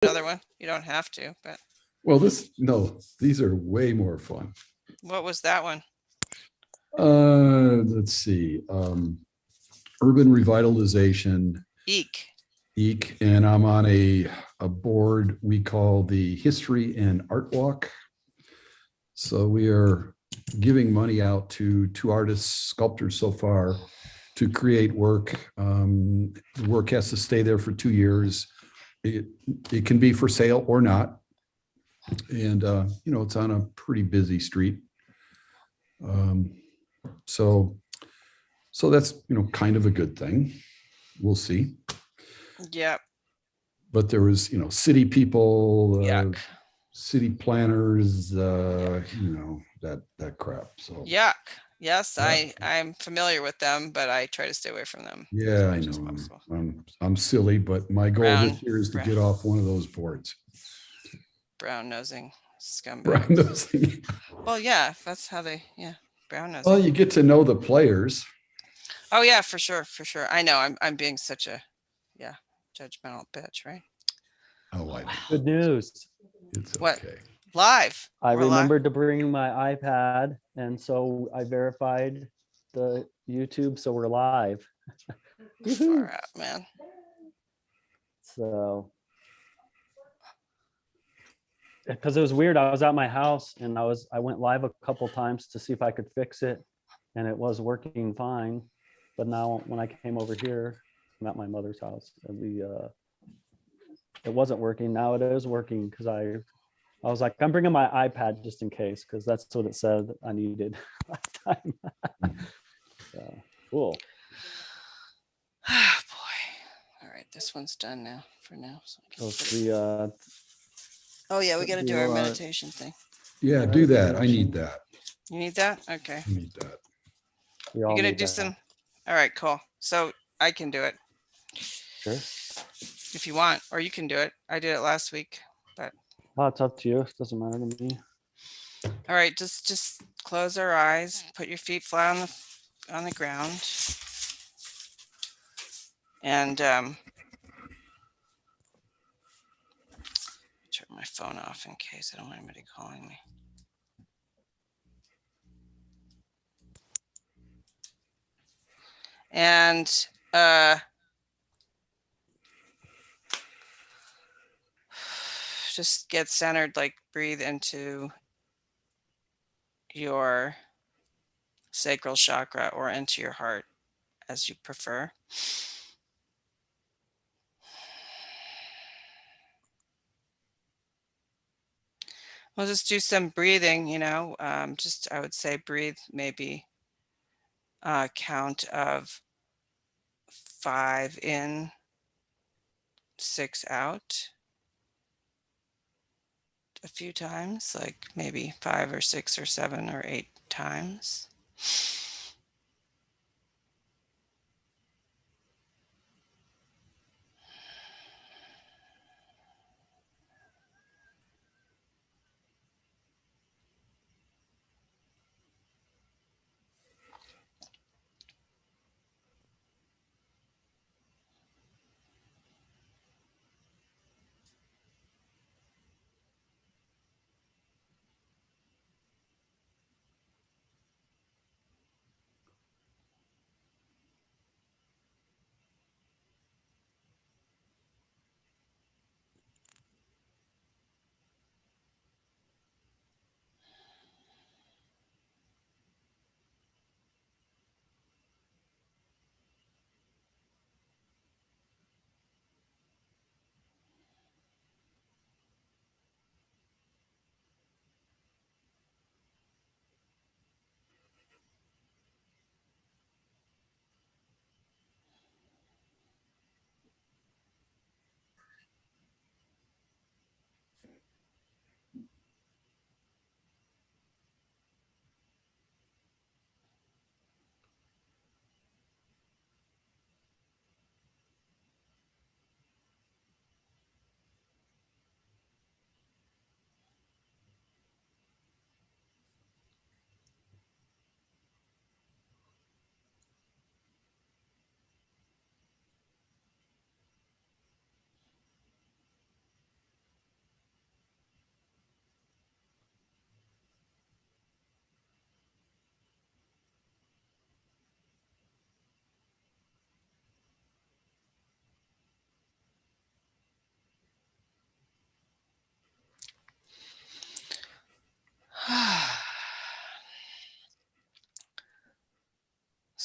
another one. You don't have to, but Well, these are way more fun. what was that one? Let's see. Urban revitalization, Eek. EEK, and I'm on a board we call the History and Art Walk. So we are giving money out to two artists, sculptors so far to create work. The work has to stay there for 2 years. It can be for sale or not. And, it's on a pretty busy street. So that's, kind of a good thing. We'll see. Yep. But there was, city people, Yuck. city planners, that crap. So Yuck. Yes, Yeah. I'm familiar with them, but I try to stay away from them. Yeah, I much as know. possible. I'm silly, but my goal Brown- this year is to brown. get off one of those boards. Brown nosing scumbag. Brown nosing. Well, yeah, that's how brown nosing. Well, you get to know the players. Oh yeah, for sure. I know I'm being such a judgmental bitch, right? Oh, I know. Good news. It's What? okay. Live. I We're live? remembered to bring my iPad, and so I verified the YouTube, so we're live. Far out, man. So, because it was weird, I was at my house and I went live a couple times to see if I could fix it, and it was working fine. But now when I came over here, I'm at my mother's house, and it wasn't working. Now it is working because I was like, I'm bringing my iPad just in case, because that's what it said I needed last time. So, cool. Oh boy. All right, this one's done now for now. So I can Let's put it- see, Oh yeah, we got to do our do, meditation thing. Yeah, do that. I need that. You need that? Okay. I need that. we all You're gonna need do that. some. All right, cool. So I can do it Sure. if you want, or you can do it. I did it last week. Oh, it's up to you. It doesn't matter to me. All right, just close our eyes. Put your feet flat on the ground, and turn my phone off in case I don't want anybody calling me. And just get centered, like breathe into your sacral chakra or into your heart as you prefer. We'll just do some breathing, I would say breathe maybe a count of 5 in, 6 out. A few times, like maybe 5 or 6 or 7 or 8 times.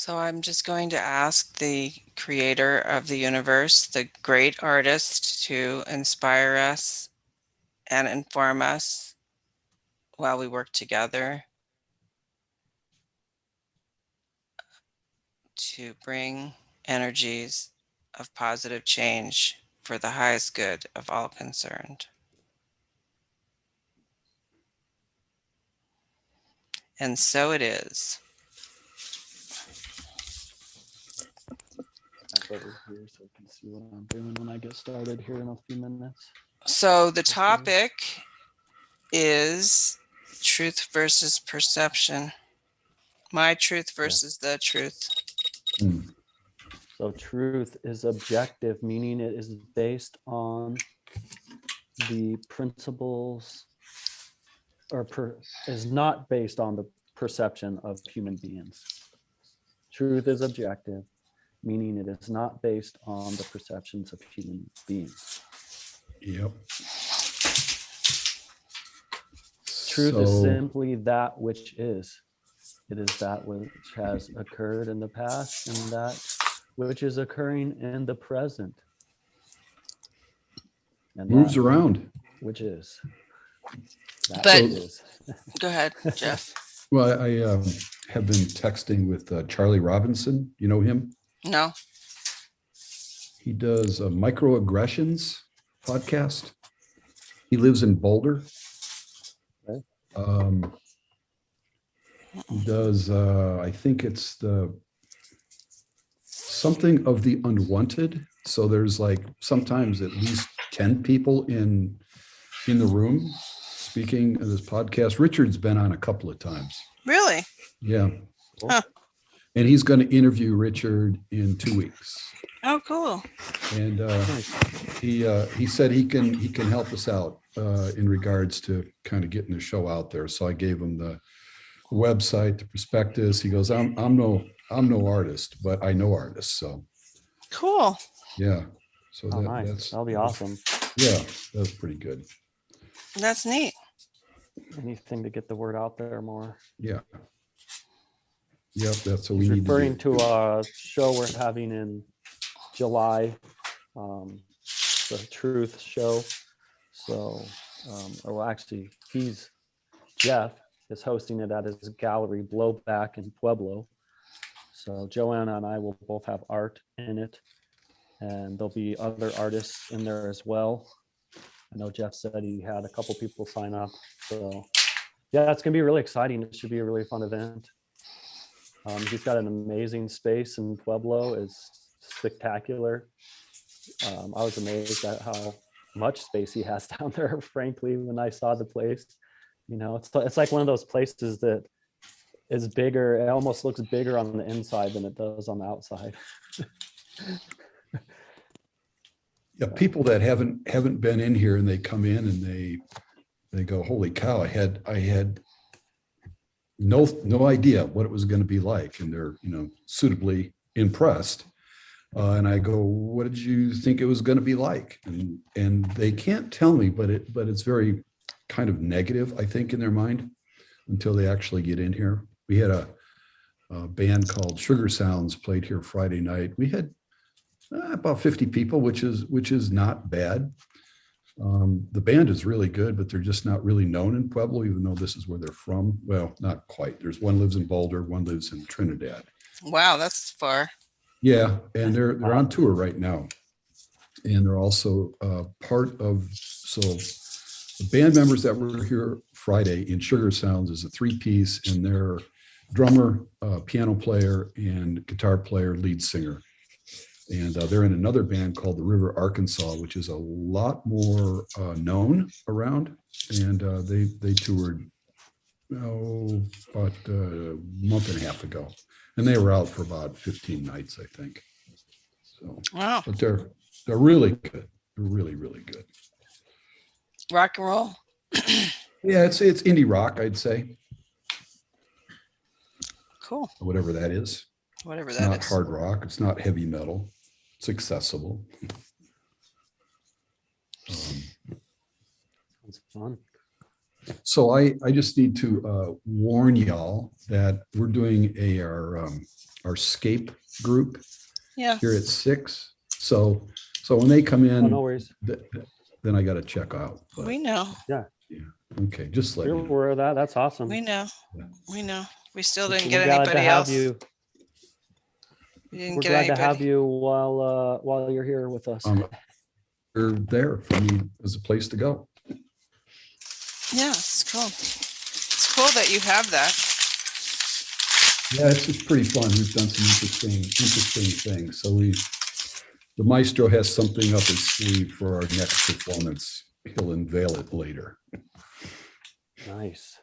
So I'm just going to ask the creator of the universe, the great artist, to inspire us and inform us while we work together to bring energies of positive change for the highest good of all concerned. And so it is. Back over here so you can see what I'm doing when I get started here in a few minutes. So the Yes, ma'am. topic is truth versus perception. My truth versus the truth. Hmm. So truth is objective, meaning it is based on the principles is not based on the perception of human beings. Truth is objective, meaning it is not based on the perceptions of human beings. Yep. Truth is So- simply that which is. It is that which has occurred in the past and that which is occurring in the present. And moves that around. which is. That But- which is. Go ahead, Jeff. Well, I have been texting with Charlie Robinson. You know him? No? He does a microaggressions podcast. He lives in Boulder. Okay. He does, I think it's something of the unwanted. So there's like sometimes at least 10 people in the room speaking of this podcast. Richard's been on a couple of times. Really? Yeah. Huh. And he's going to interview Richard in 2 weeks. Oh, cool. And Nice. he said he can help us out in regards to kind of getting the show out there. So I gave him the website, the prospectus. He goes, I'm no artist, but I know artists. So Cool. yeah. So Oh, nice. That'll be awesome. Yeah, that's pretty good. That's neat. Anything to get the word out there more. Yeah. Yep, that's what we He's need referring to do. to a show we're having in July, the Truth Show. So, actually, Jeff is hosting it at his gallery, Blowback in Pueblo. So Joanna and I will both have art in it, and there'll be other artists in there as well. I know Jeff said he had a couple people sign up. So yeah, it's gonna be really exciting. It should be a really fun event. He's got an amazing space in Pueblo. It's spectacular. I was amazed at how much space he has down there, frankly, when I saw the place. You know, it's like one of those places that is bigger. It almost looks bigger on the inside than it does on the outside. Yeah, people that haven't been in here and they come in and they go, holy cow, I had no idea what it was going to be like, and they're suitably impressed. And I go, what did you think it was going to be like? And they can't tell me, but it's very kind of negative, I think, in their mind until they actually get in here. We had a band called Sugar Sounds played here Friday night. We had about 50 people, which is not bad. The band is really good, but they're just not really known in Pueblo, even though this is where they're from. Well, not quite. There's one lives in Boulder, one lives in Trinidad. Wow, that's far. Yeah, and they're on tour right now, and they're also part of. So the band members that were here Friday in Sugar Sounds is a 3-piece, and they're drummer, piano player, and guitar player, lead singer. And they're in another band called the River Arkansas, which is a lot more known around. And they toured about a month and a half ago, and they were out for about 15 nights, I think. So, Wow. but they're really good. They're really, really good. Rock and roll. Yeah, it's indie rock, I'd say, Cool. whatever that is. Whatever It's that not is. hard rock. It's not heavy metal. It's accessible. It's fun. So I just need to warn y'all that we're doing our scape group Yeah. here at 6. So when they come Oh, no in, worries. then I got to check out. But, We know. okay, just let You're me know. aware of that. That's awesome. We know. Yeah. We know. We still didn't We're get glad to anybody have else. you. We didn't We're get glad to anybody. have you while you're here with us. You're there for me as a place to go. Yeah, it's cool. It's cool that you have that. Yeah, it's pretty fun. We've done some interesting things. So the maestro has something up his sleeve for our next performance. He'll unveil it later. Nice.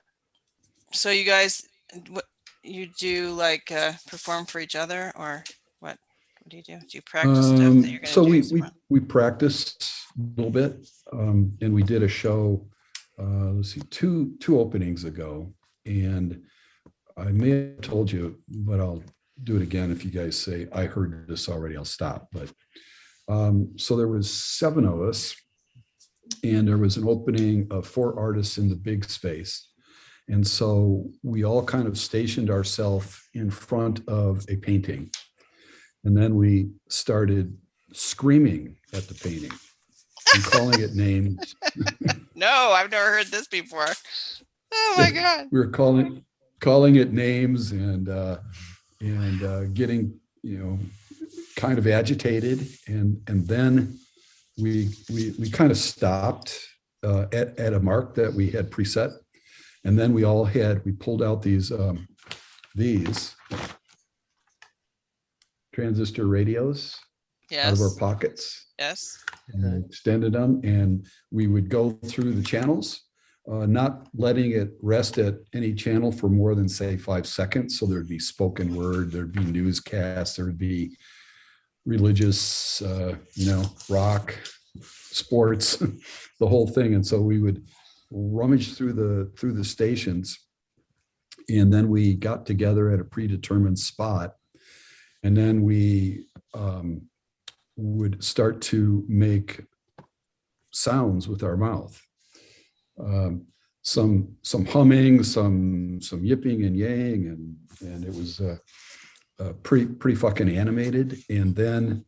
So you guys, what you do, like perform for each other, or what? What do you do? Do you practice stuff that you're going to So do? we practiced a little bit, and we did a show. Let's see, two openings ago, and I may have told you, but I'll do it again. If you guys say I heard this already, I'll stop. But so there was 7 of us, and there was an opening of 4 artists in the big space. And so we all kind of stationed ourselves in front of a painting. And then we started screaming at the painting and calling it names. No, I've never heard this before. Oh my God. We were calling it names and getting, kind of agitated. And then we kind of stopped at a mark that we had preset. And then we pulled out these transistor radios out of our Yes. pockets Yes. and extended them. And we would go through the channels, not letting it rest at any channel for more than, say, 5 seconds. So there'd be spoken word, there'd be newscasts, there'd be religious, rock, sports, the whole thing. And so we would rummage through the stations, and then we got together at a predetermined spot, and then we would start to make sounds with our mouth, some humming, some yipping and yang, and it was pretty fucking animated. And then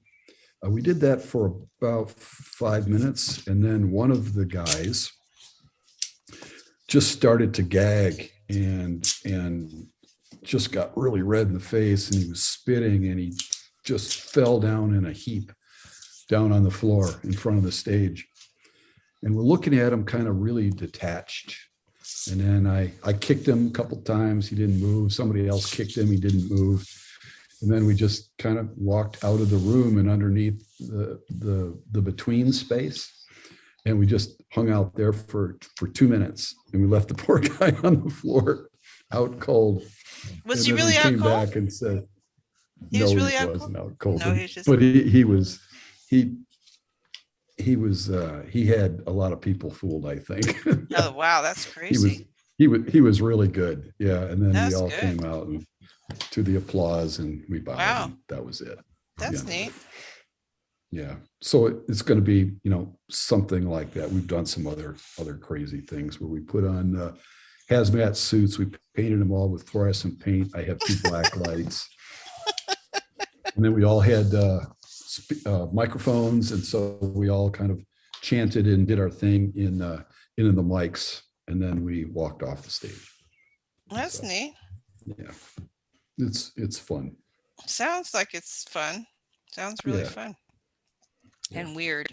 we did that for about 5 minutes, and then one of the guys just started to gag and just got really red in the face, and he was spitting, and he just fell down in a heap down on the floor in front of the stage. And we're looking at him kind of really detached. And then I kicked him a couple times. He didn't move. Somebody else kicked him. He didn't move. And then we just kind of walked out of the room and underneath the between space. And we just hung out there for 2 minutes, and we left the poor guy on the floor out cold. Was And he then really we out came cold? back and said, He no, was really he out wasn't cold? out cold. No, he's just. But he had a lot of people fooled, I think. Oh wow, that's crazy. He was really good. Yeah. And then That's we all good. came out and to the applause, and we bowed. Wow. And that was it. That's Yeah. neat. Yeah. So it's going to be, something like that. We've done some other crazy things where we put on hazmat suits. We painted them all with fluorescent paint. I have 2 black lights. And then we all had microphones. And so we all kind of chanted and did our thing in the mics. And then we walked off the stage. That's So, neat. yeah. It's fun. Sounds like it's fun. Sounds really Yeah. fun. Yeah. And weird.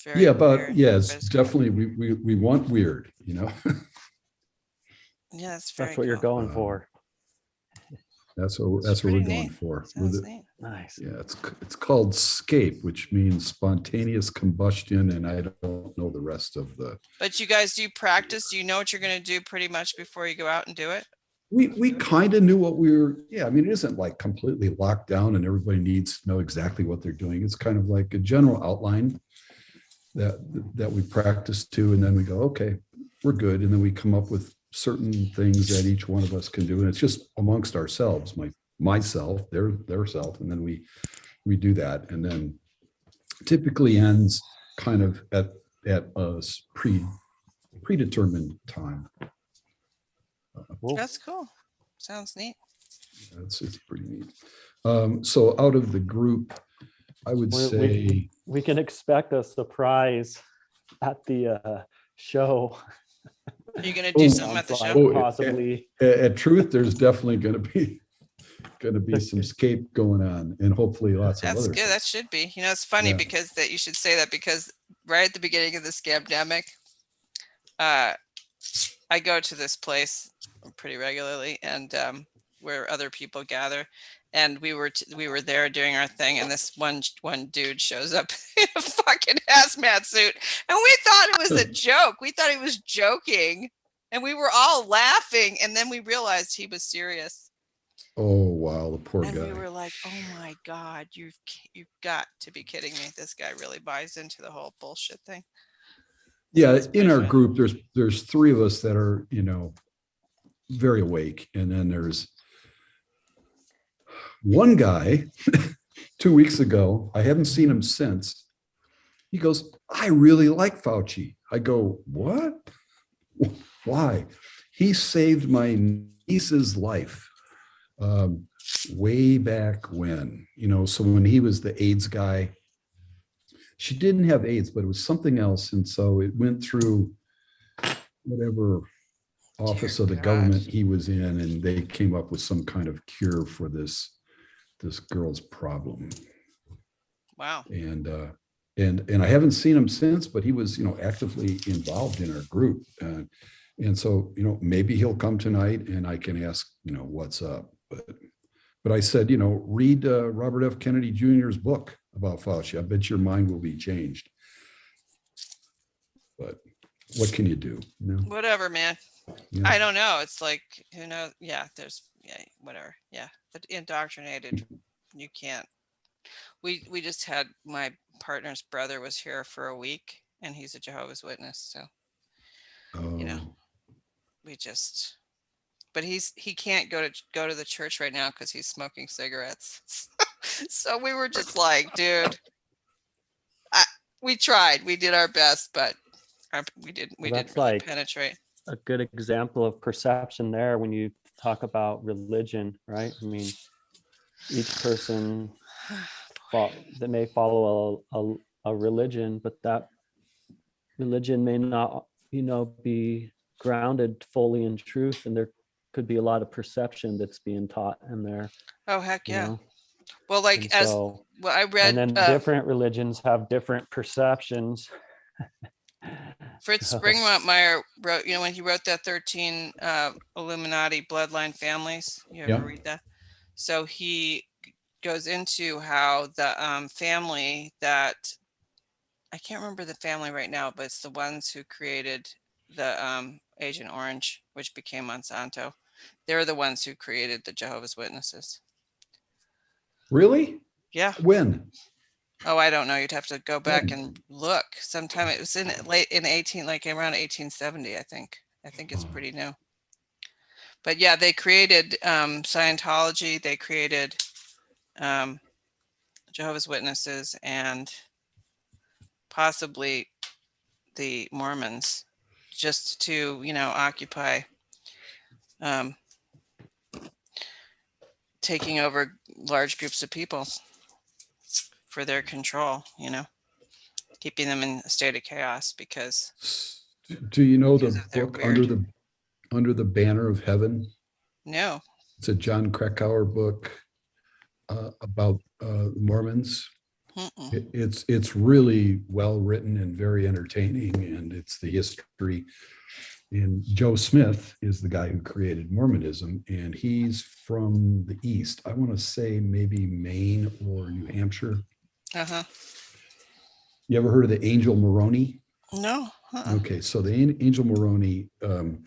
Very Yeah, but weird, yes, but it's cool. definitely we want weird, Yeah, that's very That's what you're cool. going for. That's what we're pretty going neat. for. Sounds neat. Nice. Yeah, it's called SCAPE, which means spontaneous combustion, and I don't know the rest of the. But you guys do practice? Do you know what you're going to do pretty much before you go out and do it? We kind of knew what we were. Yeah, I mean, it isn't like completely locked down, and everybody needs to know exactly what they're doing. It's kind of like a general outline that we practice to, and then we go, okay, we're good, and then we come up with certain things that each one of us can do, and it's just amongst ourselves, myself, their self, and then we do that, and then typically ends kind of at a predetermined time. Cool. That's cool. Sounds neat. It's pretty neat. So out of the group, I would say, We can expect a surprise at the show. Are you going to do something at the Sounds show? like possibly. at Truth, there's definitely going to be some scape going on, and hopefully lots of That's other good. things. That should be. You know, it's funny Yeah. because that you should say that because right at the beginning of the scamdemic, I go to this place pretty regularly, and where other people gather, and we were there doing our thing, and this one dude shows up in a fucking hazmat suit, and we thought it was a joke. We thought he was joking, and we were all laughing, and then we realized he was serious. Oh wow, the poor And guy. we were like, "Oh my God, you've got to be kidding me! This guy really buys into the whole bullshit thing." Yeah, That's in our pretty group, there's three of us that are, very awake, and then there's one guy 2 weeks ago. I haven't seen him since. He goes, "I really like Fauci." I go, "What? Why?" He saved my niece's life way back when, so when he was the AIDS guy. She didn't have AIDS, but it was something else. And so it went through whatever office of the government he was in, and they came up with some kind of cure for this girl's problem. Wow. And I haven't seen him since, but he was, actively involved in our group. And so, maybe he'll come tonight and I can ask, what's up. But I said, read Robert F. Kennedy Jr.'s book about Fauci. I bet your mind will be changed. But what can you do? Whatever, man. Yeah. I don't know. It's like, yeah, whatever. Yeah. But indoctrinated, you can't. We just had my partner's brother was here for a week, and he's a Jehovah's Witness. So, but he can't go to the church right now because he's smoking cigarettes. So we were just like, dude, we tried, we did our best, but we didn't really penetrate. A good example of perception there when you talk about religion, right? I mean, each person that may follow a religion, but that religion may not, be grounded fully in truth, and there could be a lot of perception that's being taught in there. Oh heck yeah. Well, I read, and then different religions have different perceptions. Fritz Springmeyer wrote, when he wrote that 13 Illuminati bloodline families, you ever read that? So he goes into how the family that, I can't remember the family right now, but it's the ones who created the Agent Orange, which became Monsanto. They're the ones who created the Jehovah's Witnesses. Really? Yeah. When? Oh, I don't know. You'd have to go back and look. Sometime it was around 1870, I think. I think it's pretty new. But yeah, they created Scientology. They created Jehovah's Witnesses and possibly the Mormons, just to, occupy taking over large groups of people for their control, keeping them in a state of chaos because. Do you know the book Under the Banner of Heaven? No. It's a John Krakauer book about Mormons. It's really well written and very entertaining, and it's the history. And Joe Smith is the guy who created Mormonism, and he's from the East. I want to say maybe Maine or New Hampshire. Uh-huh. You ever heard of the Angel Moroni? No. Okay, so the Angel Moroni, on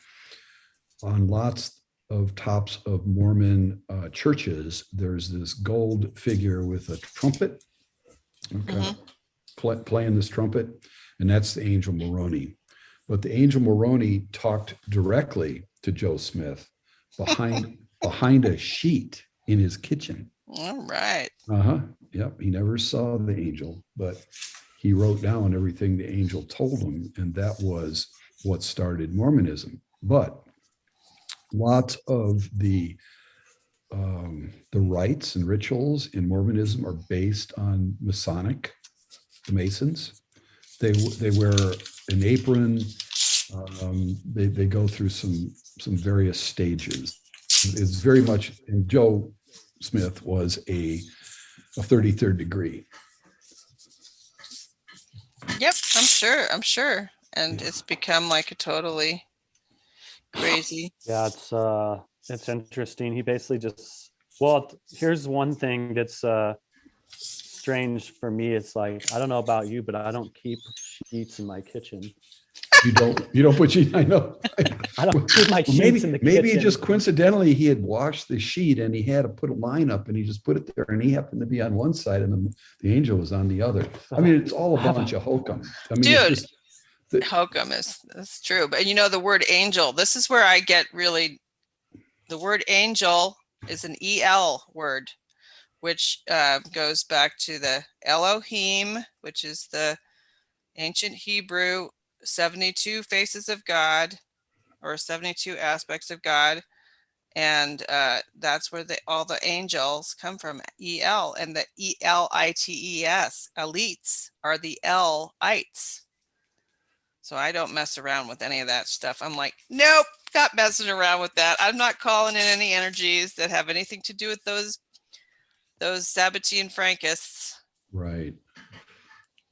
lots of tops of Mormon churches, there's this gold figure with a trumpet, playing this trumpet, and that's the Angel Moroni. But the Angel Moroni talked directly to Joe Smith behind a sheet in his kitchen. All right. Yep. He never saw the angel, but he wrote down everything the angel told him, and that was what started Mormonism. But lots of the rites and rituals in Mormonism are based on Masonic, the Masons. They wear an apron. They go through some various stages. It's very much, and Joe Smith was a 33rd degree. Yep, I'm sure. And it's become like a totally crazy. Yeah, it's interesting. He basically just, well, here's one thing that's strange for me. It's like, I don't know about you, but I don't keep sheets in my kitchen. You don't put sheet. I know. I don't keep my sheets in the kitchen. Maybe just coincidentally he had washed the sheet and he had to put a line up and he just put it there, and he happened to be on one side and the angel was on the other. I mean, it's all a bunch of hokum. I mean, Dude, it's just, hokum that's true. But you know, the word angel, this is where I get really, the word angel is an EL word, which goes back to the Elohim, which is the ancient Hebrew 72 faces of God, or 72 aspects of God. And that's where all the angels come from, EL, and the ELITES, elites, are the L-ites. So I don't mess around with any of that stuff. I'm like, nope, not messing around with that. I'm not calling in any energies that have anything to do with those Sabbatean Frankists. right.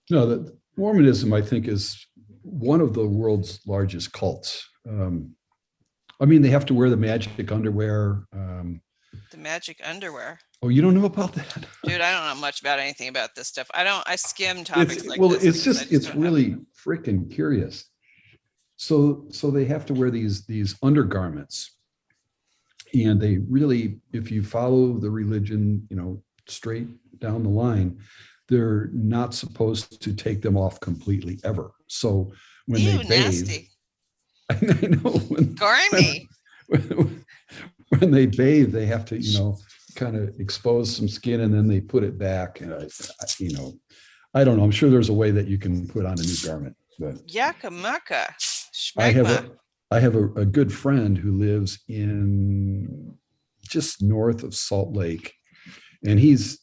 No, the Mormonism, I think, is one of the world's largest cults. I mean, they have to wear the magic underwear. The magic underwear. Oh, you don't know about that? Dude, I don't know much about anything about this stuff. I skim topics like well, this. it's because I just, it's don't have- really freaking curious. So they have to wear these undergarments. And they really, if you follow the religion, you know, straight down the line, they're not supposed to take them off completely ever. So when Ew, they bathe, nasty. I know Grimy. when they bathe, they have to, you know, kind of expose some skin and then they put it back. And you know, I don't know. I'm sure there's a way that you can put on a new garment. But Yakamaka. I Schmegma. have a good friend who lives in just north of Salt Lake, and he's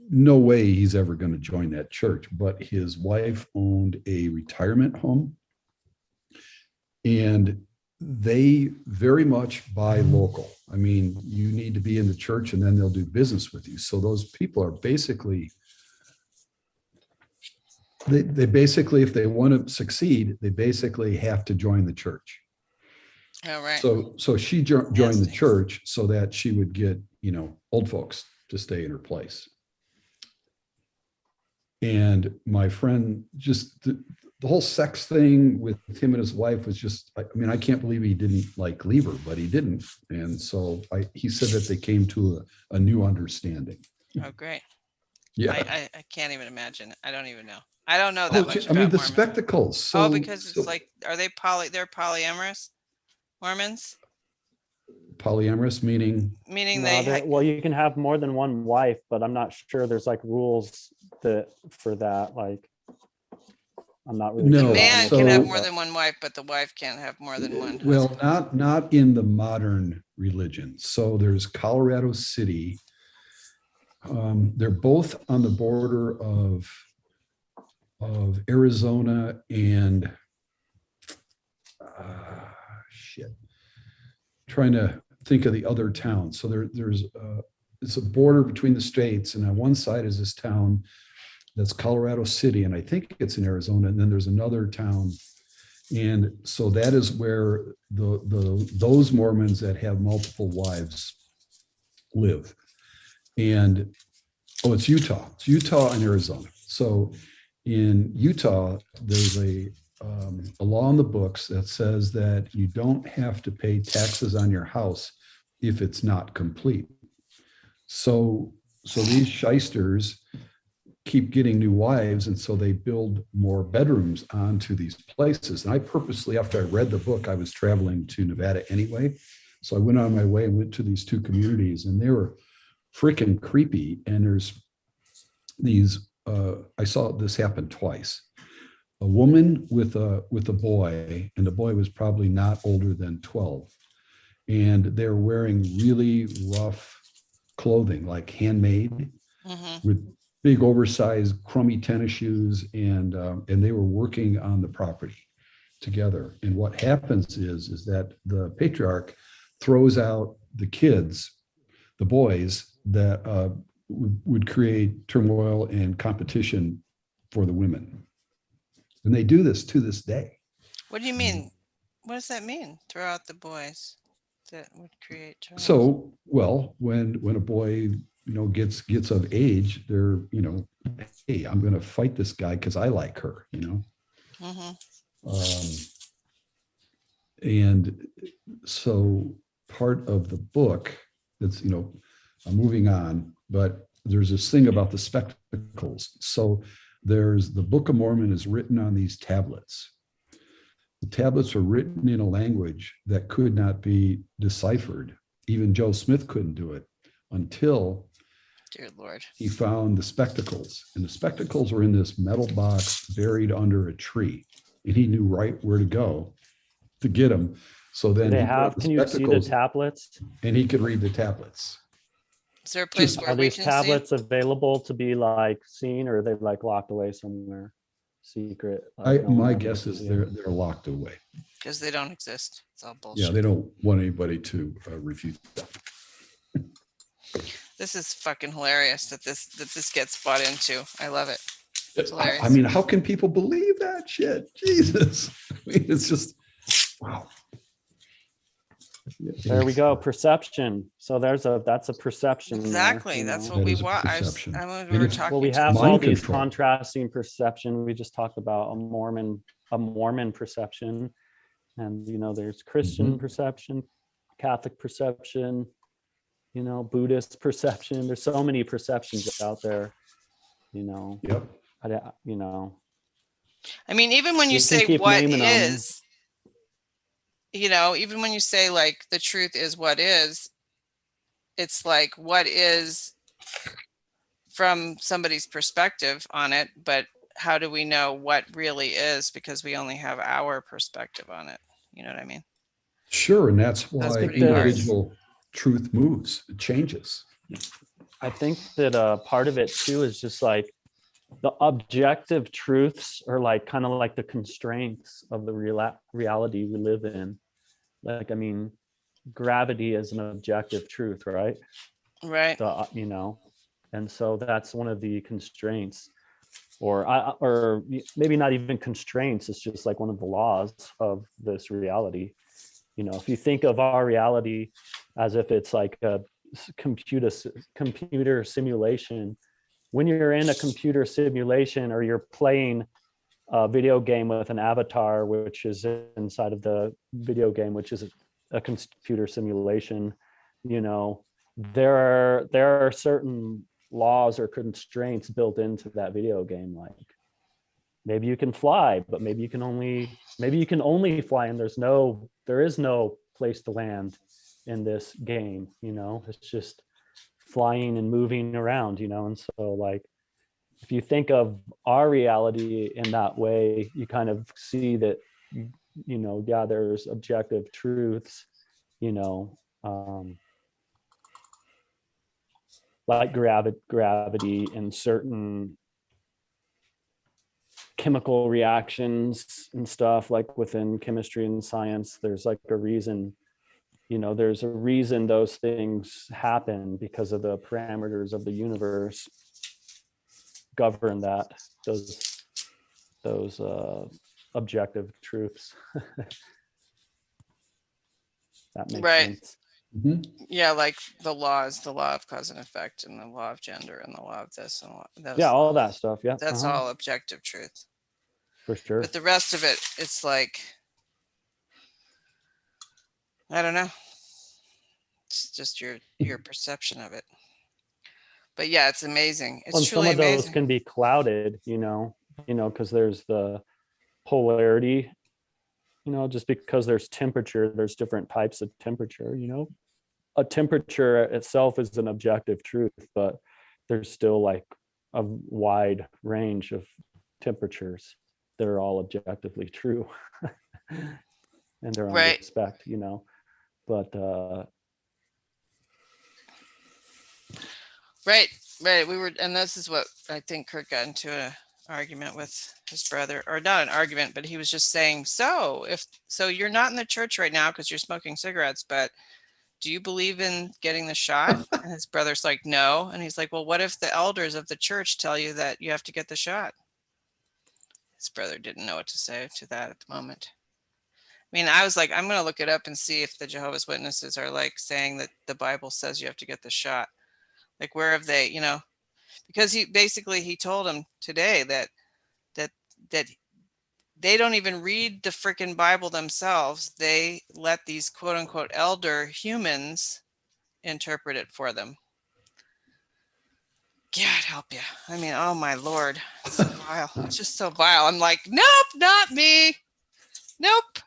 no way he's ever going to join that church, but his wife owned a retirement home and they very much buy local. I mean, you need to be in the church and then they'll do business with you. So those people are basically, they basically, if they want to succeed, they basically have to join the church. All right. So she joined the Nasty. church so that she would get, you know, old folks to stay in her place. And my friend, just the whole sex thing with him and his wife was just, I mean, I can't believe he didn't like leave her, but he didn't. And so he said that they came to a new understanding. Oh, great. Yeah. I can't even imagine. I don't even know. I don't know that Oh, much I mean, about the Mormons. spectacles. So, Oh, because it's so like, are they're polyamorous Mormons? polyamorous, meaning, Meaning No, they, well, you can have more than one wife, but I'm not sure there's like rules for that. Like, I'm not really. No, sure on man it, can have so- more than one wife, but the wife can't have more than one. well, husband. not in the modern religion. So there's Colorado City. They're both on the border of Arizona and shit. Trying to think of the other town. So there's it's a border between the states, and on one side is this town that's Colorado City, and I think it's in Arizona, and then there's another town. And so that is where those Mormons that have multiple wives live. And it's Utah. It's Utah and Arizona. So in Utah, there's a law in the books that says that you don't have to pay taxes on your house if it's not complete. So these shysters keep getting new wives, and so they build more bedrooms onto these places. And I purposely, after I read the book, I was traveling to Nevada anyway. So I went on my way and went to these two communities, and they were freaking creepy. And there's these I saw this happen twice. A woman with a boy, and the boy was probably not older than 12, and they're wearing really rough clothing, like handmade, Hmm. with big oversized crummy tennis shoes, and they were working on the property together. And what happens is that the patriarch throws out the kids, the boys that would create turmoil and competition for the women. And they do this to this day. What do you mean? What does that mean? Throw out the boys that would create turmoil. So, well, when a boy gets of age, they're hey, I'm going to fight this guy because I like her. Hmm. And so part of the book that's I'm moving on, but there's this thing about the spectacles. So there's the Book of Mormon is written on these tablets. The tablets were written in a language that could not be deciphered. Even Joe Smith couldn't do it until Dear Lord. he found the spectacles. And the spectacles were in this metal box buried under a tree. And he knew right where to go to get them. So then They he have, brought can you see the spectacles tablets? and he could read the tablets. Is there a place Just- where Are we these can tablets available to be like seen, or are they like locked away somewhere secret? I, like no one my else guess can is see they're them? locked away. see? Because they don't exist. It's all Yeah, bullshit. they don't want anybody to refute that. This is fucking hilarious that this gets bought into. I love it. It's hilarious. I mean, how can people believe that shit? Jesus. I mean, it's just, wow. There we go, perception. So that's a perception. there, Exactly. you That's know. what That we is a want. perception. We And were it's- talking. Well, we to have this- Mind all these control. contrasting perception. We just talked about a Mormon perception, and there's Christian Mhm. perception, Catholic perception, Buddhist perception. There's so many perceptions out there. Yep. I mean, even when you You can say keep what naming 'em. is, even when you say like the truth is what is, it's like what is from somebody's perspective on it, but how do we know what really is, because we only have our perspective on it? You know what I mean? Sure. And that's why pretty hard. individual truth moves, it changes. I think that part of it too is just like the objective truths are like kind of like the constraints of the reality we live in. Like, I mean, gravity is an objective truth, right? Right. And so that's one of the constraints, or maybe not even constraints. It's just like one of the laws of this reality. If you think of our reality as if it's like a computer simulation, when you're in a computer simulation or you're playing a video game with an avatar, which is inside of the video game, which is a computer simulation, there are certain laws or constraints built into that video game. Like maybe you can fly, but maybe you can only fly, and there is no place to land in this game. It's just flying and moving around. And so like if you think of our reality in that way, you kind of see that there's objective truths, like gravity and certain chemical reactions and stuff. Like within chemistry and science, there's like a reason, there's a reason those things happen, because of the parameters of the universe govern those objective truths. That makes Right. sense. Mhm. Yeah, like the law of cause and effect, and the law of gender, and the law of this and those. Yeah, all that stuff. Yeah, That's all objective truth. for sure. But the rest of it, it's like, I don't know. It's just your perception of it. But yeah, it's amazing. It's Well, and some truly of those amazing. can be clouded, because there's the polarity, just because there's temperature, there's different types of temperature. A temperature itself is an objective truth, but there's still like a wide range of temperatures that are all objectively true in their own Right. respect, but Right. Right. We were, and this is what I think Kurt got into an argument with his brother, or not an argument, but he was just saying, so you're not in the church right now because you're smoking cigarettes, but do you believe in getting the shot? And his brother's like, no. And he's like, well, what if the elders of the church tell you that you have to get the shot? His brother didn't know what to say to that at the moment. I mean, I was like, I'm going to look it up and see if the Jehovah's Witnesses are like saying that the Bible says you have to get the shot. Like, where have they, because he told him today that they don't even read the freaking Bible themselves. They let these quote unquote elder humans interpret it for them. God help you. I mean, oh my Lord. It's so vile. It's just so vile. I'm like, nope, not me. Nope.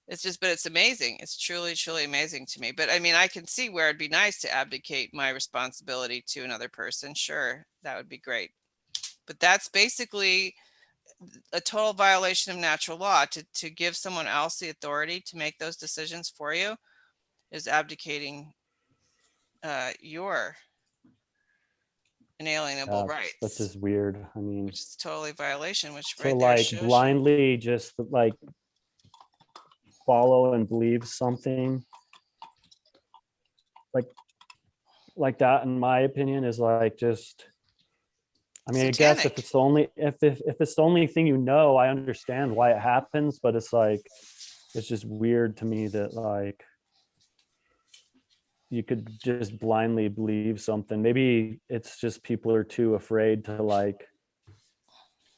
It's just, but it's amazing. It's truly, truly amazing to me. But I mean, I can see where it'd be nice to abdicate my responsibility to another person. Sure, that would be great. But that's basically a total violation of natural law. To give someone else the authority to make those decisions for you is abdicating your inalienable rights. that's just weird. I mean, which is totally violation, which so right there like shows blindly just like follow and believe something like that, in my opinion, is like just, I mean, satanic. I guess if it's the only thing, I understand why it happens, but it's like, it's just weird to me that like you could just blindly believe something. Maybe it's just people are too afraid to like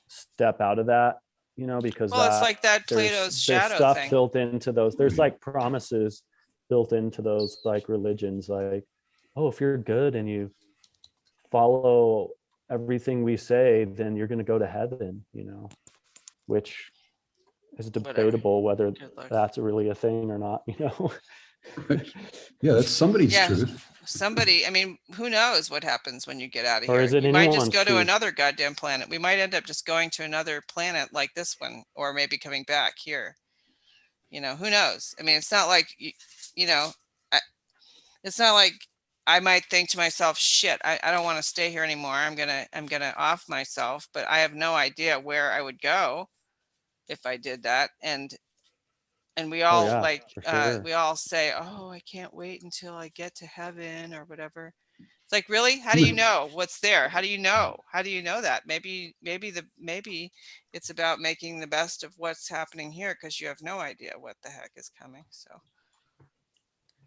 step out of that, because Well, it's like that Plato's there's shadow stuff thing. built into those. There's like promises built into those like religions, like, oh, if you're good and you follow everything we say, then you're going to go to heaven, which is debatable whether that's really a thing or not, Right. Yeah, that's somebody's Yeah. truth. Somebody, I mean, who knows what happens when you get out of Or here? is it You might just anyone's go to truth? another goddamn planet. We might end up just going to another planet like this one, or maybe coming back here. Who knows? I mean, it's not like, it's not like I might think to myself, shit, I don't want to stay here anymore. I'm gonna off myself, but I have no idea where I would go if I did that. And we all for sure. we all say, oh, I can't wait until I get to heaven or whatever. It's like, really? How do you know what's there? How do you know that? Maybe it's about making the best of what's happening here, because you have no idea what the heck is coming. So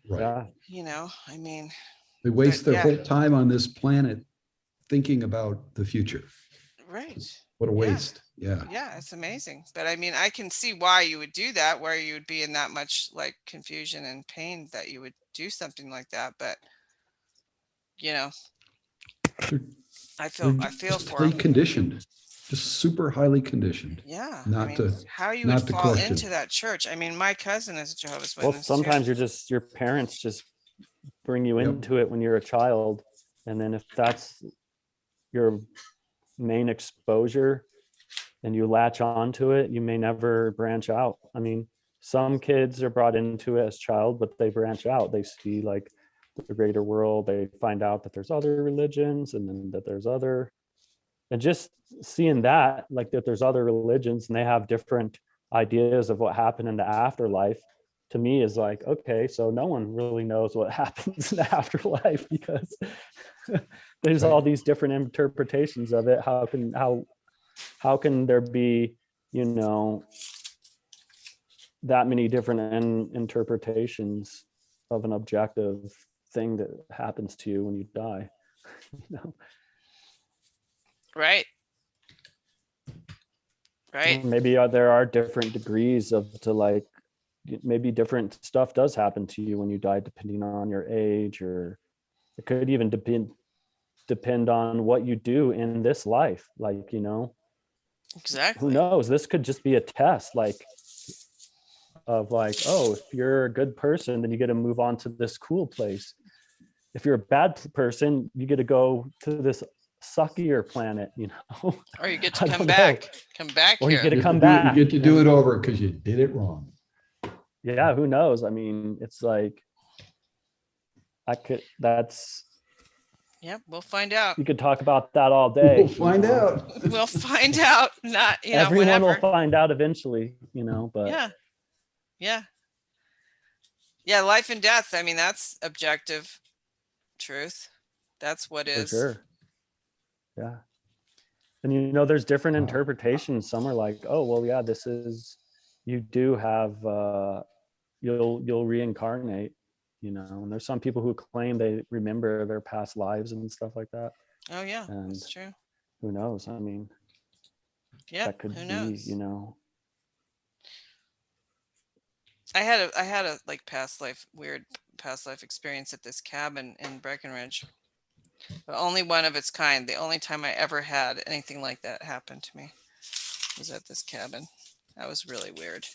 Right. I mean, They waste their whole time on this planet thinking about the future. Right. What a waste. Yeah. Yeah, it's amazing. But I mean, I can see why you would do that, where you would be in that much like confusion and pain that you would do something like that. But I feel for highly them. conditioned, just super highly conditioned. Yeah. Not how you would fall question. into that church. I mean, my cousin is a Jehovah's Well, Witness. sometimes your parents just bring you into it when you're a child. And then if that's your main exposure and you latch onto it, you may never branch out. I mean, some kids are brought into it as child, but they branch out. They see like the greater world. They find out that there's other religions, and then that there's other, and just seeing that, like that there's other religions and they have different ideas of what happened in the afterlife, to me is like, okay, so no one really knows what happens in the afterlife, because there's all these different interpretations of it. How can there be, that many different interpretations of an objective thing that happens to you when you die? Right. Maybe there are different degrees maybe different stuff does happen to you when you die, depending on your age, or it could even depend on what you do in this life. Like, Exactly. who knows? This could just be a test, of like, oh, if you're a good person, then you get to move on to this cool place. if you're a bad person, you get to go to this suckier planet, you know. Or you get to I come don't know. back. Come back Or you here. get to You come do- back. You get to do it over because you did it wrong. Yeah, who knows? I mean, it's like that's Yep, we'll find out. you could talk about that all day. We'll you find know? out. We'll find out. Not, Everyone whenever. will find out eventually, you know, but Yeah. Yeah. Yeah. Life and death. I mean, that's objective truth. That's what for is. sure. Yeah. And you know, there's different Wow. interpretations. Some are like, oh, well, yeah, this is, you do have, you'll reincarnate, you know, and there's some people who claim they remember their past lives and stuff like that. Oh yeah, And that's true. who knows? I mean, Yeah. that could Who be, knows? you know, I had a like weird past life experience at this cabin in Breckenridge. But only one of its kind. The only time I ever had anything like that happen to me was at this cabin. That was really weird.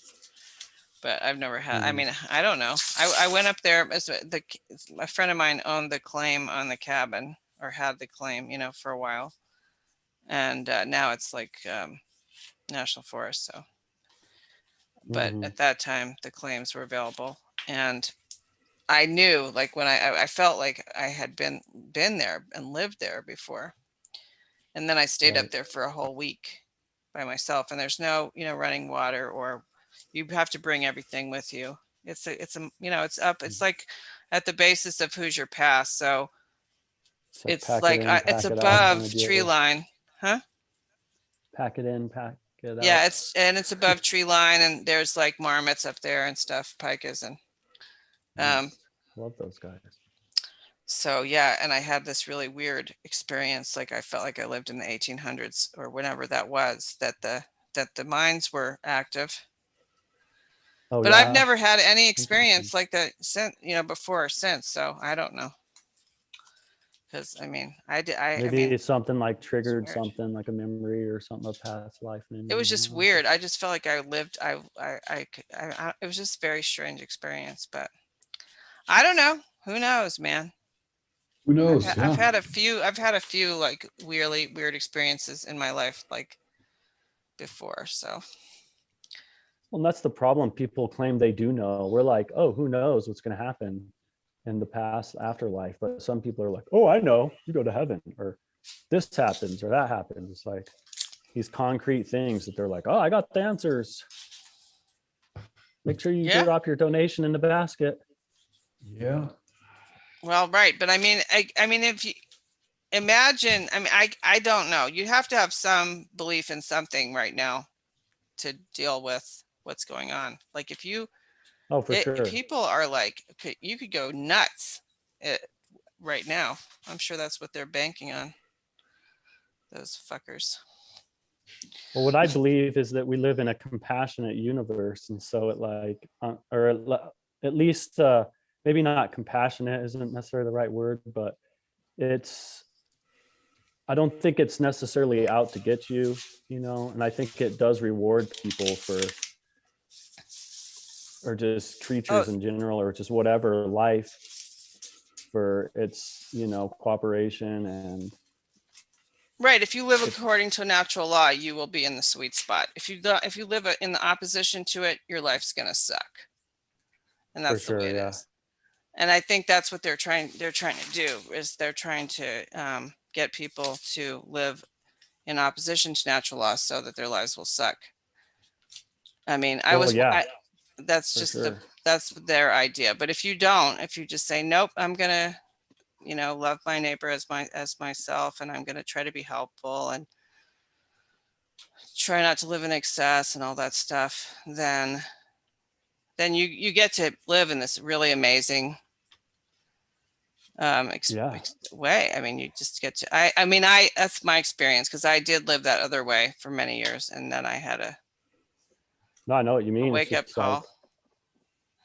But I've never had, I Mhm. mean, I don't know. I went up there as a friend of mine owned the claim on the cabin, or had the claim, for a while. And now it's like national forest. So, but Mhm. at that time the claims were available, and I knew, like, when I felt like I had been there and lived there before. And then I stayed up Right. there for a whole week by myself, and there's no, running water, or you have to bring everything with you. It's Mm. like at the basis of Hoosier Pass. So It's like it's pack it like in, it's pack it out kind above of tree deal. line. Huh? Pack it in, pack it out. Yeah, it's above tree line, and there's like marmots up there and stuff, pikas, and Nice. Love those guys. so yeah, and I had this really weird experience. Like, I felt like I lived in the 1800s or whenever that was, that the mines were active. Oh But I've yeah. never had any Interesting. experience like that since, before or since. So I don't know. Because I mean, I Maybe mean, it's something like it's triggered weird. something like a memory or something of past life. It was You just know? weird. I just felt like I lived. It was just a very strange experience. But I don't know. Who knows, man? Who knows? I've Yeah. had a few. I've had a few like weirdly weird experiences in my life, like before. So Well, that's the problem. People claim they do know. We're like, oh, who knows what's going to happen in the past afterlife? But some people are like, oh, I know. You go to heaven, or this happens, or that happens. It's like these concrete things that they're like, oh, I got the answers. Make sure you yeah. drop your donation in the basket. Yeah. Well, right. But I mean, I mean, if you imagine, I mean, I don't know. You have to have some belief in something right now to deal with what's going on. Like, if you, Oh, for sure. people are like, you could go nuts right now. I'm sure that's what they're banking on. Those fuckers. Well, what I believe is that we live in a compassionate universe, and so it like, at least maybe not compassionate isn't necessarily the right word, but I don't think it's necessarily out to get you, you know, and I think it does reward people or just creatures in general, or just whatever life for its, you know, cooperation and. Right. If you live according to natural law, you will be in the sweet spot. If you live in the opposition to it, your life's going to suck. And that's the way it is. And I think that's what they're trying to do, is they're trying to get people to live in opposition to natural law so that their lives will suck. I mean, that's just that's their idea. But if you just say, nope, I'm going to, love my neighbor as myself, and I'm going to try to be helpful and try not to live in excess and all that stuff, then you get to live in this really amazing way. I mean, you just get to, I mean, that's my experience, because I did live that other way for many years, and then I had I know what you mean. a wake up call. Like,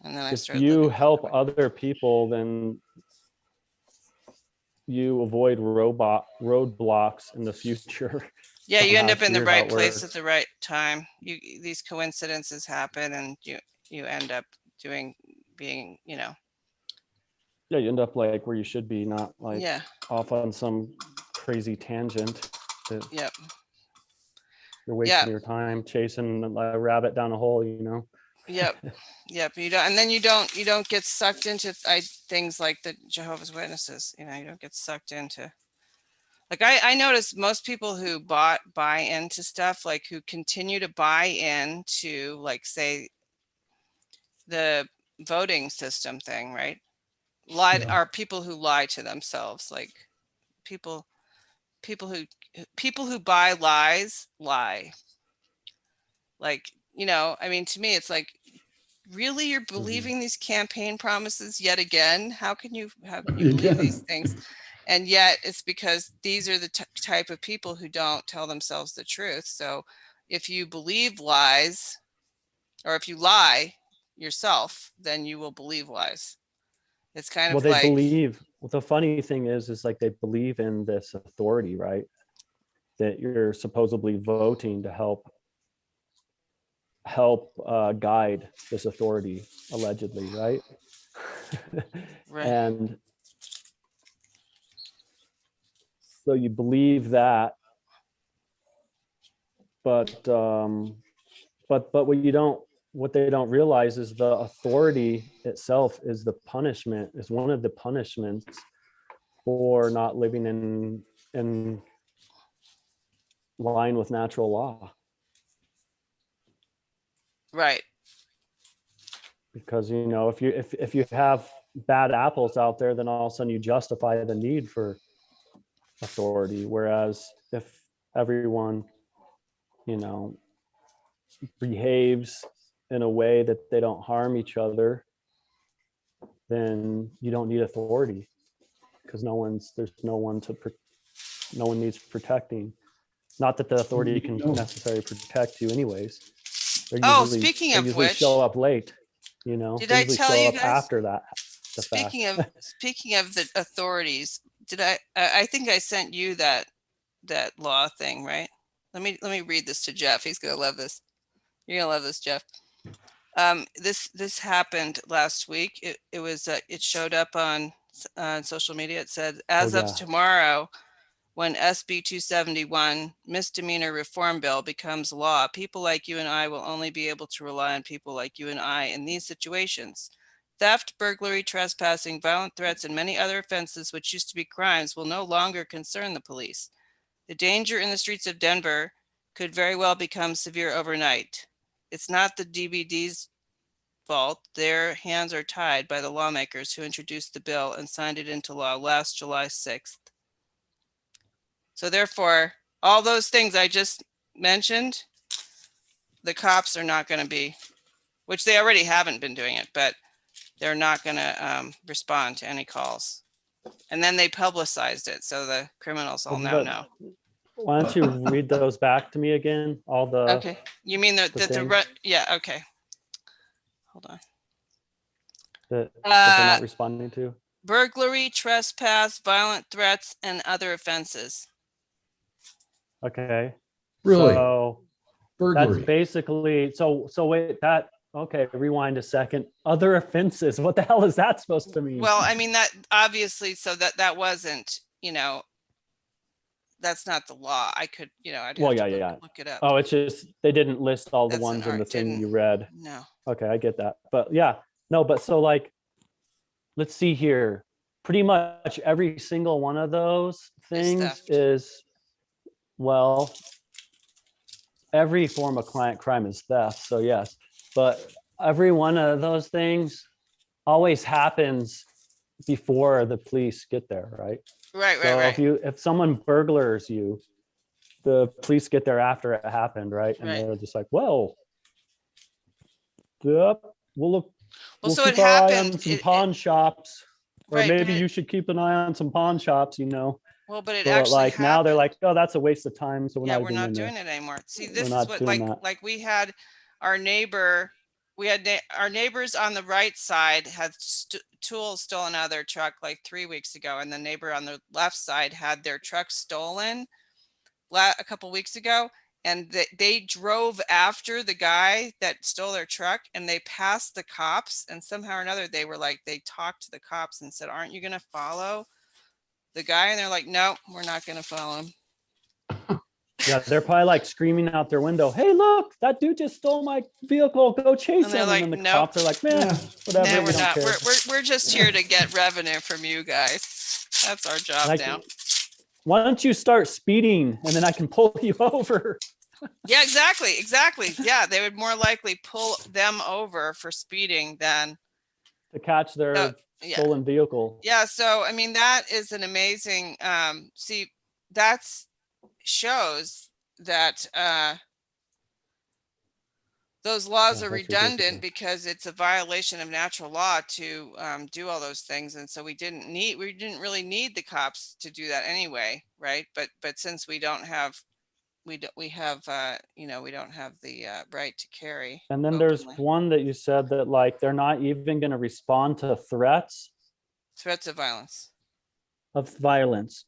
and then I if started you help other people, then you avoid roadblocks in the future. Yeah, you end up in the right place at the right time. These coincidences happen, and you end up being, Yeah, you end up like where you should be, not like Yeah, off on some crazy tangent that yep, you're yep, wasting your time chasing a rabbit down a hole, you know? yep, yep. You don't, and then you don't get sucked into things like the Jehovah's Witnesses. You know, you don't get sucked into. Like I noticed most people who buy into stuff, like who continue to buy into, like, say, the voting system thing, right? Lied Yeah. are people who lie to themselves, like people people who people who buy lies lie. Like, you know, I mean, to me, it's like, really, you're believing these campaign promises yet again? How can you believe these Again. things? And yet it's because these are the type of people who don't tell themselves the truth. So if you believe lies, or if you lie yourself, then you will believe lies. It's kind Well, of they like, believe, well, the funny thing is like they believe in this authority, right? That you're supposedly voting to help guide this authority, allegedly, right? right, And so you believe that, but what they don't realize is the authority itself is the punishment, is one of the punishments for not living in line with natural law. right, Because you know, if you have bad apples out there, then all of a sudden you justify the need for authority. Whereas if everyone, you know, behaves in a way that they don't harm each other, then you don't need authority, because there's no one needs protecting. Not that the authority can No. necessarily protect you anyways. oh, speaking They of usually which, show up late, you know, did they I usually tell show you up guys, after the fact. speaking of the authorities, did I think I sent you that law thing, right? Let me read this to Jeff. He's gonna love this. You're gonna love this, Jeff. This happened last week. It was it showed up on social media. It said, Oh as of yeah. tomorrow, when SB 271 misdemeanor reform bill becomes law, people like you and I will only be able to rely on people like you and I in these situations. Theft, burglary, trespassing, violent threats, and many other offenses which used to be crimes will no longer concern the police. The danger in the streets of Denver could very well become severe overnight. It's not the DVD's fault. Their hands are tied by the lawmakers who introduced the bill and signed it into law last July 6th. So therefore, all those things I just mentioned, the cops are not going to be, which they already haven't been doing it, but they're not going to respond to any calls. And then they publicized it, so the criminals all now But know. why don't you read those back to me again? All Okay, you mean the things yeah, okay. Hold on. that they're not responding to. Burglary, trespass, violent threats, and other offenses. Okay. Really? So that's Burglary. basically, so wait, that, okay, rewind a second. Other offenses, what the hell is that supposed to mean? Well, I mean, that obviously, so that wasn't, you know, that's not the law. I could, you know, I'd have Well, to yeah. look it up. Oh, it's just they didn't list all the That's an ones in the art, thing didn't, you read. no. Okay, I get that. But yeah, no, but so like, let's see here. Pretty much every single one of those things theft. is, well, every form of client crime is theft. So yes, but every one of those things always happens before the police get there, right? Right, So right, if someone burglars you, the police get there after it happened, right? And right. they're just like, well, yep, Well, we'll so it keep our eye happened, on some pawn shops, or right, but maybe you should keep an eye on some pawn shops, you know. well, but it But actually like now they're happened. like, oh, that's a waste of time, so we're Yeah, not we're even not gonna, doing it anymore. See, we're this is not what, doing that. like we had our neighbor, we had our neighbors on the right side had tools stolen out of their truck like 3 weeks ago, and the neighbor on the left side had their truck stolen a couple weeks ago, and they drove after the guy that stole their truck, and they passed the cops, and somehow or another they were like, they talked to the cops and said, aren't you going to follow the guy? And they're like, no, we're not going to follow him. Yeah, they're probably like screaming out their window, "Hey, look, that dude just stole my vehicle. Go chase And they're him!" like, And then the "Nope. cops are like, "Man, Yeah. whatever. No, we we're don't not. care." We're just here to get revenue from you guys. That's our job Like, now. why don't you start speeding and then I can pull you over? Yeah, exactly. Yeah, they would more likely pull them over for speeding than To catch their yeah. stolen vehicle. Yeah, so I mean that is an amazing see, that's shows that those laws Yeah, are that's redundant ridiculous. because it's a violation of natural law to do all those things, and so we didn't really need the cops to do that anyway, right? But since we don't have we have you know, we don't have the right to carry And then there's openly. one that you said that like they're not even going to respond to threats Threats of violence. of violence,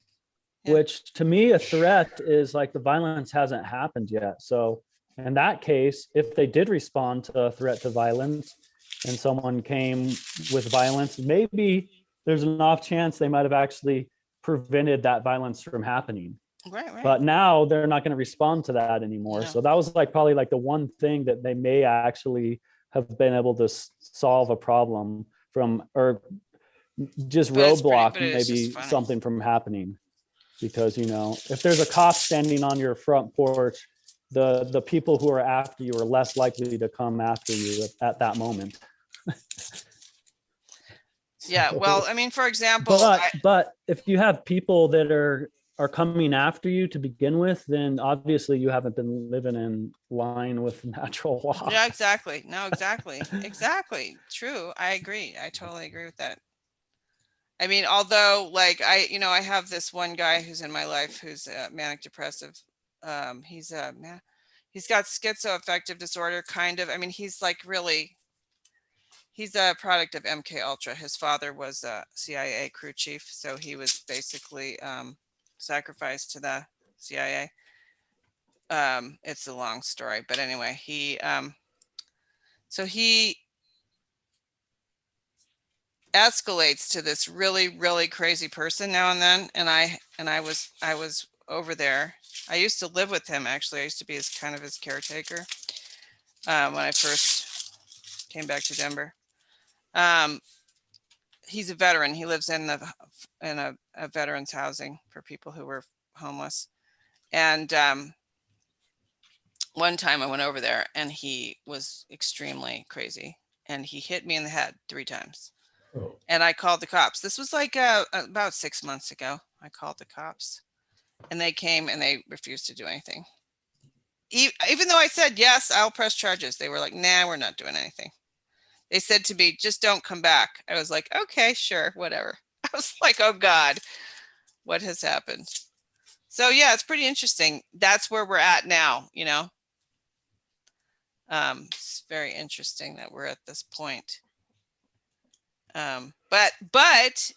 Yeah. which to me a threat is like the violence hasn't happened yet. So in that case, if they did respond to a threat to violence and someone came with violence, maybe there's an off chance they might have actually prevented that violence from happening. Right. But now they're not going to respond to that anymore. No. So that was like probably like the one thing that they may actually have been able to solve a problem from, or just But it's pretty- roadblock but it's just maybe funny. something from happening. Because, you know, if there's a cop standing on your front porch, the people who are after you are less likely to come after you at that moment. Yeah, So- well, I mean, for example, but if you have people that are coming after you to begin with, then obviously you haven't been living in line with natural law. yeah, exactly. No, exactly. True. I agree. I totally agree with that. I mean, although like you know, I have this one guy who's in my life who's manic depressive. He's got schizoaffective disorder, kind of. I mean, he's like really, he's a product of MK Ultra. His father was a CIA crew chief, so he was basically sacrificed to the CIA. It's a long story, but anyway, so he escalates to this really crazy person now and then, and I was over there. I used to live with him, actually. I used to be his kind of his caretaker when I first came back to Denver. He's a veteran. He lives in a veterans housing for people who were homeless. And one time I went over there and he was extremely crazy, and he hit me in the head 3 times. Oh. And I called the cops. This was like about 6 months ago. I called the cops, and they came and they refused to do anything. Even though I said, yes, I'll press charges. They were like, nah, we're not doing anything. They said to me, just don't come back. I was like, okay, sure, whatever. I was like, oh God, what has happened? So yeah, it's pretty interesting. That's where we're at now, you know? It's very interesting that we're at this point. But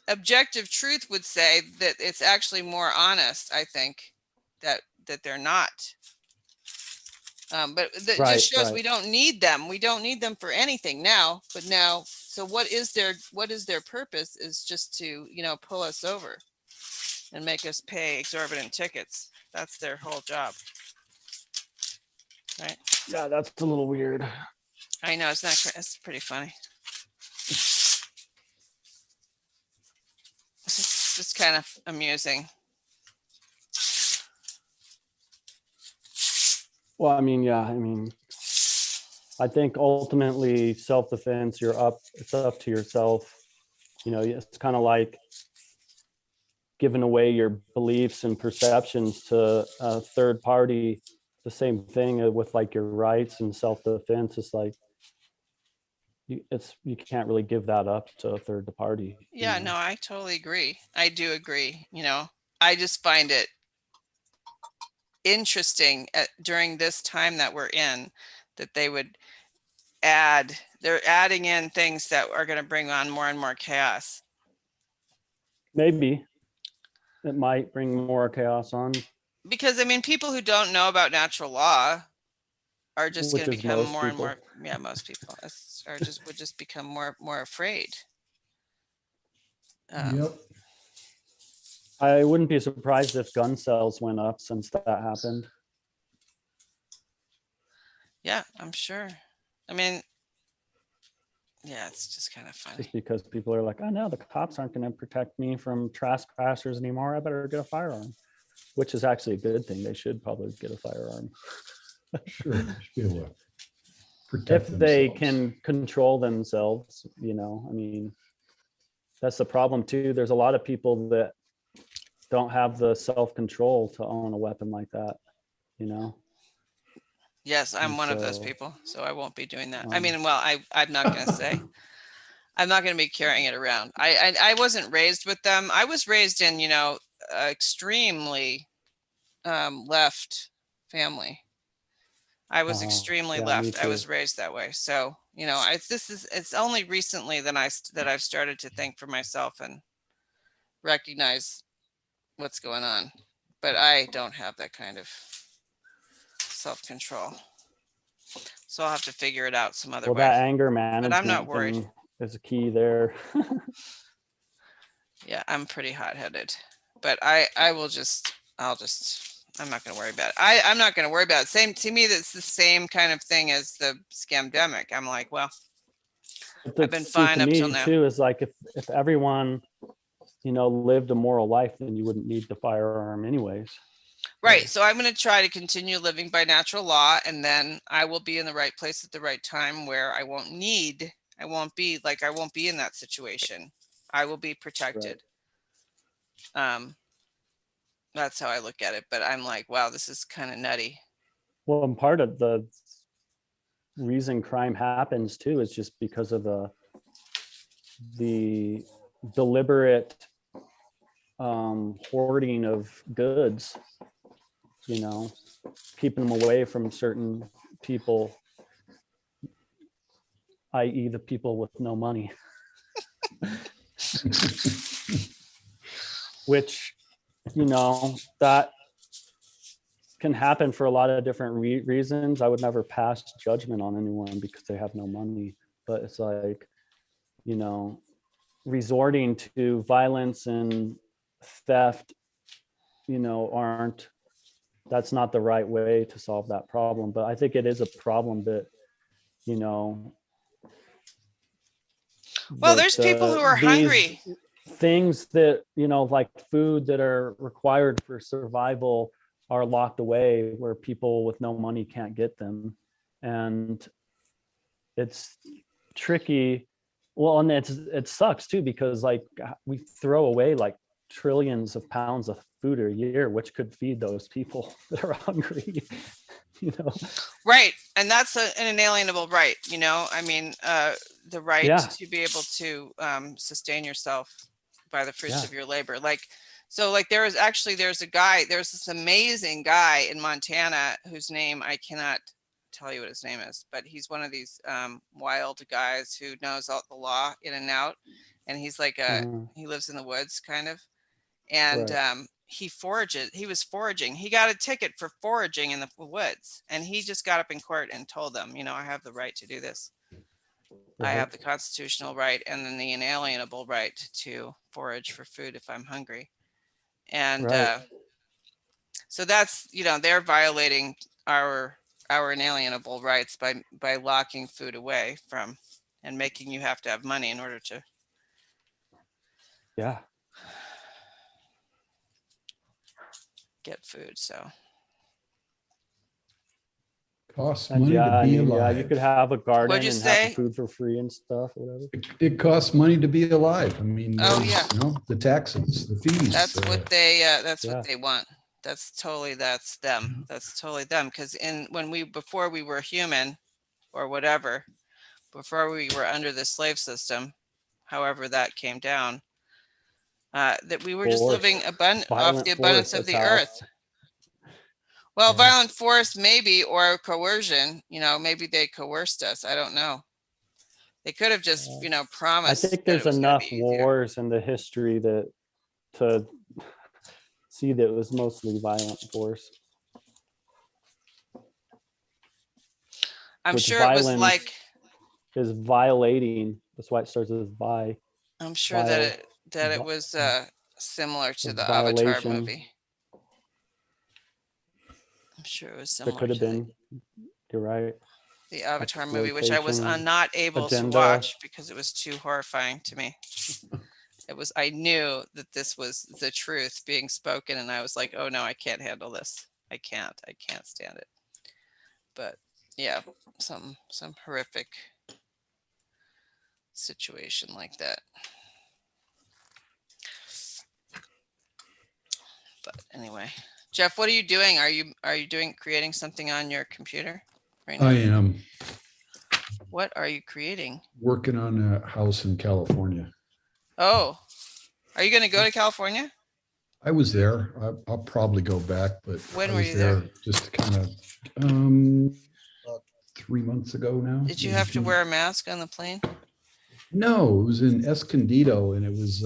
objective truth would say that it's actually more honest, I think, that they're not. But that just shows we don't need them. We don't need them for anything now. But now, so what is their purpose is just to, you know, pull us over and make us pay exorbitant tickets. That's their whole job. Right? Yeah, that's a little weird. I know, it's pretty funny. It's just kind of amusing. Well, I mean, yeah, I think ultimately self-defense, it's up to yourself. You know, it's kind of like giving away your beliefs and perceptions to a third party. The same thing with like your rights and self-defense. It's like, you can't really give that up to a third party. Yeah, no, I totally agree. I do agree. You know, I just find it interesting during this time that we're in, that they're adding in things that are going to bring on more and more chaos. Maybe it might bring more chaos on. Because I mean, people who don't know about natural law are just Which going to is become most more and people. more, yeah, most people are just would just become more afraid. Yep. I wouldn't be surprised if gun sales went up since that happened. Yeah, I'm sure. I mean, yeah, it's just kind of funny. Just because people are like, oh no, the cops aren't going to protect me from trespassers anymore. I better get a firearm, which is actually a good thing. They should probably get a firearm. Sure. Should be able to If protect they themselves. can control themselves, I mean, that's the problem too. There's a lot of people that don't have the self-control to own a weapon like that, you know? Yes, I'm And one of those so, people, so I won't be doing that. I um, mean, well, I'm not going to say. I'm not going to be carrying it around. I wasn't raised with them. I was raised in, extremely left family. I was extremely yeah, me left. I too. was raised that way. So, it's only recently that I've started to think for myself and recognize what's going on. But I don't have that kind of self-control. So I'll have to figure it out some other Well, way. that anger But I'm not management worried. thing is a key there. Yeah, I'm pretty hot-headed. But I'm not going to worry about it. I'm not going to worry about it. Same to me, that's the same kind of thing as the scamdemic. I'm like, well, I've been See, fine to up till me now. too, is like if everyone, lived a moral life, then you wouldn't need the firearm anyways. Right. So I'm going to try to continue living by natural law, and then I will be in the right place at the right time where I won't be in that situation. I will be protected. That's how I look at it. But I'm like, wow, this is kind of nutty. Well, and part of the reason crime happens too is just because of the deliberate hoarding of goods, keeping them away from certain people, i.e. the people with no money. Which, that can happen for a lot of different reasons. I would never pass judgment on anyone because they have no money, but it's like, resorting to violence and theft, that's not the right way to solve that problem. But I think it is a problem that, Well, there's people who are hungry. Things that, like food that are required for survival are locked away where people with no money can't get them. And it's tricky. Well, and it sucks too, because like we throw away like trillions of pounds of food a year, which could feed those people that are hungry. Right. And that's an inalienable right. I mean, the right to be able to sustain yourself by the fruits of your labor. There's this amazing guy in Montana whose name I cannot tell you what his name is, but he's one of these wild guys who knows all the law in and out. And he's like he lives in the woods kind of. And he was foraging. He got a ticket for foraging in the woods, and he just got up in court and told them, I have the right to do this. I have the constitutional right and then the inalienable right to forage for food if I'm hungry. And so that's, they're violating our inalienable rights by locking food away from and making you have to have money in order to get food. So Costs money to be alive. You could have a garden What'd you and say? have food for free and stuff, whatever. It costs money to be alive. I mean, yeah. The taxes, the fees. That's what they want. That's them. That's totally them. Because before we were human or whatever, before we were under the slave system, however that came down, that we were just living off the abundance of the earth. Well, violent force maybe, or coercion, maybe they coerced us. I don't know. They could have just, promised. I think there's enough wars in the history to see that it was mostly violent force. I'm Which sure it was violence like, is violating. That's why it starts with vi. I'm sure that Vile- it was similar to It's the Avatar violation. movie. I'm sure it was That similar could have to been. You're right. the Avatar movie, which I was Exploitation, not able to agenda. watch because it was too horrifying to me. I knew that this was the truth being spoken, and I was like, oh no, I can't handle this. I can't stand it. But yeah, some horrific situation like that. But anyway, Jeff, what are you doing? Are you creating something on your computer right now? I am What are you creating? working on a house in California. Oh, are you going to go to California? I was there. I'll probably go back, but When I were was you there? just to kind of, about 3 months ago now. Did you have to wear a mask on the plane? No, it was in Escondido, and it was,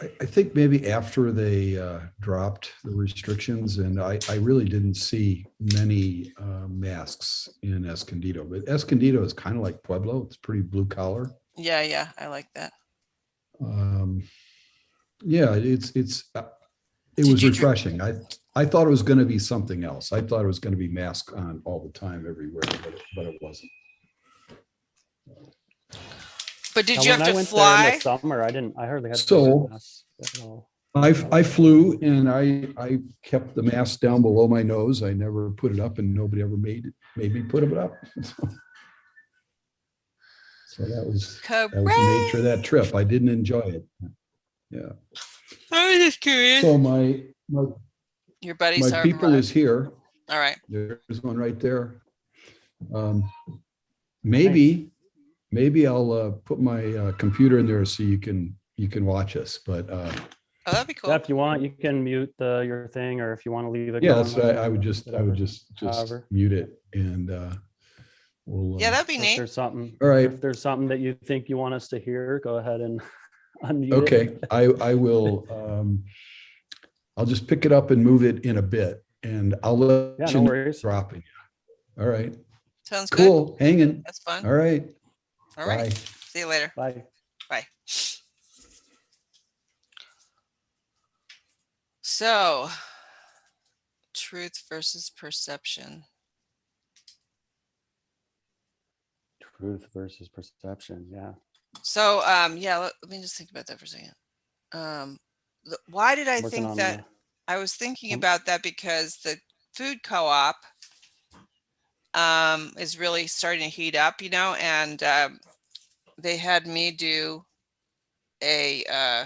I think maybe after they dropped the restrictions, and I really didn't see many masks in Escondido. But Escondido is kind of like Pueblo. It's pretty blue collar. Yeah, I like that. Yeah, it Did was you refreshing. I thought it was going to be something else. I thought it was going to be mask on all the time everywhere, but it wasn't. But did Now, you have when I to went there in fly? the summer, I heard they had So- masks at all. I flew, and I kept the mask down below my nose. I never put it up, and nobody ever made me put it up. So that was the nature of that trip. I didn't enjoy it. Yeah. I was just curious. So my Your buddies are people is here. all right. There's one right there. Maybe I'll put my computer in there so you can watch us. But Oh, that'd be cool. Yeah, if you want, you can mute your thing, or if you want to leave it. yeah, going, that's I would just However. mute it, and we'll. Yeah, that'd be If neat. there's something, All right. if there's something that you think you want us to hear, go ahead and unmute it. Okay, I will. I'll just pick it up and move it in a bit, and I'll let Yeah, you no know worries. dropping. All right, Sounds good. cool. Hanging. That's fun. All right. All right. Bye. See you later. Bye. Bye. So, truth versus perception. Truth versus perception. Yeah. So, yeah, let me just think about that for a second. Why did I Working think on that? I was thinking Um, about that because the food co-op is really starting to heat up, and they had me do a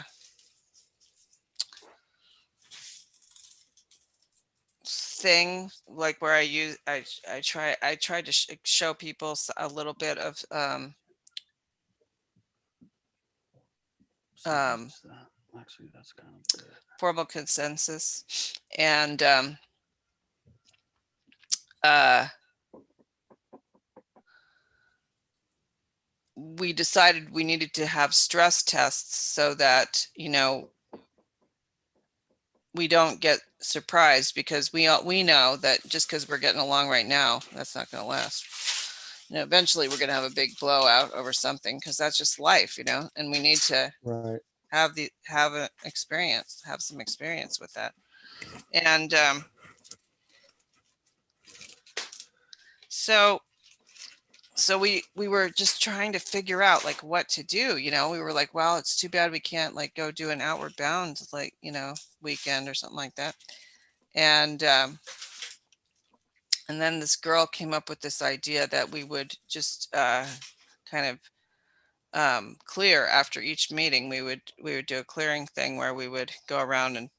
thing like where I tried to show people a little bit of actually, that's kind of good. formal consensus, and we decided we needed to have stress tests so that we don't get surprised, because we know that just because we're getting along right now, that's not going to last. Eventually we're going to have a big blowout over something, because that's just life, and we need to Right. have some experience with that. And so we were just trying to figure out like what to do. We were like, well, it's too bad we can't like go do an Outward Bound weekend or something like that. And then this girl came up with this idea that we would just kind of clear after each meeting. We would do a clearing thing where we would go around and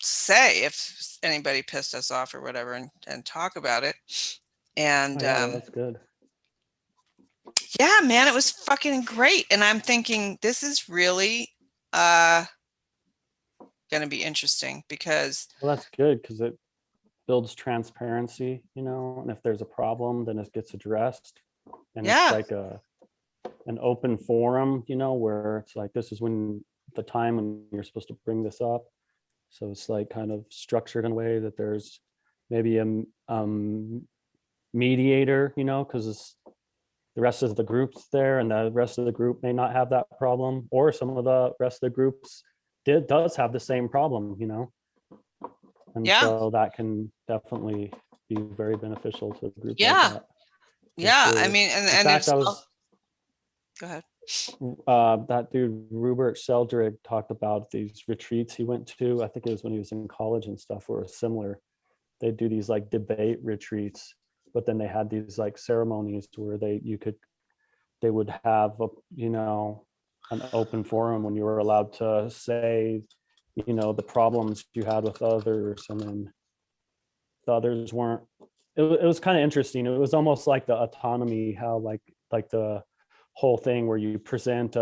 say if anybody pissed us off or whatever, and talk about it. And Oh, yeah, that's good. yeah, man, it was fucking great. And I'm thinking this is really going to be interesting, because Well, that's good because it builds transparency, and if there's a problem, then it gets addressed. And Yeah. it's like an open forum, where it's like, this is when the time when you're supposed to bring this up. So it's like kind of structured in a way that there's maybe a mediator, you know, because the rest of the group's there and the rest of the group may not have that problem, or some of the rest of the groups does have the same problem, you know. And Yeah. so that can definitely be very beneficial to a group Yeah. like that. Yeah. I sure. mean, In and fact, there's, I was go ahead. that dude Rupert Sheldrake talked about these retreats he went to. I think it was when he was in college and stuff, were similar. They do these like debate retreats, but then they had these like ceremonies where they would have a, you know, an open forum when you were allowed to say, you know, the problems you had with others, and then the others weren't. It was kind of interesting. It was almost like the autonomy, how like the whole thing where you present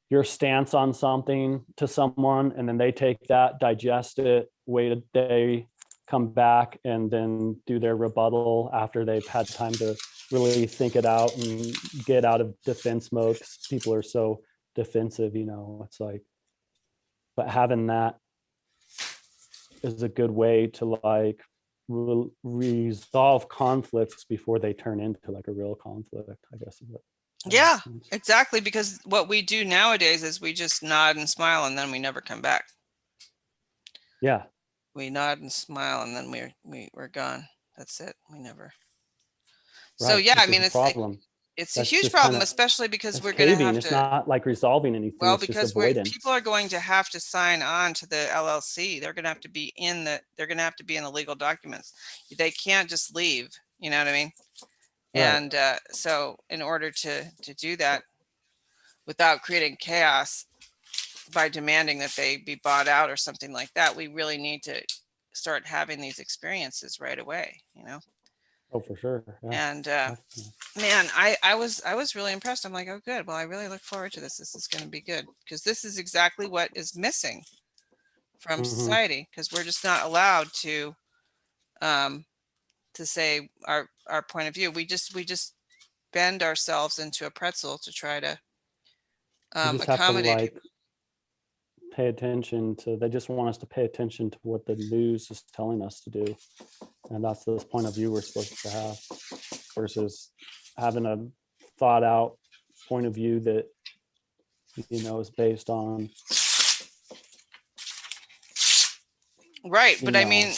your stance on something to someone, and then they take that, digest it, wait a day, come back, and then do their rebuttal after they've had time to really think it out and get out of defense mode, because people are so defensive, you know. It's like, but having that is a good way to like resolve conflicts before they turn into like a real conflict, I guess. Yeah, exactly. Because what we do nowadays is we just nod and smile and then we never come back. Yeah. We nod and smile and then we're gone. That's it. We never. Right. So yeah, I mean, a problem. It's a That's huge just problem, kinda- especially because It's we're going to caving. have It's to, not like resolving anything. well, It's just because avoidance. people are going to have to sign on to the LLC. They're going to have to be they're going to have to be in the legal documents. They can't just leave, you know what I mean? Right. And so in order to do that without creating chaos by demanding that they be bought out or something like that, we really need to start having these experiences right away, you know? Oh, for sure. Yeah. And man, I was really impressed. I'm like, oh, good. Well, I really look forward to this. This is going to be good, because this is exactly what is missing from society, because we're just not allowed to say our point of view. We just bend ourselves into a pretzel to try to We just have to accommodate like people. pay attention to, they just want us to pay attention to what the news is telling us to do. And that's this point of view we're supposed to have, versus having a thought out point of view that, you know, is based on, Right. But I mean,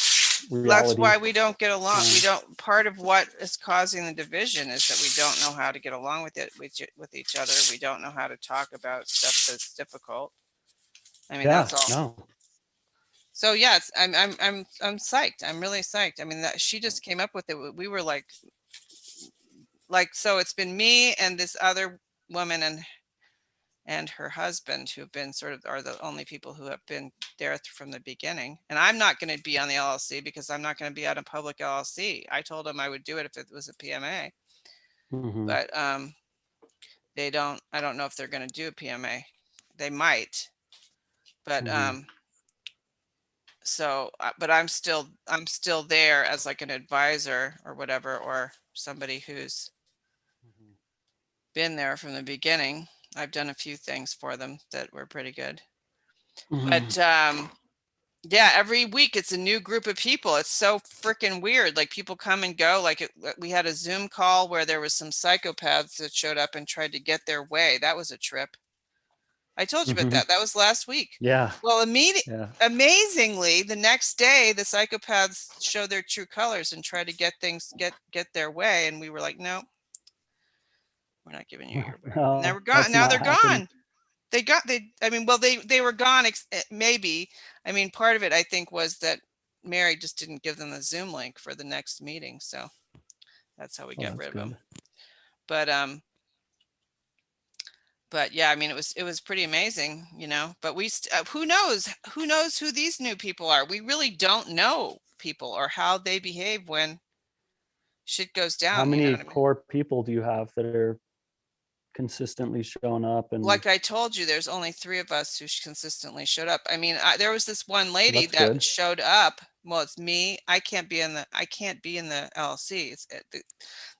reality. that's why we don't get along. We don't, part of what is causing the division is that we don't know how to get along with each other. We don't know how to talk about stuff that's difficult. I mean, that's all. No. So yes, I'm psyched. I'm really psyched. I mean, that she just came up with it. We were like, so it's been me and this other woman and her husband, who've been are the only people who have been there from the beginning. And I'm not going to be on the LLC because I'm not going to be at a public LLC. I told them I would do it if it was a PMA, but I don't know if they're going to do a PMA. They might, but so, but I'm still there as like an advisor or whatever, or somebody who's been there from the beginning. I've done a few things for them that were pretty good. But yeah, every week it's a new group of people. It's so freaking weird. Like, people come and go. Like, we had a Zoom call where there was some psychopaths that showed up and tried to get their way. That was a trip. I told you about that. That was last week. Yeah. Well, amazingly, the next day, the psychopaths showed their true colors and tried to get their way. And we were like, no, we're not giving you your way. And they were gone. Now they're gone. They were gone. Maybe. I mean, part of it, I think, was that Mary just didn't give them the Zoom link for the next meeting. So that's how we got rid of them. But yeah, I mean, it was pretty amazing, you know, but who knows who these new people are. We really don't know people or how they behave when shit goes down. How many core people do you have that are consistently showing up? And like I told you, there's only 3 of us who consistently showed up. I mean, there was this one lady that showed up. Well, it's me. I can't be in the LLC.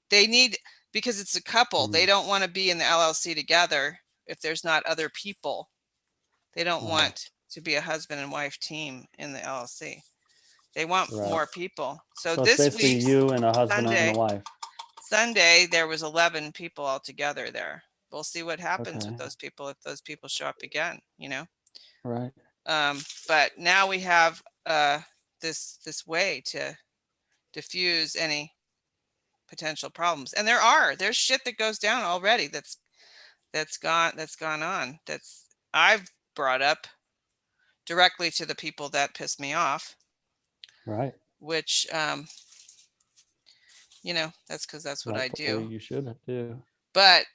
They need, because it's a couple. They don't want to be in the LLC together if there's not other people They don't Uh-huh. want to be a husband and wife team in the LLC. They want Right. more people. So So it's this basically week, you and a husband and Sunday, a wife. Sunday, there was 11 people altogether there. We'll see what happens with Okay. those people if those people show up again, you know? Right. But now we have this way to diffuse any potential problems. And there's shit that goes down already that's gone on that's I've brought up directly to the people that piss me off, Right. which that's because that's what I Rightfully, do. you should do. But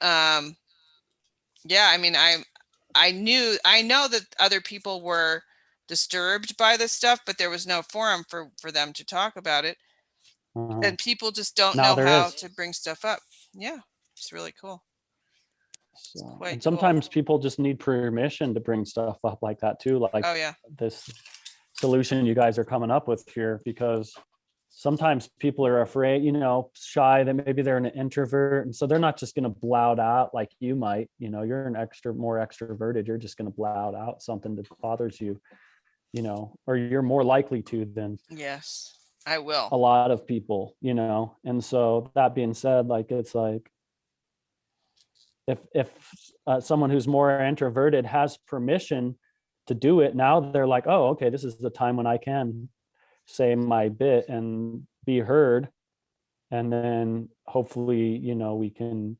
yeah, I mean, I know that other people were disturbed by this stuff, but there was no forum for them to talk about it. Uh-huh. And people just don't Now know there how is. to bring stuff up. Yeah, it's really cool. So, Quite and cool. sometimes people just need permission to bring stuff up like that too, like Oh yeah. this solution you guys are coming up with here, because sometimes people are afraid, shy, that maybe they're an introvert. And so they're not just going to blout out like you might, you're more extroverted. You're just going to blout out something that bothers you, or you're more likely to than Yes, I will. a lot of people, And so that being said, like, it's like, if someone who's more introverted has permission to do it, now they're like, oh, okay, this is the time when I can say my bit and be heard. And then hopefully, we can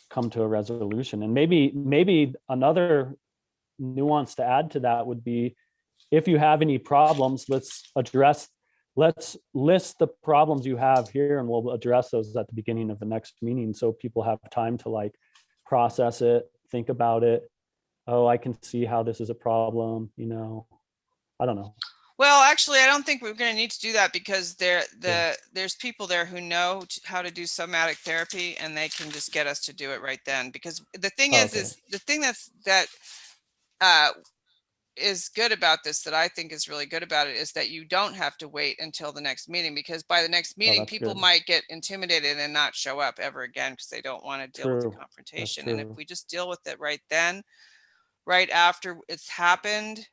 come to a resolution. And maybe another nuance to add to that would be, if you have any problems, let's list the problems you have here, and we'll address those at the beginning of the next meeting, so people have time to like process it, think about it. Oh, I can see how this is a problem, I don't know. Well, actually, I don't think we're going to need to do that, because there's people there who know how to do somatic therapy, and they can just get us to do it right then. Because the thing is the thing is good about this, that I think is really good about it, is that you don't have to wait until the next meeting, because by the next meeting, people might get intimidated and not show up ever again because they don't want to deal with the confrontation. And if we just deal with it right then, right after it's happened.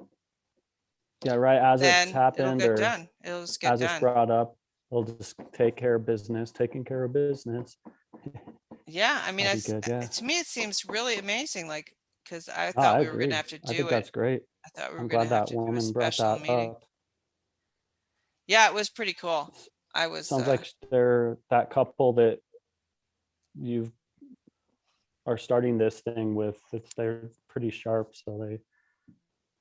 Yeah, right as it's happened, it'll get or done. It'll just get as done. it's brought up, we'll just taking care of business. Yeah, I mean, to me, it seems really amazing. Like, because I thought we were going to have to do it. I think that's great. I thought we were I'm going to glad have that to do a woman brought special that meeting. up. Yeah, it was pretty cool. Sounds like they're that couple that you are starting this thing with. They're pretty sharp, so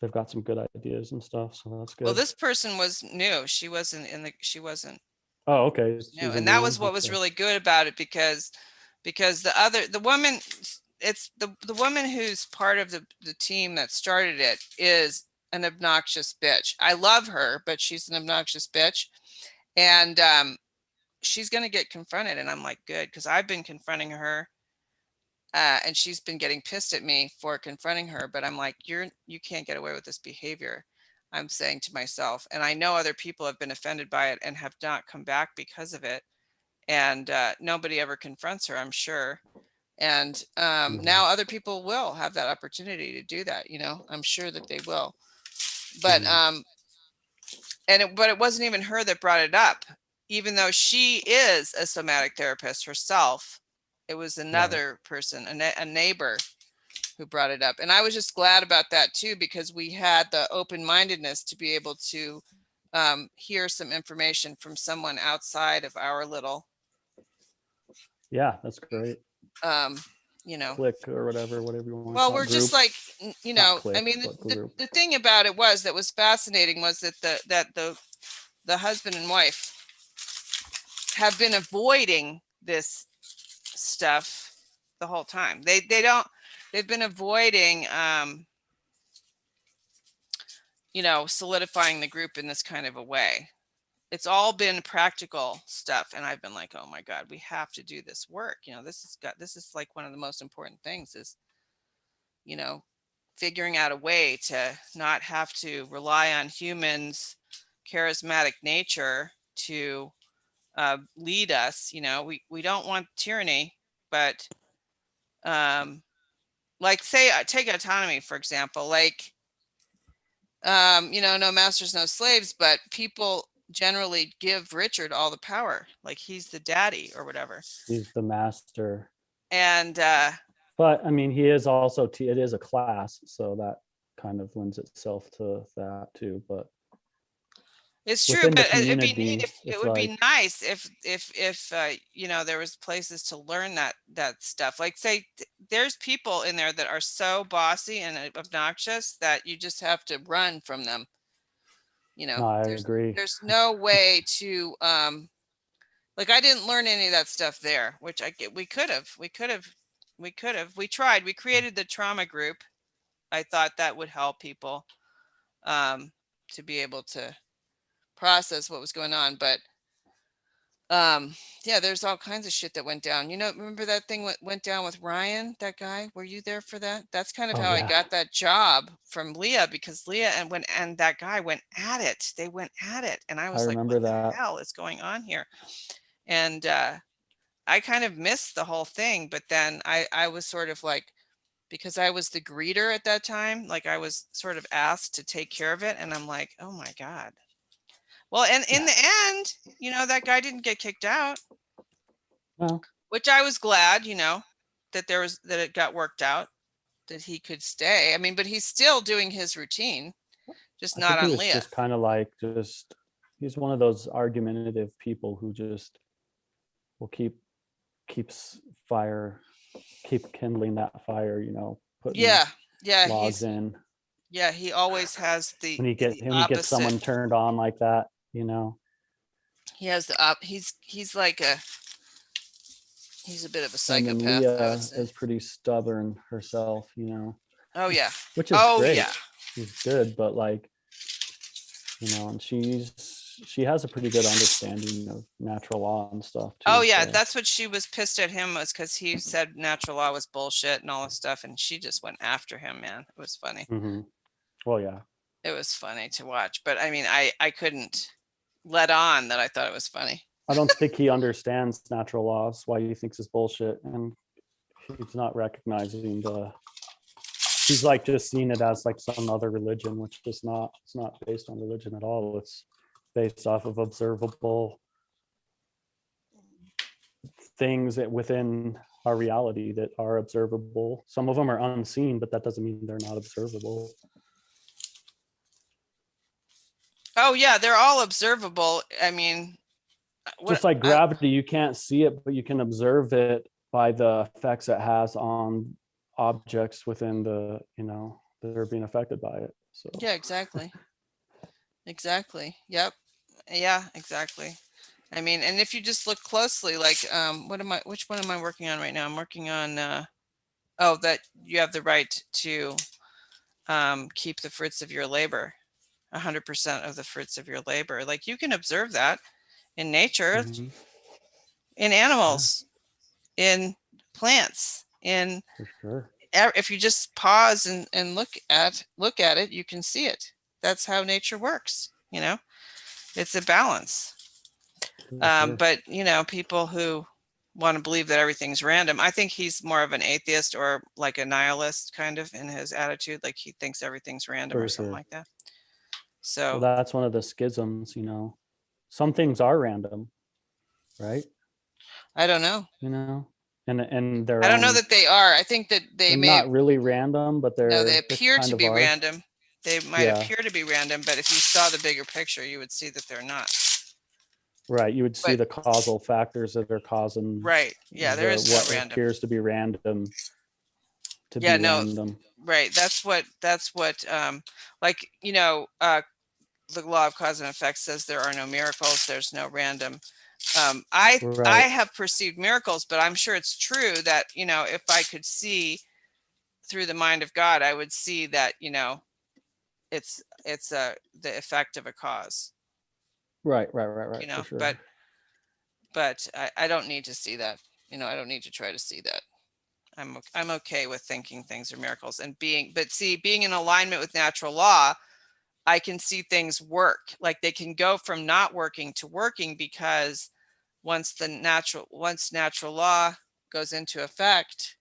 they've got some good ideas and stuff. So that's good. Well, this person was new. She wasn't. Oh, okay. No, and that was what was really good about it, because the woman, it's the woman who's part of the team that started it is an obnoxious bitch. I love her, but she's an obnoxious bitch, and she's going to get confronted. And I'm like, good, because I've been confronting her, and she's been getting pissed at me for confronting her. But I'm like, you can't get away with this behavior. I'm saying to myself, and I know other people have been offended by it and have not come back because of it. And nobody ever confronts her, I'm sure. And now other people will have that opportunity to do that. I'm sure that they will. But but it wasn't even her that brought it up, even though she is a somatic therapist herself. It was another person, a neighbor, who brought it up. And I was just glad about that too, because we had the open-mindedness to be able to hear some information from someone outside of our little. Yeah, that's great. Click or whatever you want. Well, we're just like, I mean, the thing about it that was fascinating was that the husband and wife have been avoiding this stuff the whole time. They've been avoiding solidifying the group in this kind of a way. It's all been practical stuff, and I've been like, oh my God, we have to do this work. This is like one of the most important things is figuring out a way to not have to rely on humans' charismatic nature to lead us. We don't want tyranny, but like say, take autonomy, for example, like, no masters, no slaves, but people generally give Richard all the power, like he's the daddy or whatever. He's the master. And But I mean, he is also, it is a class, so that kind of lends itself to that too. But it's true, within the but it'd be neat community, if it it's would be like, nice if there was places to learn that stuff. Like say there's people in there that are so bossy and obnoxious that you just have to run from them. no, I agree. There's no way to like I didn't learn any of that stuff there, which we could have. We tried. We created the trauma group. I thought that would help people to be able to process what was going on, but yeah, there's all kinds of shit that went down. Remember that thing went down with Ryan, that guy? Were you there for that? That's kind of Oh, how I yeah. got that job from Leah, because Leah and that guy went at it. They went at it, and I was I like, remember what the that. hell is going on here? And I kind of missed the whole thing, but then I was sort of like, because I was the greeter at that time, like I was sort of asked to take care of it, and I'm like, oh my God. Well, and in the end, that guy didn't get kicked out, Well, which I was glad, that it got worked out, that he could stay. I mean, but he's still doing his routine, just I not think he on was Leah. just kind of like, he's one of those argumentative people who just will keep kindling that fire, putting Yeah, logs in. he always has the When he opposite. gets someone turned on like that, He has he's like he's a bit of a And then psychopath, I Leah would say. is pretty stubborn herself, Oh yeah. which is Oh great. yeah. She's good, but like, and she has a pretty good understanding of natural law and stuff too. Oh yeah, so. that's what she was pissed at him, was because he said natural law was bullshit and all this stuff, and she just went after him, man. It was funny. Mhm. Well, yeah. It was funny to watch, but I mean, I couldn't let on that I thought it was funny. I don't think he understands natural laws, why he thinks it's bullshit, and he's not recognizing he's like just seeing it as like some other religion, which is not. It's not based on religion at all. It's based off of observable things within our reality that are observable. Some of them are unseen, but that doesn't mean they're not observable. Oh yeah, they're all observable. I mean, just like gravity, you can't see it, but you can observe it by the effects it has on objects within the, that are being affected by it. So yeah, exactly. Yep. Yeah, exactly. I mean, and if you just look closely, like which one am I working on right now? I'm working on that you have the right to keep the fruits of your labor, 100% of the fruits of your labor. Like you can observe that in nature, mhm. in animals, in plants, in For sure. if you just pause and look at it, you can see it. That's how nature works. It's a balance. Sure. But people who want to believe that everything's random, I think he's more of an atheist or like a nihilist kind of in his attitude. Like he thinks everything's random or something like that. So well, that's one of the schisms, some things are random, right? I don't know. And I don't know that they are. I think that they're not really random, but they appear to be random. They might appear to be random, but if you saw the bigger picture, you would see that they're not. Right. You would see the causal factors that are causing. Right. Yeah, there is what no random. appears to be random. Random. Right. That's what like, the law of cause and effect says there are no miracles. There's no random. I have perceived miracles, but I'm sure it's true that, if I could see through the mind of God, I would see that, it's the effect of a cause. Right. Sure. But I don't need to see that. I don't need to try to see that. I'm okay with thinking things are miracles and being in alignment with natural law. I can see things work, like they can go from not working to working, because once natural law goes into effect,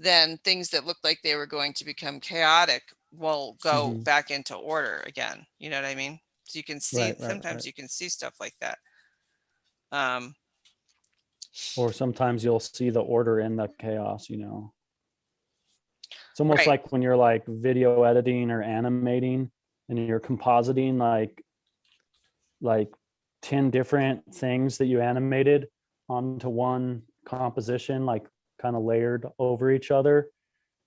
then things that look like they were going to become chaotic will go Mhm. back into order again. You know what I mean? So you can see, Right. sometimes you can see stuff like that. Um, Or sometimes you'll see the order in the chaos, It's almost right. like when you're like video editing or animating and you're compositing like 10 different things that you animated onto one composition, like kind of layered over each other,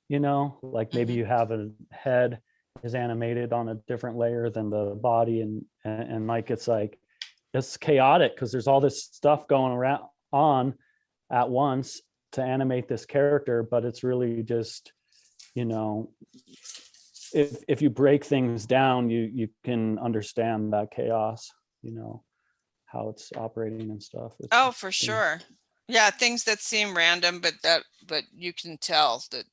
like maybe Mhm. you have a head is animated on a different layer than the body, and like it's chaotic because there's all this stuff going around on at once to animate this character, but it's really just, you know if you break things down, you can understand that chaos, how it's operating and stuff. It's Oh, for interesting. sure. Yeah, things that seem random, but you can tell that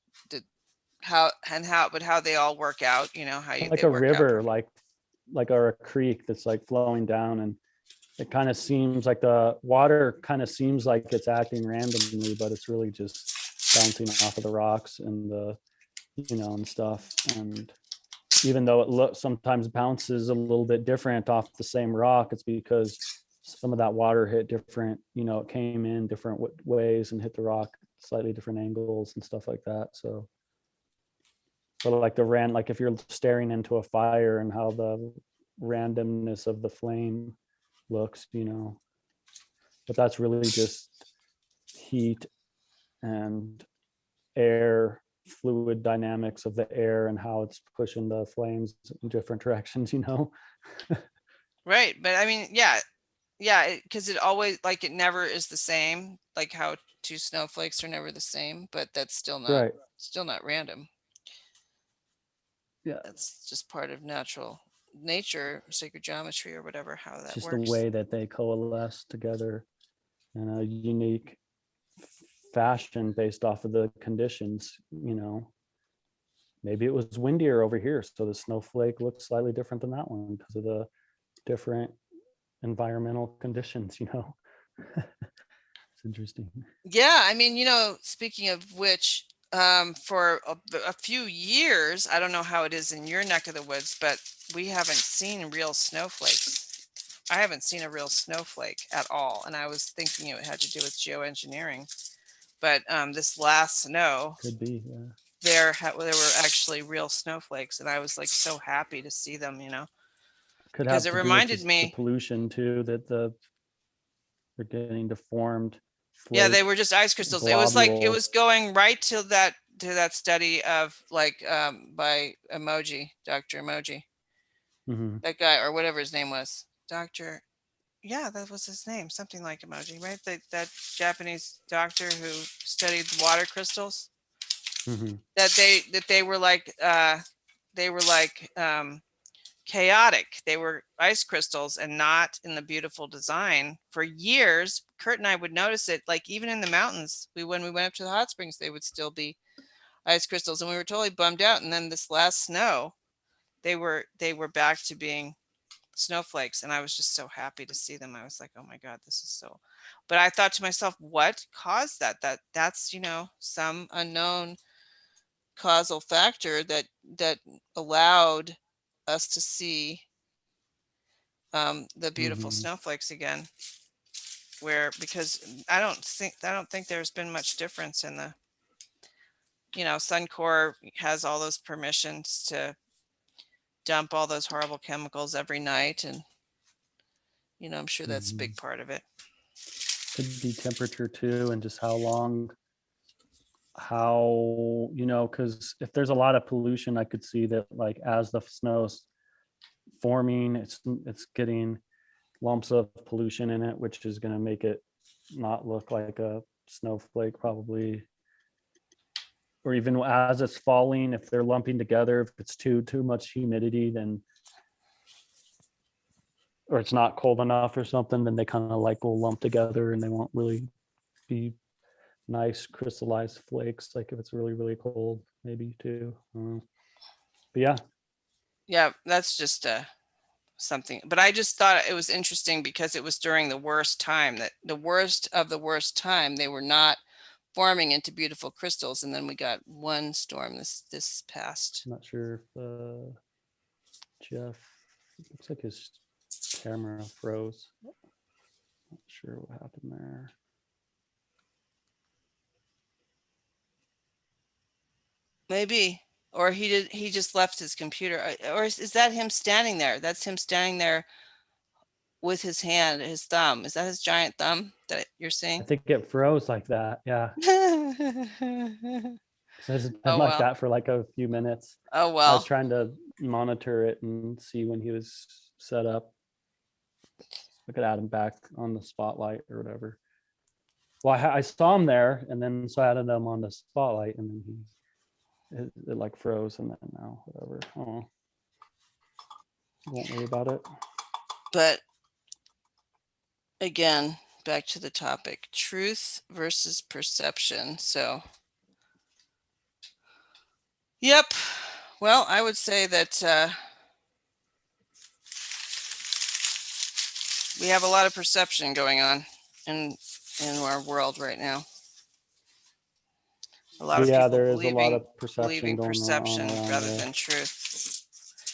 how they all work out, Like they a work out. river, like or a creek that's like flowing down, and it kind of seems like the water kind of seems like it's acting randomly, but it's really just bouncing off of the rocks and and stuff. And even though it looks sometimes bounces a little bit different off the same rock, it's because some of that water hit different, it came in different ways and hit the rock slightly different angles and stuff like that. So, or like like if you're staring into a fire and how the randomness of the flame looks, but that's really just heat and air fluid dynamics of the air and how it's pushing the flames in different directions. Right. But I mean, yeah, because it always, like, it never is the same, like how two snowflakes are never the same, but that's Right. still not random. Yeah. That's just part of natural nature, sacred geometry, or whatever, how It's that just the works. way that they coalesce together in a unique fashion based off of the conditions. Maybe it was windier over here, so the snowflake looks slightly different than that one because of the different environmental conditions. It's interesting. Yeah, I mean, speaking of which, for a few years, I don't know how it is in your neck of the woods, but we haven't seen real snowflakes. I haven't seen a real snowflake at all, and I was thinking it had to do with geoengineering. But this last snow, Could be, yeah. there were actually real snowflakes, and I was like so happy to see them, Could because have it to do with reminded just the me. pollution too, that they're getting deformed Yeah, they flake were just ice crystals. It was like it was globules. going right to that study of, like, by Emoji, Dr. Emoji, Hmm. that guy, or whatever his name was. Dr. Yeah, that was his name, something like Emoji, right? That Japanese doctor who studied water crystals. Hmm. That they were like, chaotic. They were ice crystals and not in the beautiful design. For years, Kurt and I would notice it, like even in the mountains. When we went up to the hot springs, they would still be ice crystals, and we were totally bummed out. And then this last snow, they were back to being snowflakes, and I was just so happy to see them. I was like, oh my God, this is so. But I thought to myself, what caused that? That's some unknown causal factor that allowed us to see the beautiful Hmm. snowflakes again. Because I don't think there's been much difference in the, Suncor has all those permissions to dump all those horrible chemicals every night, and I'm sure that's a Hmm. big part of it. Could be temperature too, and just how long, because if there's a lot of pollution, I could see that like as the snow's forming, it's getting lumps of pollution in it, which is going to make it not look like a snowflake probably. Or even as it's falling, if they're lumping together, if it's too much humidity, then, or it's not cold enough or something, then they kind of like will lump together and they won't really be nice crystallized flakes. Like if it's really, really cold, maybe too. But yeah. Yeah, that's just something. But I just thought it was interesting because it was during the worst time, that the worst of the worst time, they were not forming into beautiful crystals. And then we got one storm this past. I'm not sure if Jeff, it looks like his camera froze. Not sure what happened there. Maybe, or he just left his computer. Or is that him standing there? That's him standing there with his hand, his thumb. Is that his giant thumb that you're I seeing? think it froze like that. Yeah. So it's been Oh, like well. that for like a few minutes. Oh, I well. was trying to monitor it and see when he was set up. I could add him back on the spotlight or whatever. Well, I saw him there, and then so I added him on the spotlight, and then it like froze, and then now whatever. Oh, won't worry about it. But again, back to the topic, truth versus perception. So, yep. Well, I would say that we have a lot of perception going on in our world right now. A lot of Yeah, people there is a lot of believing perception going on perception around rather there. than truth.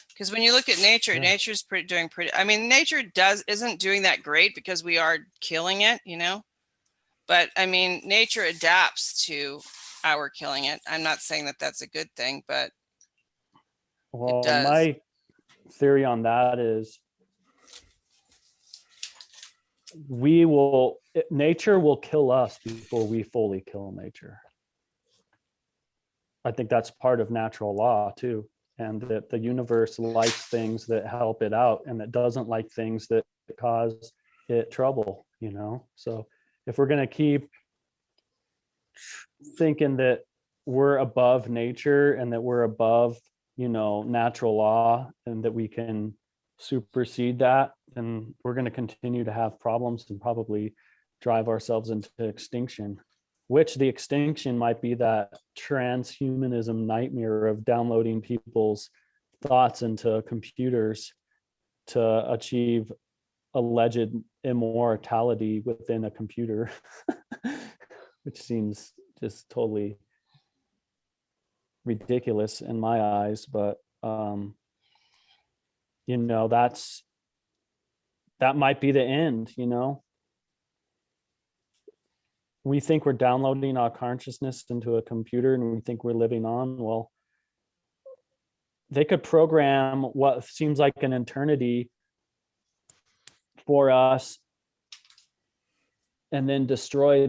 Because when you look at nature, Yeah. nature's doing pretty. I mean, nature isn't doing that great because we are killing it, you know. But I mean, nature adapts to our killing it. I'm not saying that that's a good thing, but Well, does. my theory on that is nature will kill us before we fully kill nature. I think that's part of natural law too, and that the universe likes things that help it out and that doesn't like things that cause it trouble, you know. So if we're going to keep thinking that we're above nature and that we're above, you know, natural law, and that we can supersede that, then we're going to continue to have problems and probably drive ourselves into extinction, which the extinction might be that transhumanism nightmare of downloading people's thoughts into computers to achieve alleged immortality within a computer, which seems just totally ridiculous in my eyes. But you know, that might be the end, you know. We think we're downloading our consciousness into a computer and we think we're living on. Well, they could program what seems like an eternity for us and then destroy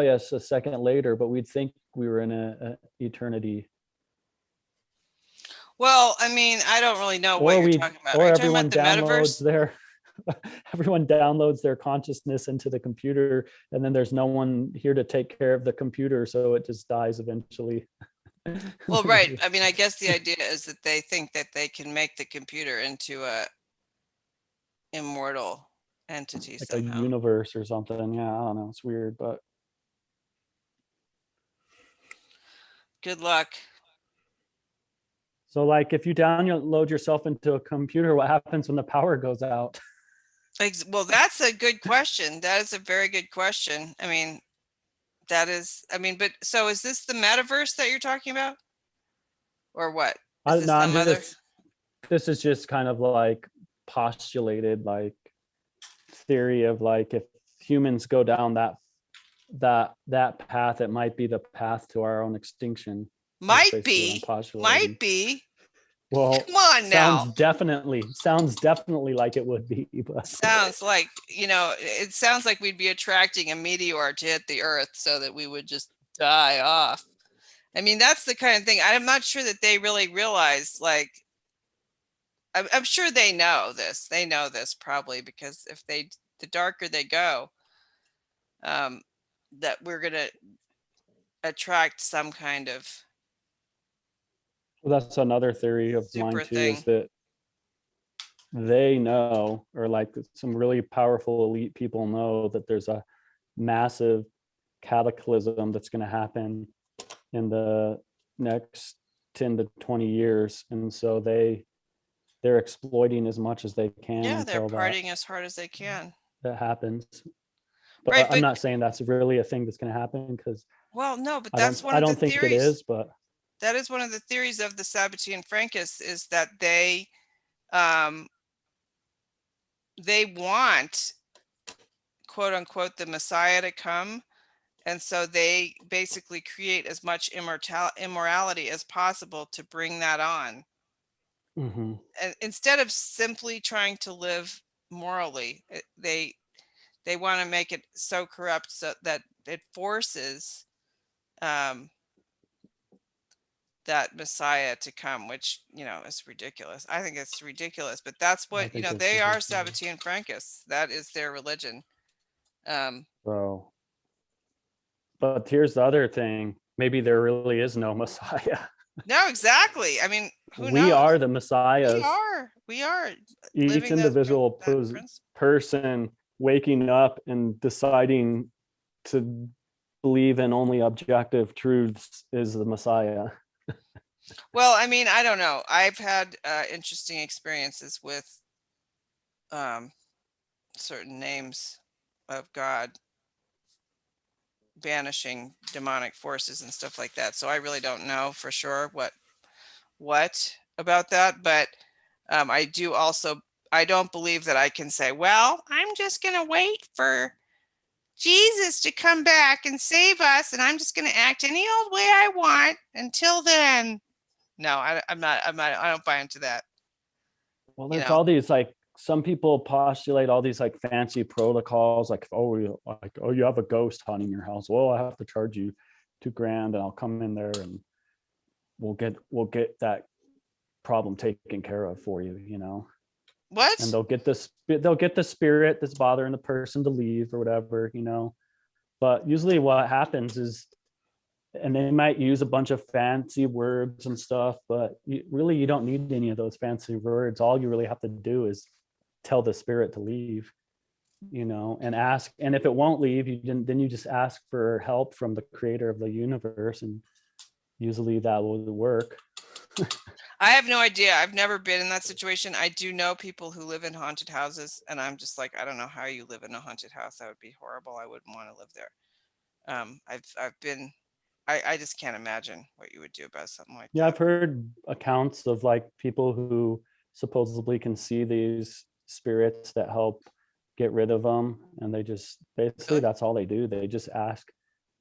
us a second later, but we'd think we were in a eternity. Well, I mean, I don't really know what you're talking about. Or Are you talking everyone about the downloads metaverse? everyone downloads their consciousness into the computer, and then there's no one here to take care of the computer, so it just dies eventually. Well, right. I mean, I guess the idea is that they think that they can make the computer into a immortal entity like somehow. a universe or something. Yeah, I don't know. It's weird, but good luck. So like if you download yourself into a computer, what happens when the power goes out? Well, that's a good question. That is a very good question. I mean, but so is this the metaverse that you're talking about? Or what? Is this this is just kind of like postulated like theory of like if humans go down that path, it might be the path to our own extinction. Might be. Well, come on now. Sounds definitely like it would be. But sounds like, you know, it sounds like we'd be attracting a meteor to hit the earth so that we would just die off. I mean, that's the kind of thing. I'm not sure that they really realize, like, I'm sure they know this. They know this probably because the darker they go, that we're going to attract some kind of. Well, that's another theory of mine too, is that they know, or like some really powerful elite people know that there's a massive cataclysm that's going to happen in the next 10 to 20 years. And so they're exploiting as much as they can. Yeah, they're partying as hard as they can. That happens. But Right, I'm but not saying that's really a thing that's going to happen because well, no, but that's one I of the don't think it theories. is. But That is one of the theories of the Sabbatean Frankists, is that um, they want, quote unquote, the Messiah to come. And so they basically create as much immorality as possible to bring that on. mhm. And instead of simply trying to live morally, they want to make it so corrupt so that it forces um, that Messiah to come, which, is ridiculous. I think it's ridiculous, but that's I what, think it's they are ridiculous. Sabbatean Frankists. That is their religion. So, but here's the other thing. Maybe there really is no Messiah. No, exactly. I mean, who We knows? are the We Messiahs. are. We are Each living individual that principle. person waking up and deciding to believe in only objective truths is the Messiah. Well, I mean, I don't know. I've had interesting experiences with certain names of God banishing demonic forces and stuff like that. So I really don't know for sure what about that, but I don't believe that I can say, well, I'm just going to wait for Jesus to come back and save us, and I'm just going to act any old way I want until then. No, I'm not. I don't buy into that. Well, You there's know, all these like some people postulate all these like fancy protocols, like you have a ghost haunting your house. Well, I have to charge you $2,000, and I'll come in there and we'll get that problem taken care of for you. what? And they'll get the spirit that's bothering the person to leave or whatever. But usually what happens is, and they might use a bunch of fancy words and stuff, but you don't need any of those fancy words. All you really have to do is tell the spirit to leave, and ask. And if it won't leave, then you just ask for help from the creator of the universe, and usually that will work. I have no idea. I've never been in that situation. I do know people who live in haunted houses, and I'm just like, I don't know how you live in a haunted house. That would be horrible. I wouldn't want to live there. I've been. I just can't imagine what you would do about something like Yeah, that. I've heard accounts of like people who supposedly can see these spirits that help get rid of them, and they just basically Really? that's all they do. They just ask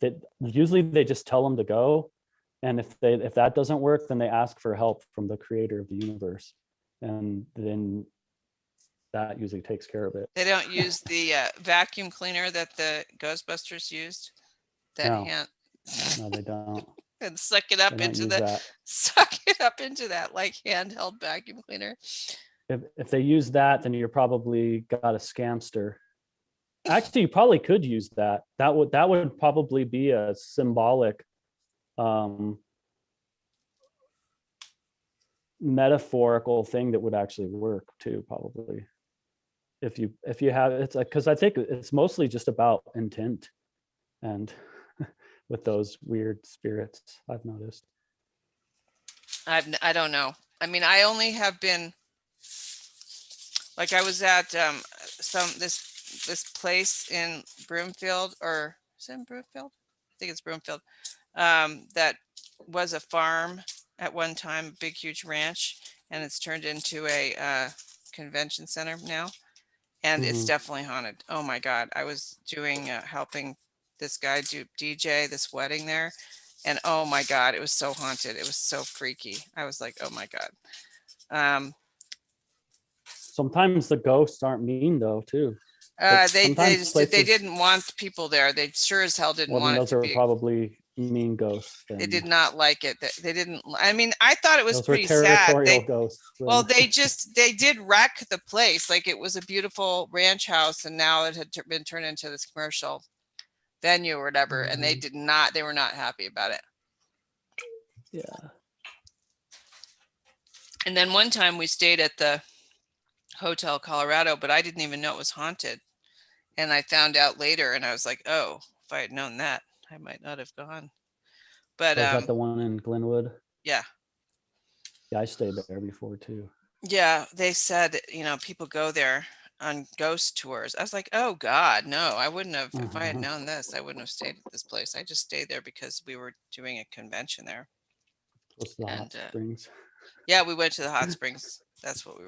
that. Usually they just tell them to go, and if that doesn't work, then they ask for help from the creator of the universe, and then that usually takes care of it. They don't use the vacuum cleaner that the Ghostbusters used. That No, hand. no, they don't. And suck it They up don't into use the that. suck it up into that like handheld vacuum cleaner. If they use that, then you're probably got a scamster. Actually, you probably could use that. That would probably be a symbolic metaphorical thing that would actually work too, probably. If you have, it's like, because I think it's mostly just about intent, and with those weird spirits, I've noticed. I don't know. I mean, I only have been, like, I was at this place in Broomfield, or is it in Broomfield? I think it's Broomfield. That was a farm at one time, a big huge ranch, and it's turned into a convention center now, and it's definitely haunted. Oh my God! I was doing helping this guy do DJ this wedding there, and oh my God, it was so haunted. It was so freaky. I was like, oh my God. Sometimes the ghosts aren't mean though, too. They Sometimes they didn't want people there. They sure as hell didn't well, then want it those to are be. probably mean ghosts. They Then did not like it. They didn't. I mean, I thought it was those were pretty sad. territorial ghosts. Well, Then. they did wreck the place. Like, it was a beautiful ranch house, and now it had been turned into this commercial venue or whatever. And they were not happy about it. Yeah. And then one time we stayed at the Hotel Colorado, but I didn't even know it was haunted. And I found out later, and I was like, oh, if I had known that, I might not have gone. But Was that the one in Glenwood? yeah. Yeah, I stayed there before too. Yeah, they said, people go there on ghost tours. I was like, oh God, no, I wouldn't have, if I had Mhm. known this, I wouldn't have stayed at this place. I just stayed there because we were doing a convention there. Close to the hot And springs. yeah, we went to the hot springs. That's what we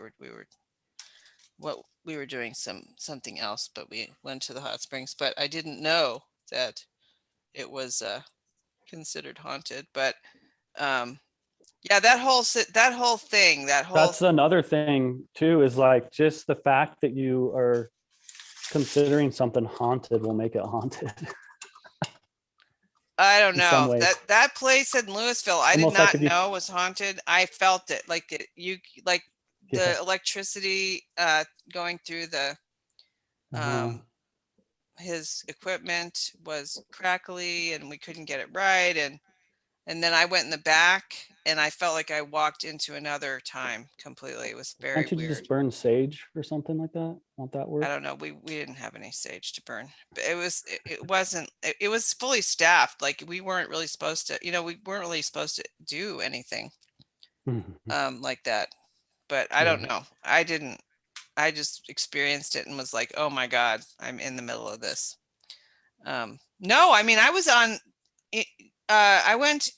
were doing something else, but we went to the hot springs. But I didn't know that it was considered haunted. But um, yeah, that whole thing, That's another thing too, is like just the fact that you are considering something haunted will make it haunted. I don't In some know ways. that place in Louisville, I did Almost like not if you, know was haunted. I felt it like like yeah. the electricity going through the Uh-huh. his equipment was crackly and we couldn't get it right, and then I went in the back and I felt like I walked into another time completely. It was Why very don't you weird. just burn sage or something like that? Won't that I work? don't know. We didn't have any sage to burn, but it wasn't it was fully staffed. Like we weren't really supposed to, we weren't really supposed to do anything Mhm. like that. But I don't Right. know. I didn't. I just experienced it and was like, oh my God, I'm in the middle of this. No, I mean I was on I went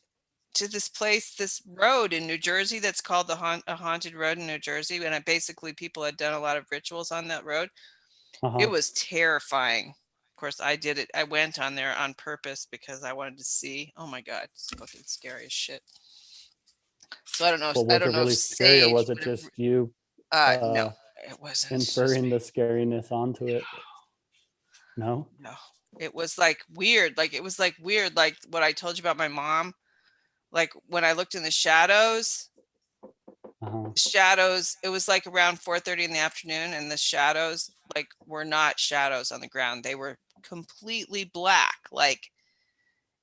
to this place, this road in New Jersey that's called a haunted road in New Jersey, and basically people had done a lot of rituals on that road. It Uh-huh. was terrifying. Of course, I did it. I went on there on purpose because I wanted to see. Oh my God, it's fucking scary as shit. So I don't know. But I was don't it know if really scary, or sage was it would have. just you No, uh it wasn't. It's just inferring me. the scariness onto it? No? No, it was like weird. Like it was like weird. Like what I told you about my mom. Like when I looked in the Uh-huh. shadows, it was like around 4:30 in the afternoon, and the shadows like were not shadows on the ground. They were completely black, like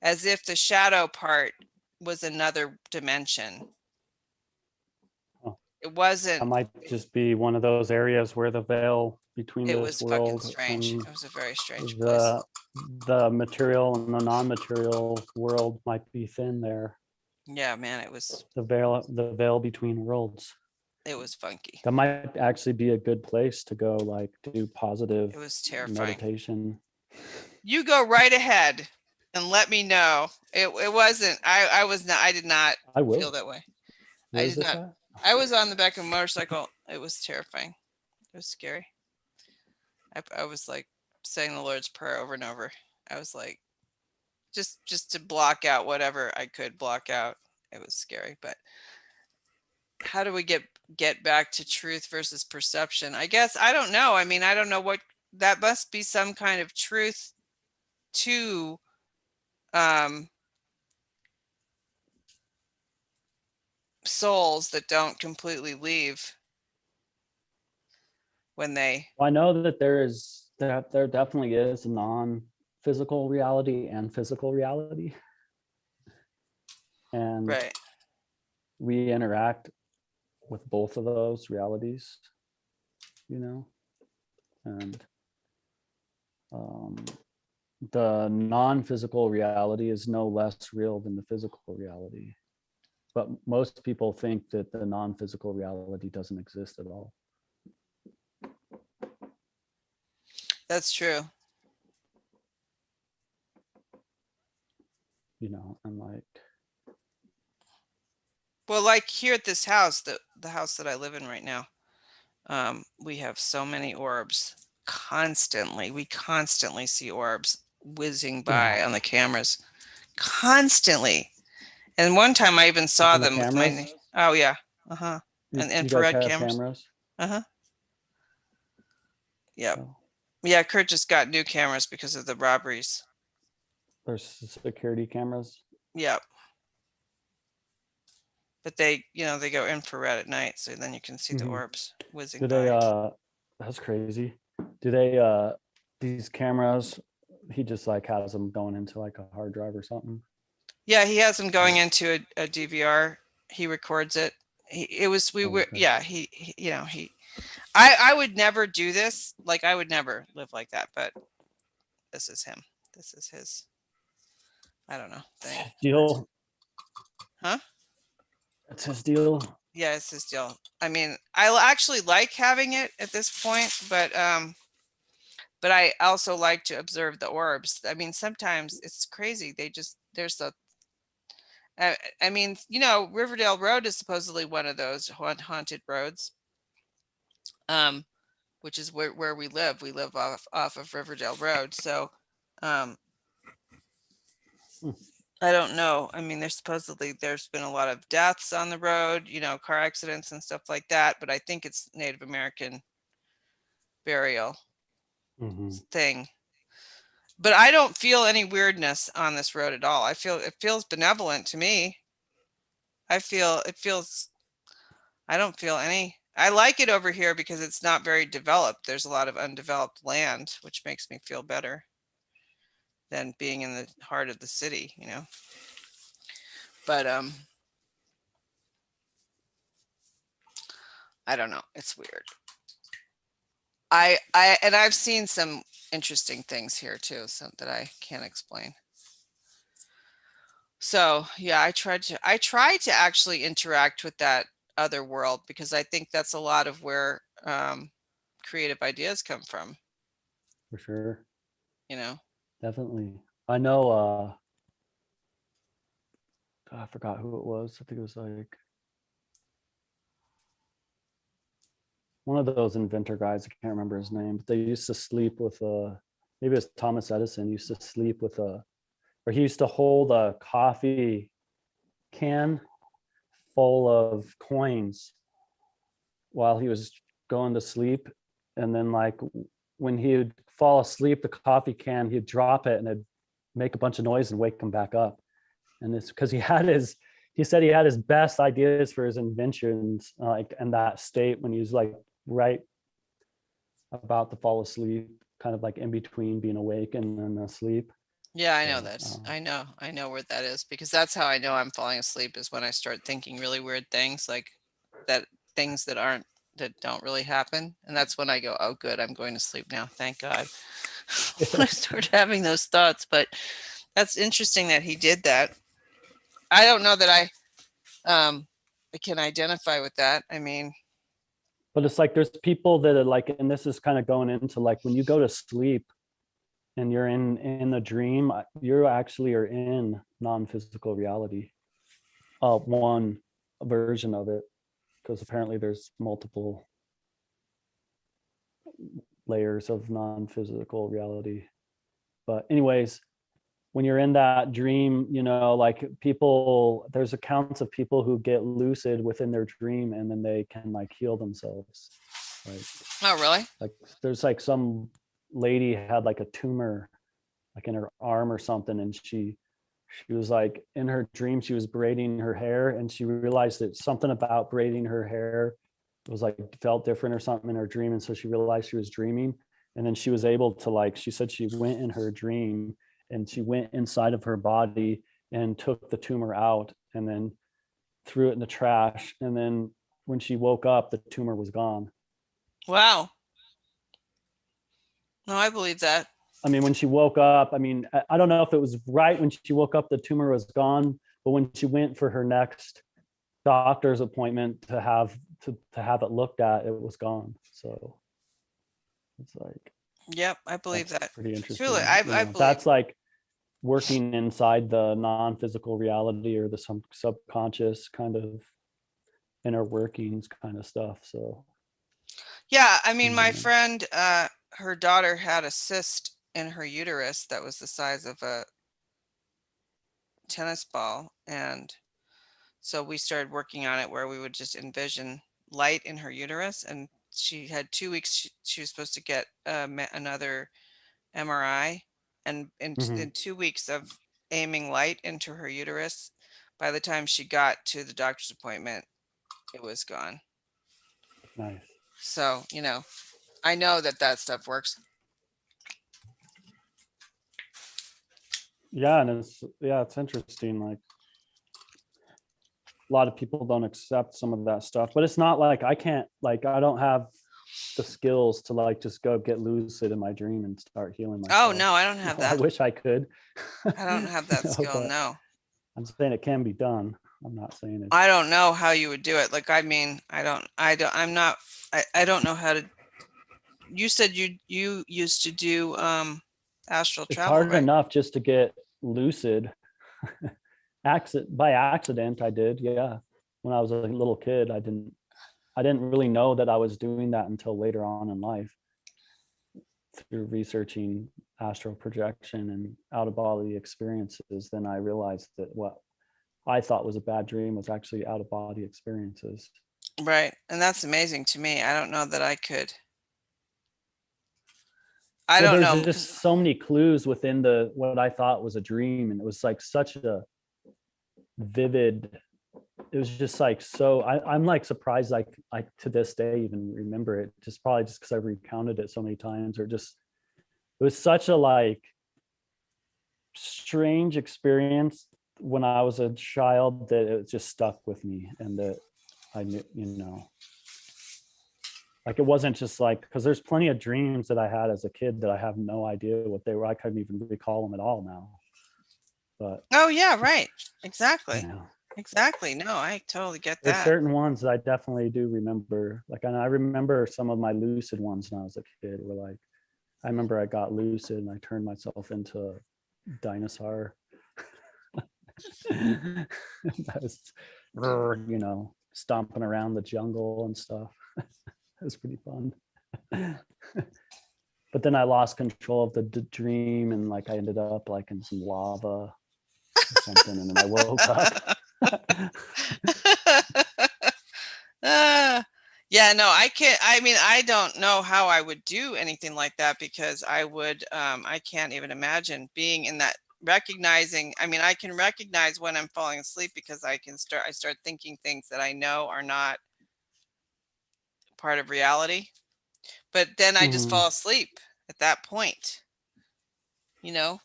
as if the shadow part was another dimension. Oh, It that wasn't. might just be one of those areas where the veil between It this was fucking world strange. and It was a very strange place. the the material and the non-material world might be thin there. Yeah, man, it was The veil between worlds. funky. That might actually be a good place to go, like do positive It was terrifying. meditation. You go right ahead and let me know. It wasn't. I was not. I did not I feel will. that way. I Where is did this not. at? I was on the back of a motorcycle. It was terrifying. It was scary. I was like saying the Lord's Prayer over and over. I was like, just to block out whatever I could block out. It was scary, but how do we get back to truth versus perception? I guess I don't know. I mean, I don't know what that must be, some kind of truth to um souls that don't completely leave when they Well, I know that there definitely is a non-physical reality and physical reality, and right. we interact with both of those realities, and um, the non-physical reality is no less real than the physical reality. But most people think that the non-physical reality doesn't exist at all. That's true. And like, Well, like here at this house, the house that I live in right now, we have so many orbs constantly. We constantly see orbs whizzing by yeah, on the cameras, constantly. And one time I even saw on the them with my. cameras, Oh yeah, uh-huh. And you guys infrared have cameras. cameras. Uh-huh. Yep. So Yeah, Kurt just got new cameras because of the robberies. there's security cameras. Yep. But they go infrared at night, so then you can see the Mhm. orbs whizzing Do they by. that's crazy. Do they these cameras, he just like has them going into like a hard drive or something? Yeah, he has them going into a DVR. He records it. It was we Oh, were okay. yeah, I would never do this. Like I would never live like that, but this is him. This is his, I don't know, thing. Deal. Huh? That's his deal. Yeah, it's his deal. I mean, actually like having it at this point, but I also like to observe the orbs. I mean, sometimes it's crazy. There's I mean, Riverdale Road is supposedly one of those haunted roads, um, which is where we live. We live off of Riverdale Road. So, um, Hmm. I don't know. I mean, there's been a lot of deaths on the road, car accidents and stuff like that. But I think it's Native American burial Mhm. thing. But I don't feel any weirdness on this road at all. It feels benevolent to me. I don't feel any. I like it over here because it's not very developed. There's a lot of undeveloped land, which makes me feel better than being in the heart of the city. But I don't know. It's weird. I've seen some interesting things here too, some that I can't explain. So yeah, I tried to actually interact with that other world because I think that's a lot of where creative ideas come from, For sure. you know. Definitely. I know, I forgot who it was. I think it was like one of those inventor guys. I can't remember his name, but they used to sleep with maybe it was Thomas Edison used to sleep with or he used to hold a coffee can full of coins while he was going to sleep. And then like when he would fall asleep, the coffee can, he'd drop it and it'd make a bunch of noise and wake him back up. And it's because he said he had his best ideas for his inventions, like in that state when he was like right about to fall asleep, kind of like in between being awake and then asleep. Yeah, I know So, this. I know where that is because that's how I know I'm falling asleep is when I start thinking really weird things like that things that don't really happen. And that's when I go, oh good, I'm going to sleep now. Thank God. When I start having those thoughts, but that's interesting that he did that. I don't know that I can identify with that. I mean, but it's like there's people that are like, and this is kind of going into like when you go to sleep and you're in a dream, you actually are in non-physical reality. One version of it, because apparently there's multiple layers of non-physical reality. But anyways, when you're in that dream, like people, there's accounts of people who get lucid within their dream and then they can like heal themselves. oh really? Like there's like some lady had like a tumor like in her arm or something, and she was like in her dream she was braiding her hair, and she realized that something about braiding her hair was like felt different or something in her dream, and so she realized she was dreaming. And then she was able to, like, she said she went in her dream and she went inside of her body and took the tumor out and then threw it in the trash, and then when she woke up the tumor was gone. Wow. No, I believe that. I mean, when she woke up, I mean, I don't know if it was right when she woke up, the tumor was gone, but when she went for her next doctor's appointment to have it looked at, it was gone. So it's like, Yep, I believe that's that. pretty interesting. Truly, I believe That's like working inside the non-physical reality or the subconscious kind of inner workings kind of stuff. So yeah, I mean, my Mhm. friend, her daughter had a cyst in her uterus that was the size of a tennis ball. And so we started working on it where we would just envision light in her uterus. And she had 2 weeks. She was supposed to get another MRI. And Mhm. in 2 weeks of aiming light into her uterus, by the time she got to the doctor's appointment, it was gone. Nice. So, I know that stuff works. Yeah, and it's interesting. Like a lot of people don't accept some of that stuff, but it's not like I don't have the skills to like just go get lucid in my dream and start healing Oh, myself. no, I don't have I that. wish I could. I don't have that skill. But No. I'm saying it can be done. I'm not saying it's I don't know how you would do it. Like, I mean, I'm not, I don't know how to, you said you used to do, astral it's travel, hard right? enough just to get lucid. By accident I did, yeah. When I was a little kid, I didn't really know that I was doing that until later on in life, through researching astral projection and out of body experiences. Then I realized that what I thought was a bad dream was actually out of body experiences. Right. And that's amazing to me. I don't know that I could. I Well, don't there's know. just so many clues within the what I thought was a dream, and it was like such a vivid. It was just like so. I'm like surprised, like to this day even remember it. Just probably just because I've recounted it so many times, or just it was such a like strange experience when I was a child that it just stuck with me, and that I knew, like it wasn't just like, because there's plenty of dreams that I had as a kid that I have no idea what they were. I couldn't even recall them at all now. But Oh yeah, right. Exactly. yeah, Exactly. No, I totally get there's that. certain ones that I definitely do remember. Like, and I remember some of my lucid ones when I was a kid were like, I remember I got lucid and I turned myself into a dinosaur. I was, stomping around the jungle and stuff. It was pretty fun. But then I lost control of the dream, and like I ended up like in some lava or something, and then I woke up. Yeah, no, I can't. I mean, I don't know how I would do anything like that, because I can't even imagine being in that, recognizing. I mean, I can recognize when I'm falling asleep, because I start thinking things that I know are not part of reality, but then I just Mhm. fall asleep at that point, you know?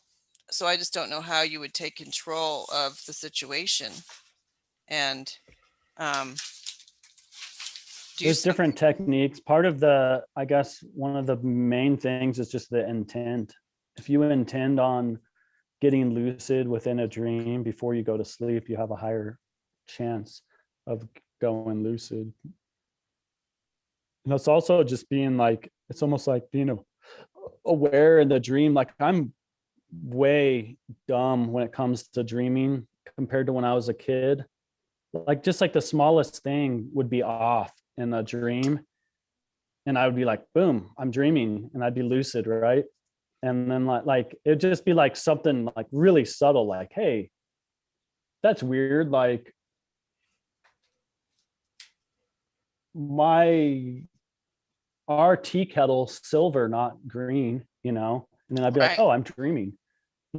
So I just don't know how you would take control of the situation and, um, do There's something. different techniques. Part of the, I guess, one of the main things is just the intent. If you intend on getting lucid within a dream before you go to sleep, you have a higher chance of going lucid. And it's also just being like, it's almost like being aware in the dream. Like I'm way dumb when it comes to dreaming compared to when I was a kid. Like just like the smallest thing would be off in a dream, and I would be like, boom, I'm dreaming, and I'd be lucid, right? And then like it'd just be like something like really subtle, like, hey, that's weird. Like my our tea kettle silver, not green, And then I'd be like, Right, oh, I'm dreaming,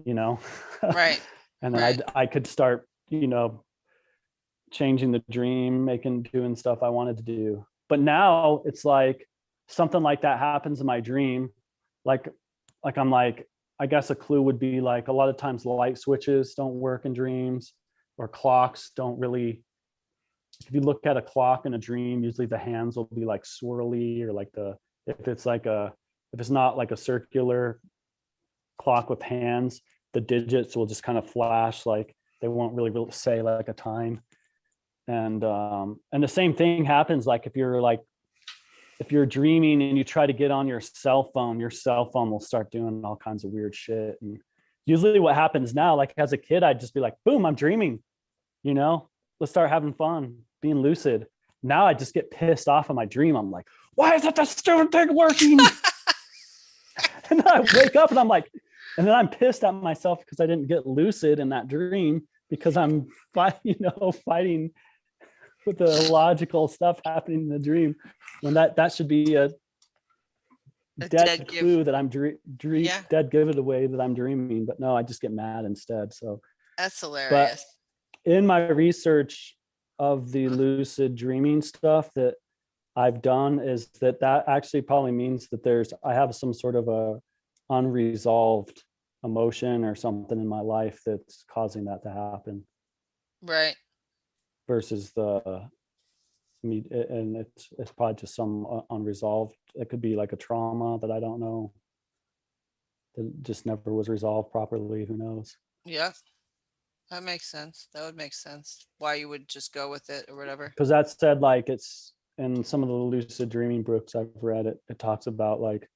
you know. right, And then right. I could start, changing the dream, doing stuff I wanted to do. But now it's like something like that happens in my dream. Like I'm like, I guess a clue would be like a lot of times light switches don't work in dreams, or clocks don't really. If you look at a clock in a dream, usually the hands will be like swirly, or like if it's not like a circular clock with hands, the digits will just kind of flash, like they won't really say like a time. And the same thing happens like if you're dreaming and you try to get on your cell phone will start doing all kinds of weird shit. And usually what happens now, like as a kid, I'd just be like, boom, I'm dreaming, let's start having fun, being lucid. Now I just get pissed off of my dream. I'm like, why isn't that stupid thing working? And then I wake up and I'm like, and then I'm pissed at myself because I didn't get lucid in that dream, because I'm fighting with the logical stuff happening in the dream, when that should be a A dead dead give. clue that I'm Yeah, dead giveaway that I'm dreaming. But no, I just get mad instead. So, that's but hilarious. in my research of the lucid dreaming stuff that I've done, is that actually probably means that I have some sort of a unresolved emotion or something in my life that's causing that to happen, Right. versus and it's probably just some unresolved. It could be like a trauma that I don't know, that just never was resolved properly. Who knows? Yeah. That makes sense. That would make sense. Why you would just go with it or whatever. Because that said, like it's in some of the lucid dreaming books I've read, it talks about like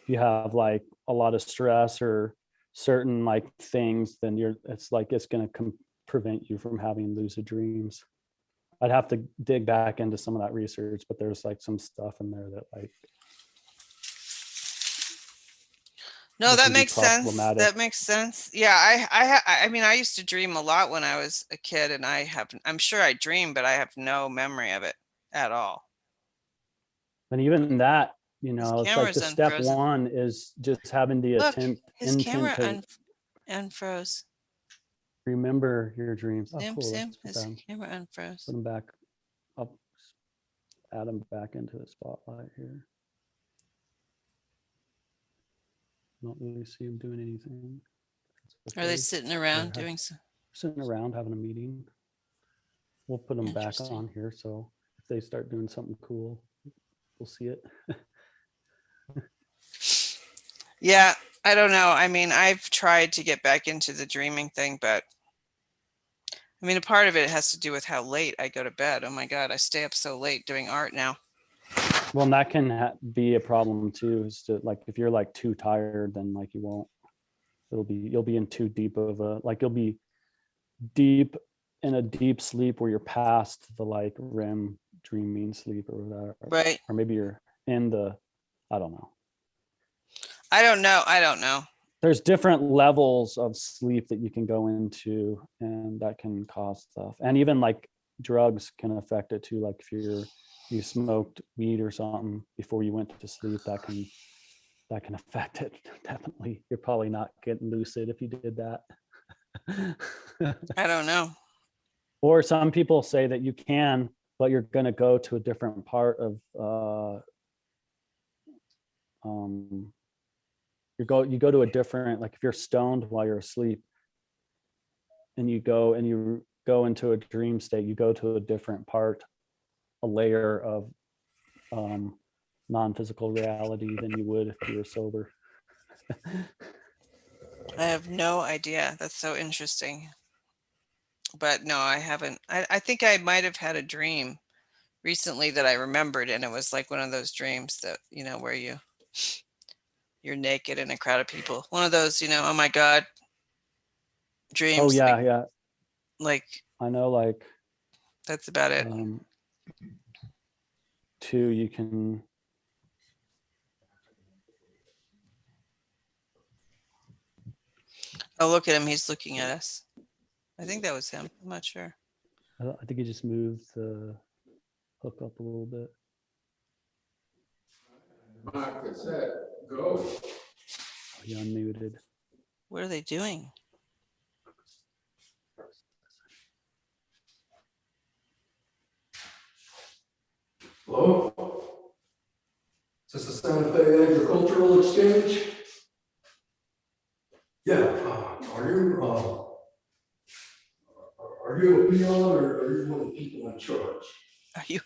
if you have like a lot of stress or certain like things, then it's like it's going to prevent you from having lucid dreams. I'd have to dig back into some of that research, but there's like some stuff in there that like No, that that can be makes sense. problematic. That makes sense. Yeah, I mean, I used to dream a lot when I was a kid, and I'm sure I dreamed, but I have no memory of it at all. And even that, you His know, it's like the camera's step unfrozen. one is just having the Look, his intent camera to unfroze. remember your dreams. Oh, Zoom, cool. zoom. That's His bad. camera unfroze. Put them back up, add them back into the spotlight here. Don't really see them doing anything. That's Are they okay. sitting around They're doing some? sitting around having a meeting. We'll put them back Interesting. on here, so if they start doing something cool, we'll see it. Yeah, I don't know. I mean, I've tried to get back into the dreaming thing, but I mean, a part of it has to do with how late I go to bed. Oh my God, I stay up so late doing art now. Well, and that can be a problem too. Is to like if you're like too tired, then like you won't. You'll be in too deep of a like you'll be deep in a deep sleep where you're past the like REM dreaming sleep or whatever. Right. Or maybe you're in the, I don't know. I don't know. I don't know. There's different levels of sleep that you can go into, and that can cause stuff. And even like drugs can affect it too. Like if you smoked weed or something before you went to sleep, that can affect it. Definitely. You're probably not getting lucid if you did that. I don't know. Or some people say that you can, but you're going to go to a different part of you go to a different, like if you're stoned while you're asleep and you go into a dream state, you go to a different part, a layer of non-physical reality than you would if you were sober. I have no idea. That's so interesting. But no, I haven't. I think I might have had a dream recently that I remembered, and it was like one of those dreams that, you know, where you're naked in a crowd of people. One of those, you know, oh my God, dreams. Oh yeah, yeah. Like I know, like that's about it. Too, you can. Oh, look at him. He's looking at us. I think that was him. I'm not sure. I think he just moved the hook up a little bit. Mark is set. Go. He unmuted. What are they doing? Hello? Is this the Santa Fe Agricultural Exchange? Yeah, are you a peon or are you one of the people in charge? Are you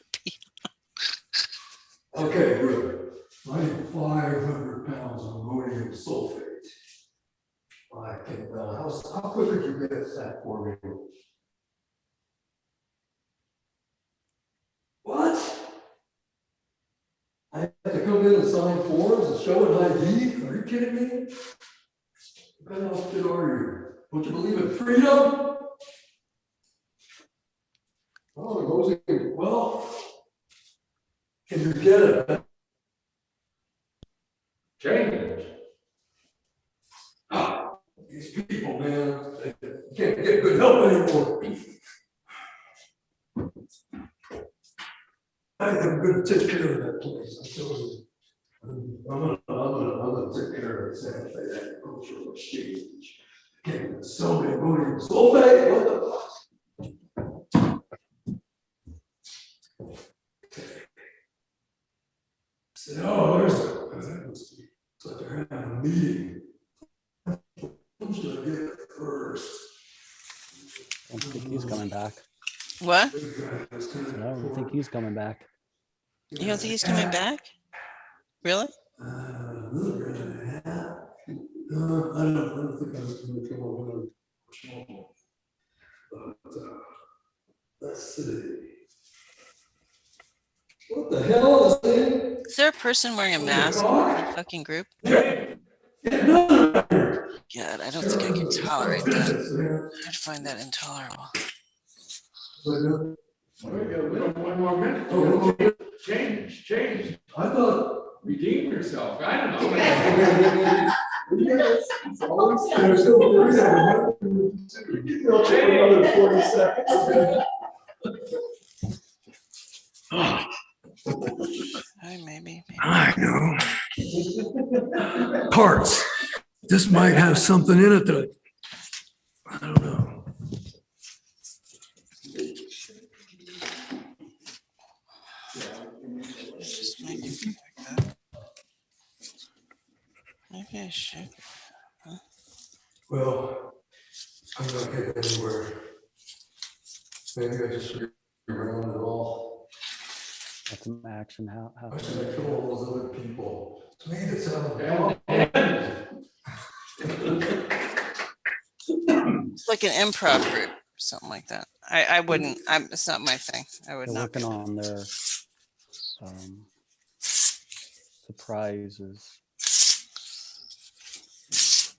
Okay, good. I need 500 pounds of ammonium sulfate. I can, how quick could you get that for me? What? I have to come in and sign forms and show an ID? Are you kidding me? What kind of outfit are you? Don't you believe in freedom? Oh, well, can you get it? Change. Ah, these people, man, they can't get good help anymore. I am going to take care of that place. I told you. I'm gonna take care of the Santa Fe Agricultural Exchange. Can't sell me ammonium sulfate. What the fuck? Oh, it's like they're having a meeting. Who's gonna get it first? I don't think he's coming back. what? I don't think he's coming back. You don't think he's coming back? Really? I don't think I was gonna come over. small. But, let's see. What the hell is this? Is there a person wearing a mask in the fucking group? Hey, get none of here. God, I don't think I can tolerate that. I'd find that intolerable. We got one more minute. Oh, change. I thought. Redeem yourself. I don't know. There's still another 40 seconds. Maybe. I know. Parts. This might have something in it that I don't know. Just maybe like that. Maybe I should. Well, I'm not getting anywhere. Maybe I just around it all. That's some action. How I should kill all those other people. To me, it sounds. It's like an improv group or something like that. I wouldn't. It's not my thing. I would they're not. working on their surprises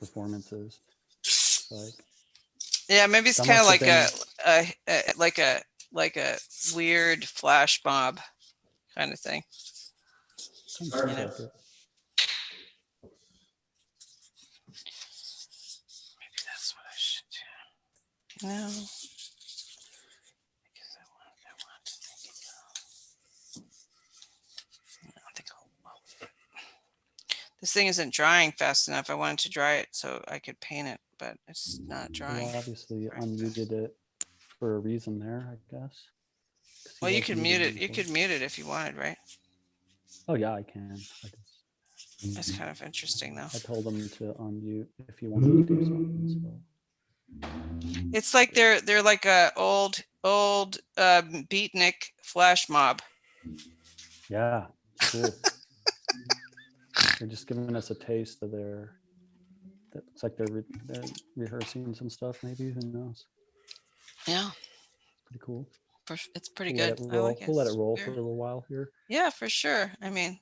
performances. Like Yeah, maybe it's That kind of must like have like a weird flash mob kind of thing. sounds You know. like it. Maybe that's what I should do. No. Because I want to make it go. I don't think I'll. This thing isn't drying fast enough. I wanted to dry it so I could paint it, but it's not drying. Well, obviously very unmuted it for a reason there, I guess. 'Cause he Well, you was could muted mute it. You before. could mute it if you wanted, right? Oh yeah, I can. That's kind of interesting, though. I told him to unmute if he wanted to do something. So It's like they're like a old beatnik flash mob. yeah, it's cool. They're just giving us a taste of their. That looks like they're rehearsing some stuff. Maybe, who knows? Yeah, Pretty cool. it's pretty We'll good. let it I roll, like it. we'll let It's it roll weird. for a little while here. Yeah, for sure. I mean,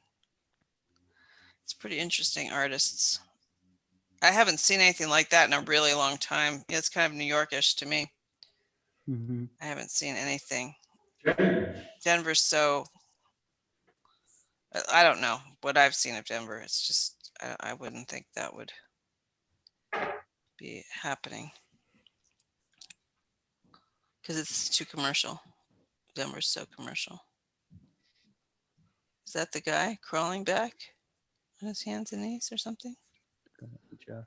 it's pretty interesting artists. I haven't seen anything like that in a really long time. Yeah, it's kind of New Yorkish to me. Mhm. I haven't seen anything. Denver's so. I don't know what I've seen of Denver. It's just I wouldn't think that would be happening because it's too commercial. Denver's so commercial. Is that the guy crawling back on his hands and knees or something? Go ahead, Jeff.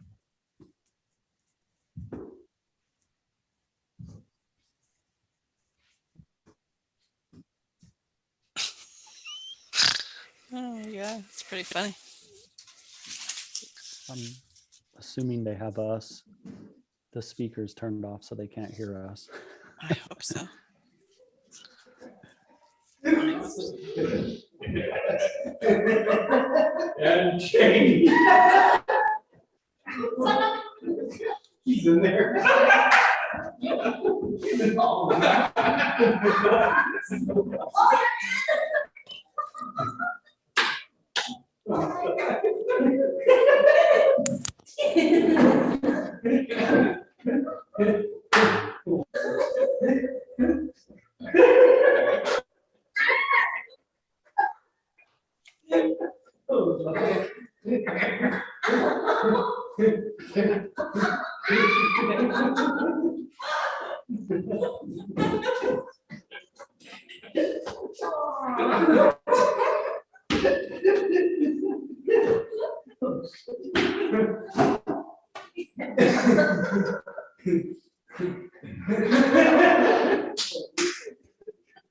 Oh yeah, it's pretty funny. I'm assuming they have us, the speakers turned off so they can't hear us. I hope so. And change. He's in there.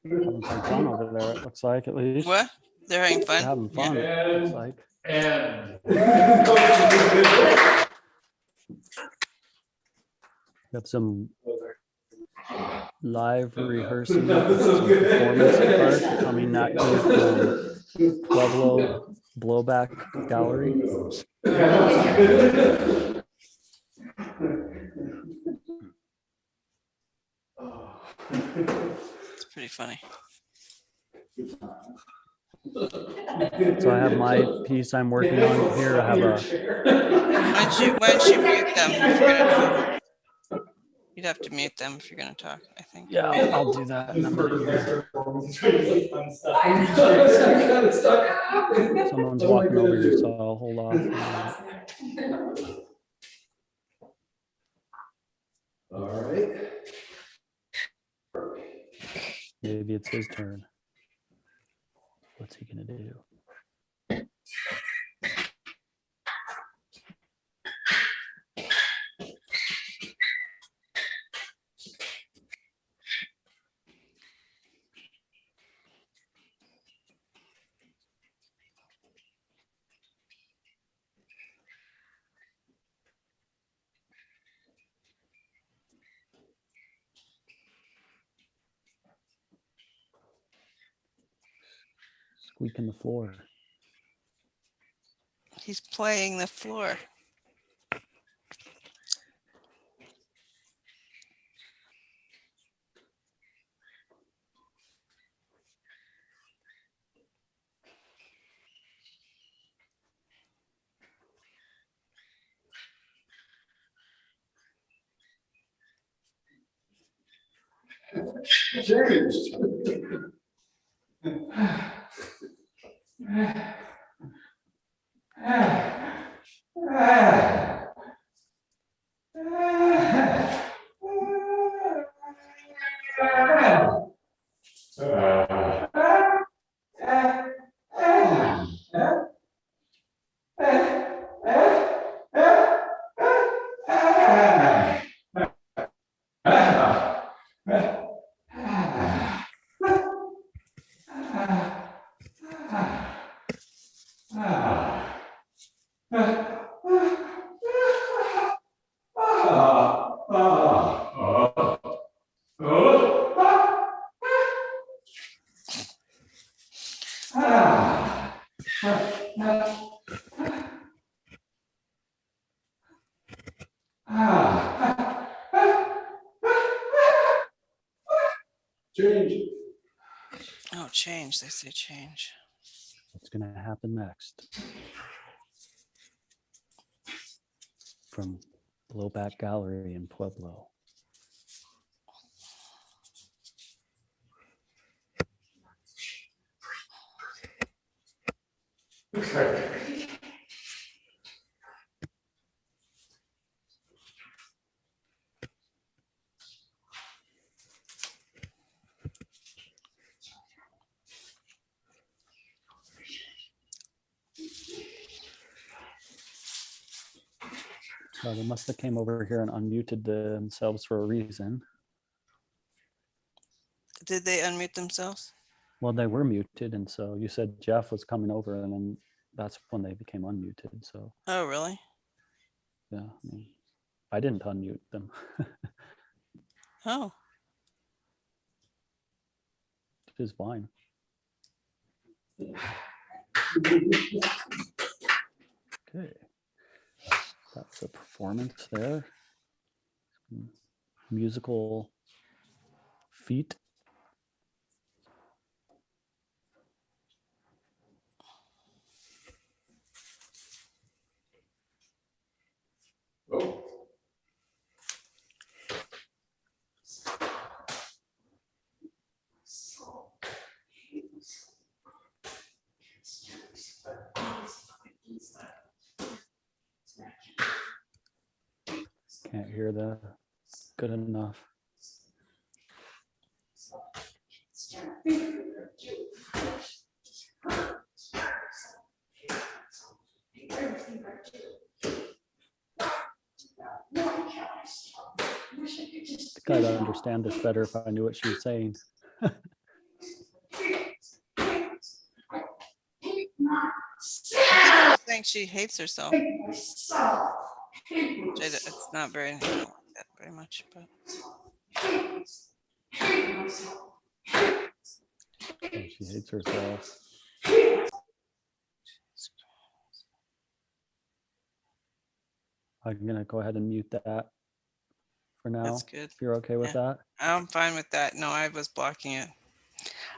Having some fun over there, it looks like, at least. What? They're having They're fun. having fun, it looks like. And. Got some live rehearsing some performance art coming at you from Pueblo Blowback Gallery. It's pretty funny. So I have my piece I'm working on here. I have a, Why don't you mute them if you're gonna talk? You'd have to mute them if you're gonna talk, I think. yeah, I'll do that in a minute here. Someone's walking over here, so I'll hold off. All right. Maybe it's his turn. What's he gonna do? Squeaking the floor. He's playing the floor. Change. Oh, change. They say change. What's gonna happen next? From Blowback Gallery in Pueblo. So they must have came over here and unmuted themselves for a reason. Did they unmute themselves? Well, they were muted, and so you said Jeff was coming over, and then that's when they became unmuted. So Oh, really? yeah, I mean, I didn't unmute them. Oh, It is fine. Okay, that's a performance there. Musical feat. Can't hear that good enough. I think I'd understand this better if I knew what she was saying. I think she hates herself. It's not very, I don't like that very much, but Oh, she hates herself. I'm gonna go ahead and mute that for now. That's good. If you're okay with that. I'm fine with that. No, I was blocking it.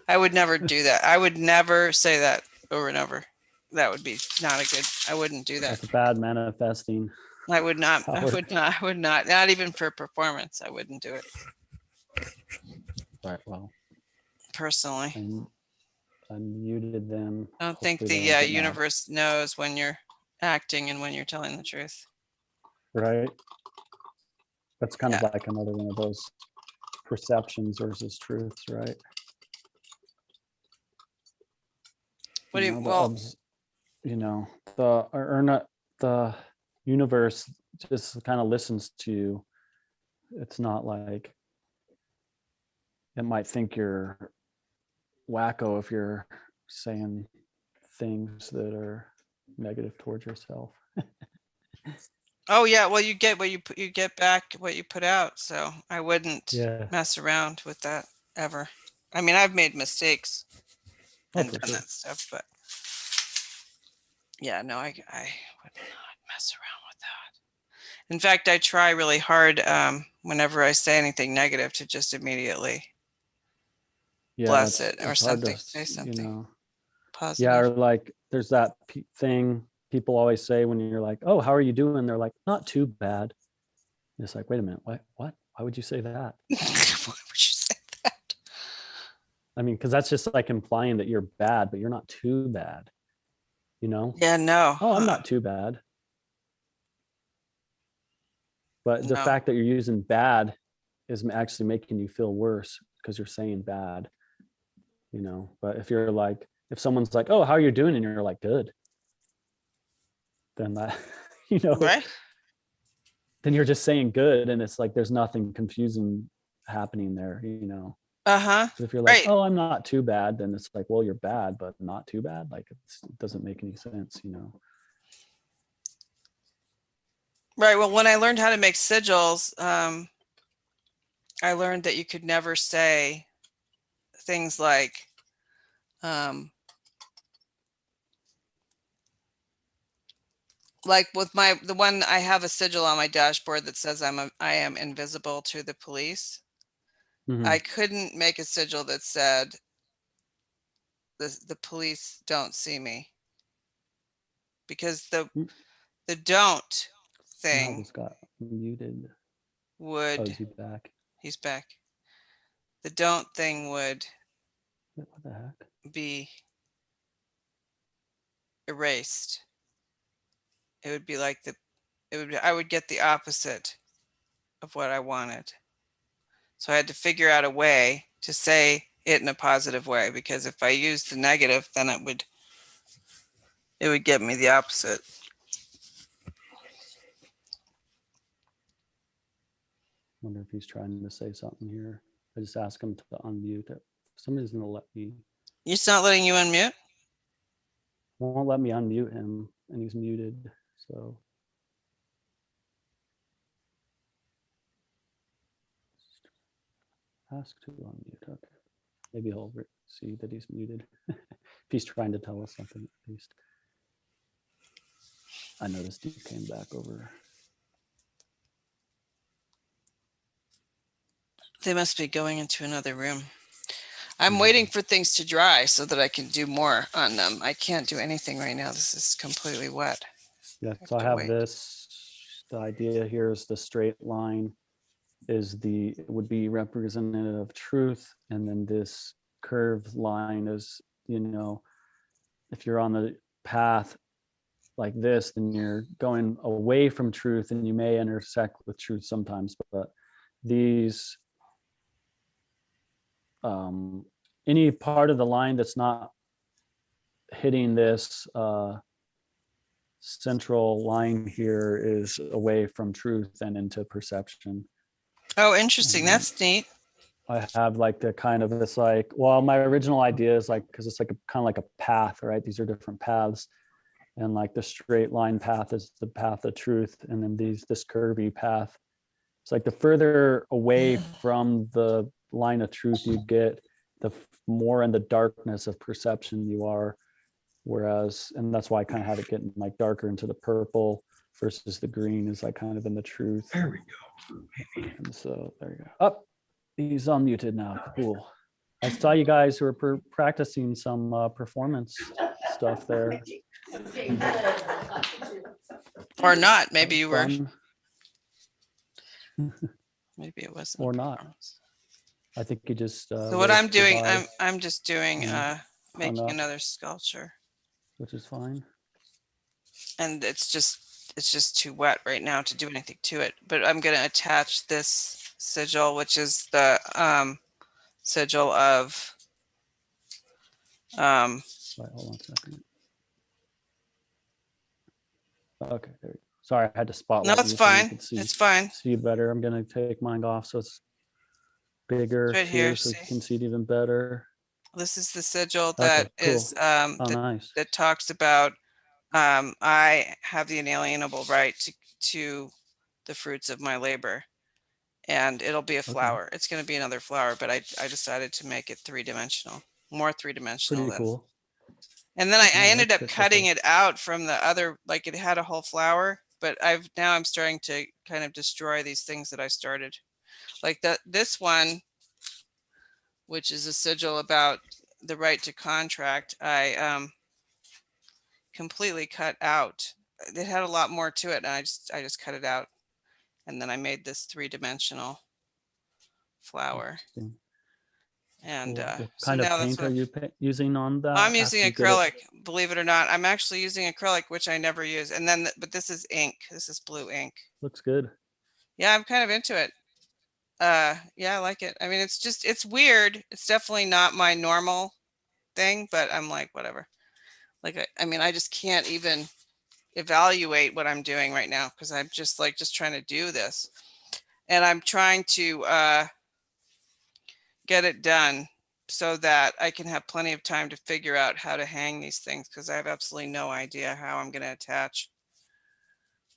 I would never do that. I would never say that over and over. That would be not a good, I wouldn't do that. That's bad manifesting. I would not, I Howard. would not, I would not even for performance. I wouldn't do it Right. Well, personally. I muted them. I don't think Hopefully the they won't get mad. universe knows when you're acting and when you're telling the truth. Right. That's kind Yeah. of like another one of those perceptions versus truths, right? What do you, know, well, or not, the universe just kind of listens to you. It's not like it might think you're wacko if you're saying things that are negative towards yourself. oh yeah, well, you get what you get back what you put out. So I wouldn't Yeah. mess around with that ever. I mean, I've made mistakes Oh, and for done sure. that stuff, but yeah, no, I would not mess around with that. In fact, I try really hard whenever I say anything negative to just immediately Yeah, bless it's- it or it's hard something, to, say you something know. positive. Yeah, or like there's that thing people always say when you're like, "Oh, how are you doing?" They're like, "Not too bad." And it's like, wait a minute, what? Why would you say that? Why would you say that? I mean, because that's just like implying that you're bad, but you're not too bad. You know? Yeah, no. Oh, I'm not too bad. But the No. fact that you're using bad is actually making you feel worse because you're saying bad. You know, but if you're like, if someone's like, "Oh, how are you doing?" and you're like, "Good," then that, you know, Right? then you're just saying good, and it's like there's nothing confusing happening there, you know. Uh-huh. But if you're like, Right. "Oh, I'm not too bad," then it's like, well, you're bad, but not too bad. Like it doesn't make any sense, you know. Right. Well, when I learned how to make sigils, I learned that you could never say things like, with the one I have a sigil on my dashboard that says I am invisible to the police. Mhm. I couldn't make a sigil that said the police don't see me, because the don't Now thing just got muted. Oh, would, is he back? he's back. The don't thing would What the heck? be erased. It would be like I would get the opposite of what I wanted. So I had to figure out a way to say it in a positive way, because if I used the negative, then it would get me the opposite. Wonder if he's trying to say something here. I just asked him to unmute it. For some reason it'll let me, It's not letting you unmute? won't let me unmute him, and he's muted. So ask to unmute. Okay. Maybe he'll see that he's muted. If he's trying to tell us something, at least. I noticed he came back over. They must be going into another room. I'm waiting for things to dry so that I can do more on them. I can't do anything right now. This is completely wet. Yeah, have so I to have wait. this. The idea here is the straight line would be representative of truth, and then this curved line is, you know, if you're on the path like this, then you're going away from truth, and you may intersect with truth sometimes, but these any part of the line that's not hitting this central line here is away from truth and into perception. Oh, interesting. That's neat. I have like the kind of this like, well, my original idea is like, because it's like kind of like a path, right? These are different paths, and like the straight line path is the path of truth, and then this curvy path. It's like the further away from the line of truth you get, the more in the darkness of perception you are. Whereas, and that's why I kind of have it getting like darker into the purple versus the green is like kind of in the truth. There we go. And so there you go. Up, he's unmuted now. Cool. I saw you guys who were practicing some performance stuff there. Or not. Maybe you were. Fun. Maybe it wasn't. Or a not. performance. I think you just. So what I'm doing, I'm just doing, Mm. making up. another sculpture, Which is fine. and it's just too wet right now to do anything to it. But I'm going to attach this sigil, which is the sigil of. Right, hold on a second. Okay, there you go. Sorry, I had to spotlight. No, it's you so you fine. could see, It's fine. see better. I'm gonna take mine off so it's bigger Right here, here, so you see? can see it even better. This is the sigil Okay, that cool. is Oh, nice. that talks about I have the inalienable right to the fruits of my labor, and it'll be a flower. It's going to be another flower, but I decided to make it three-dimensional, more three-dimensional. Pretty cool. And then I Yeah, ended up that's good. cutting Okay. it out from the other, like it had a whole flower, but now I'm starting to kind of destroy these things that I started. Like this one, which is a sigil about the right to contract, I completely cut out. It had a lot more to it, and I just cut it out. And then I made this three-dimensional flower. Interesting. And Cool. What so kind of now that's paint what are you using on that? I'm after using you get it? acrylic, believe it or not. I'm actually using acrylic, which I never use. And then, but this is ink. This is blue ink. Looks good. Yeah, I'm kind of into it. Yeah, I like it. I mean, it's weird. It's definitely not my normal thing, but I'm like, whatever. Like, I mean, I just can't even evaluate what I'm doing right now because I'm just trying to do this. And I'm trying to get it done so that I can have plenty of time to figure out how to hang these things because I have absolutely no idea how I'm going to attach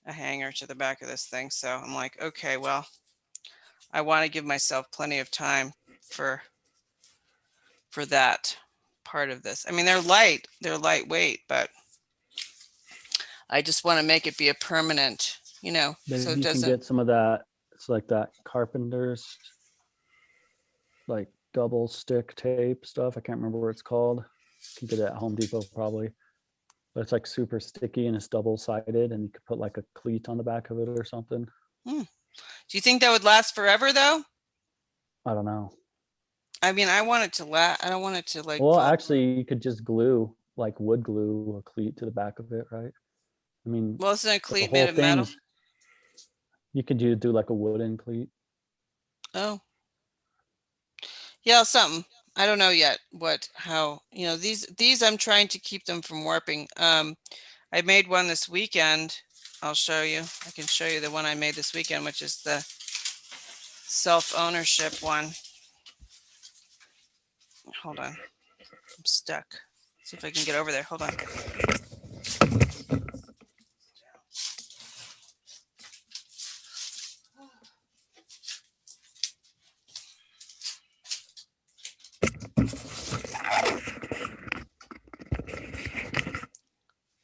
a hanger to the back of this thing. So I'm like, okay, well, I want to give myself plenty of time for that part of this. I mean, they're lightweight, but I just want to make it be a permanent, Maybe so it you can doesn't. get some of that. It's like that carpenter's like double stick tape stuff. I can't remember what it's called. You can get it at Home Depot probably. But it's like super sticky and it's double sided, and you could put like a cleat on the back of it or something. Do you think that would last forever though? I don't know. I mean, I want it to last. I don't want it to like. Well, fall. actually, you could just glue like wood glue a cleat to the back of it, right? I mean, Well, isn't a the cleat whole made of metal? thing's. You could do like a wooden cleat. Oh. Yeah, something. I don't know yet how, these I'm trying to keep them from warping. I made one this weekend. I'll show you. I can show you the one I made this weekend, which is the self-ownership one. Hold on. I'm stuck. See if I can get over there. Hold on.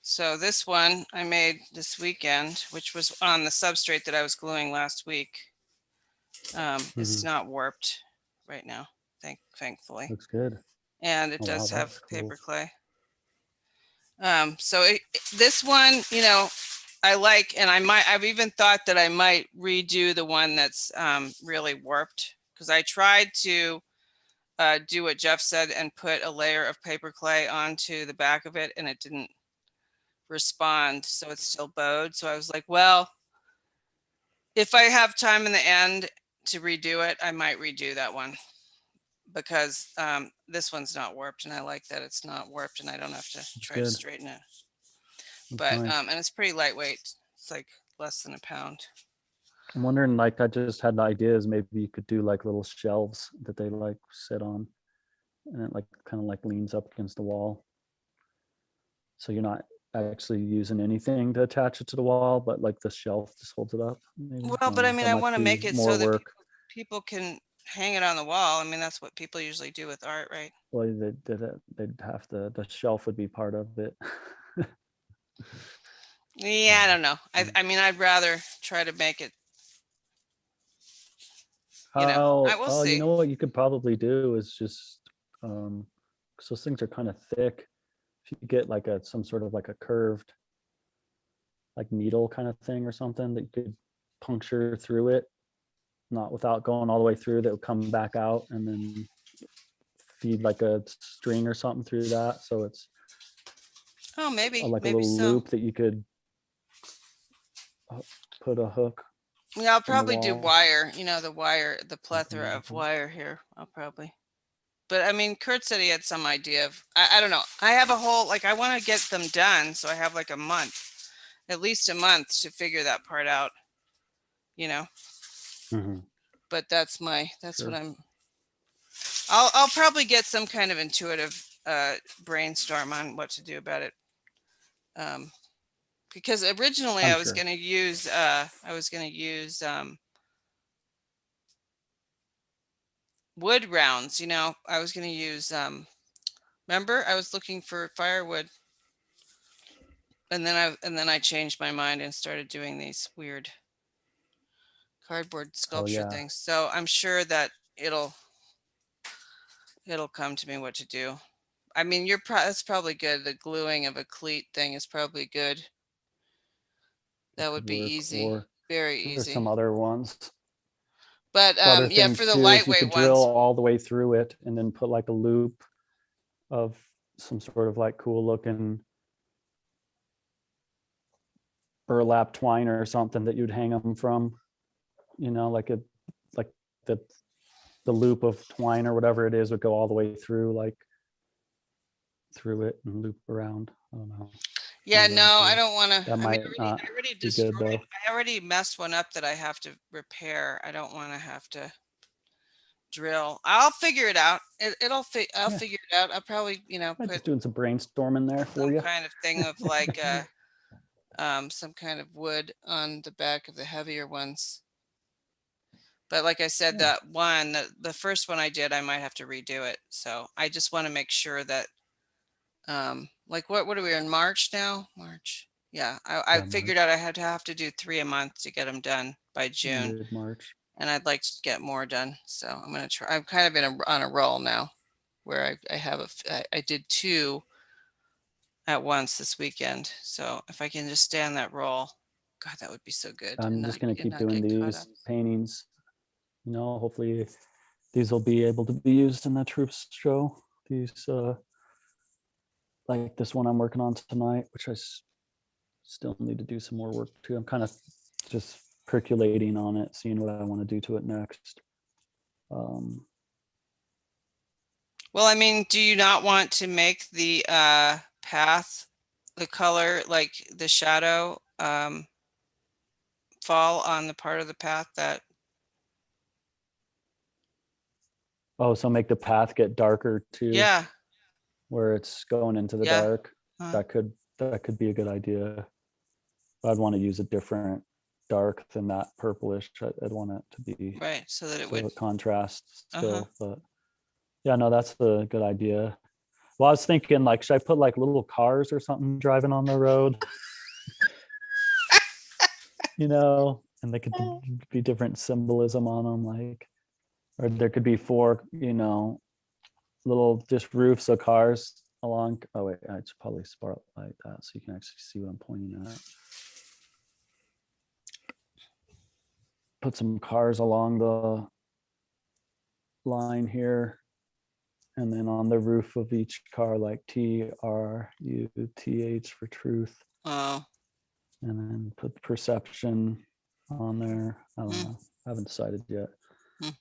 So this one I made this weekend, which was on the substrate that I was gluing last week. It's not warped right now, thankfully. Looks good. And it Oh, does wow, have that's cool. paper clay. So this one, I like, and I've even thought that I might redo the one that's really warped, because I tried to do what Jeff said and put a layer of paper clay onto the back of it, and it didn't respond, so it's still bowed. So I was like, well, if I have time in the end to redo it, I might redo that one, because this one's not warped, and I like that it's not warped and I don't have to try to straighten it. But nice. and it's pretty lightweight. It's like less than a pound. I'm wondering, like, I just had the ideas. Maybe you could do like little shelves that they like sit on, and it like kind of like leans up against the wall. So you're not actually using anything to attach it to the wall, but like the shelf just holds it up. Maybe. Well, but I mean, I want to make it more so that work. people can hang it on the wall. I mean, that's what people usually do with art, right? Well, they'd have to. The shelf would be part of it. Yeah, I don't know. I mean, I'd rather try to make it, I will Oh, you see. know what you could probably do is just, um, 'cause those things are kind of thick. If you get like some sort of like a curved, like needle kind of thing or something that you could puncture through it, not without going all the way through, that would come back out and then feed like a string or something through that. So it's Oh, like a maybe little so. loop that you could put a hook Yeah, I'll in the probably do wall. wire, the wire, the plethora of Mhm. wire here. I'll probably. But I mean, Kurt said he had some idea of, I don't know. I have a whole, like, I want to get them done. So I have like a month, at least a month to figure that part out, you know, Mhm. but that's what Sure. I'll probably get some kind of intuitive, brainstorm on what to do about it. Um, because originally I'm I was sure. going to use, wood rounds, I was going to use, remember I was looking for firewood, and then I changed my mind and started doing these weird cardboard Oh sculpture yeah. things. So I'm sure that it'll come to me what to do. I mean, that's probably good. The gluing of a cleat thing is probably good. That That would could be work. easy, Or very there's easy. some other ones. But The other yeah, thing for the too is you could lightweight drill ones, all the way through it and then put like a loop of some sort of like cool looking burlap twine or something that you'd hang them from, like like the the loop of twine or whatever it is would go all the way through, like through it and loop around. I don't know. yeah, Another no, I idea. don't want to. That I mean, might not I already be good destroyed. though. I already messed one up that I have to repair. I don't want to have to drill. I'll figure it out. I'll Yeah, figure it out. I'll probably, I'm put just doing some brainstorming there for some you. kind of thing of like, some kind of wood on the back of the heavier ones. But like I said, Yeah. the first one I did, I might have to redo it. So I just want to make sure that, like what are we in March now? March. Yeah, I Yeah, figured March, out I had to do 3 a month to get them done by June, mid-March. and I'd like to get more done. So I'm gonna try. I'm kind of on a roll now, where I did 2 at once this weekend. So if I can just stay on that roll, God, that would be so good, I'm just gonna and keep not doing get caught up. these paintings. Hopefully these will be able to be used in the troops show. These like this one I'm working on tonight, which still need to do some more work to. I'm kind of just percolating on it, seeing what I want to do to it next. Well, I mean, do you not want to make the path, the color, like the shadow, fall on the part of the path that, Oh, so make the path get darker too, yeah, where it's going into the yeah, dark. uh, That could be a good idea. But I'd want to use a different dark than that purplish. I'd want it to be right, so that it so would, it contrasts uh-huh. still. But yeah, no, that's a good idea. Well, I was thinking, like, should I put like little cars or something driving on the road? And they could be different symbolism on them, like, or there could be 4, little just roofs of cars along. Oh wait, I should probably spotlight that so you can actually see what I'm pointing at. Put some cars along the line here, and then on the roof of each car, like TRUTH for truth, Oh, and then put perception on there. I don't mm, know. I haven't decided yet. mm.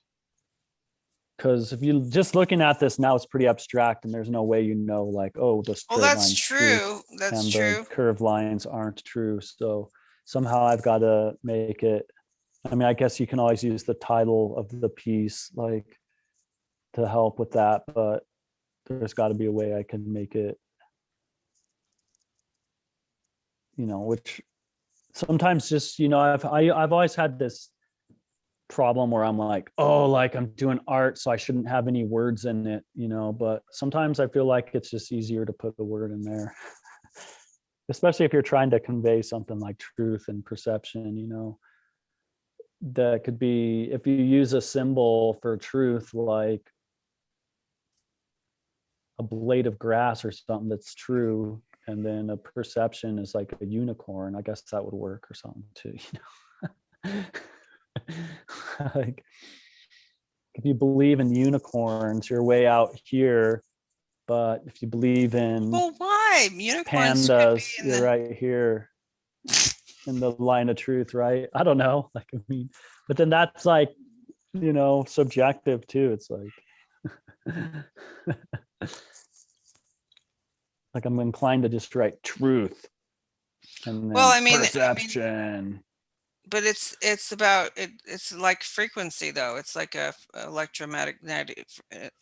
Because if you just looking at this now, it's pretty abstract, and there's no way like, oh, the Well, straight that's line's true true. That's and the true. curved lines aren't true. So somehow I've got to make it. I mean, I guess you can always use the title of the piece, like, to help with that, but there's got to be a way I can make it, which sometimes just, I've always had this problem where I'm like, oh, like I'm doing art, so I shouldn't have any words in it, but sometimes I feel like it's just easier to put the word in there. especially if you're trying to convey something like truth and perception, you know, that could be, if you use a symbol for truth, like a blade of grass or something that's true, and then a perception is like a unicorn, I guess that would work or something too, you know. Like if you believe in unicorns, you're way out here, but if you believe in Well, why? Unicorns could be pandas, in you're the, right here in the line of truth, right? I don't know. Like, I mean, but then that's like, you know, subjective too. It's like, like I'm inclined to just write truth and then well, I mean, perception. but it's about it, it's like frequency though. It's like a electromagnetic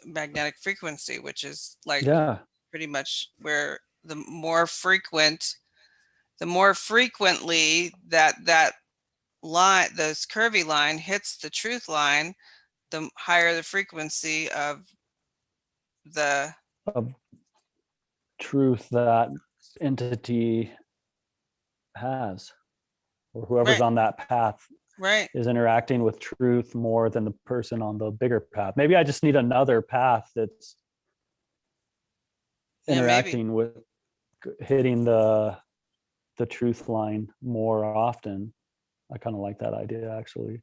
magnetic frequency, which is like Yeah. pretty much where the more frequently that line, this curvy line hits the truth line, the higher the frequency of the, Of truth that entity has, or whoever's right, on that path right. is interacting with truth more than the person on the bigger path. Maybe I just need another path that's Yeah, maybe. interacting with, hitting the truth line more often. I kind of like that idea actually,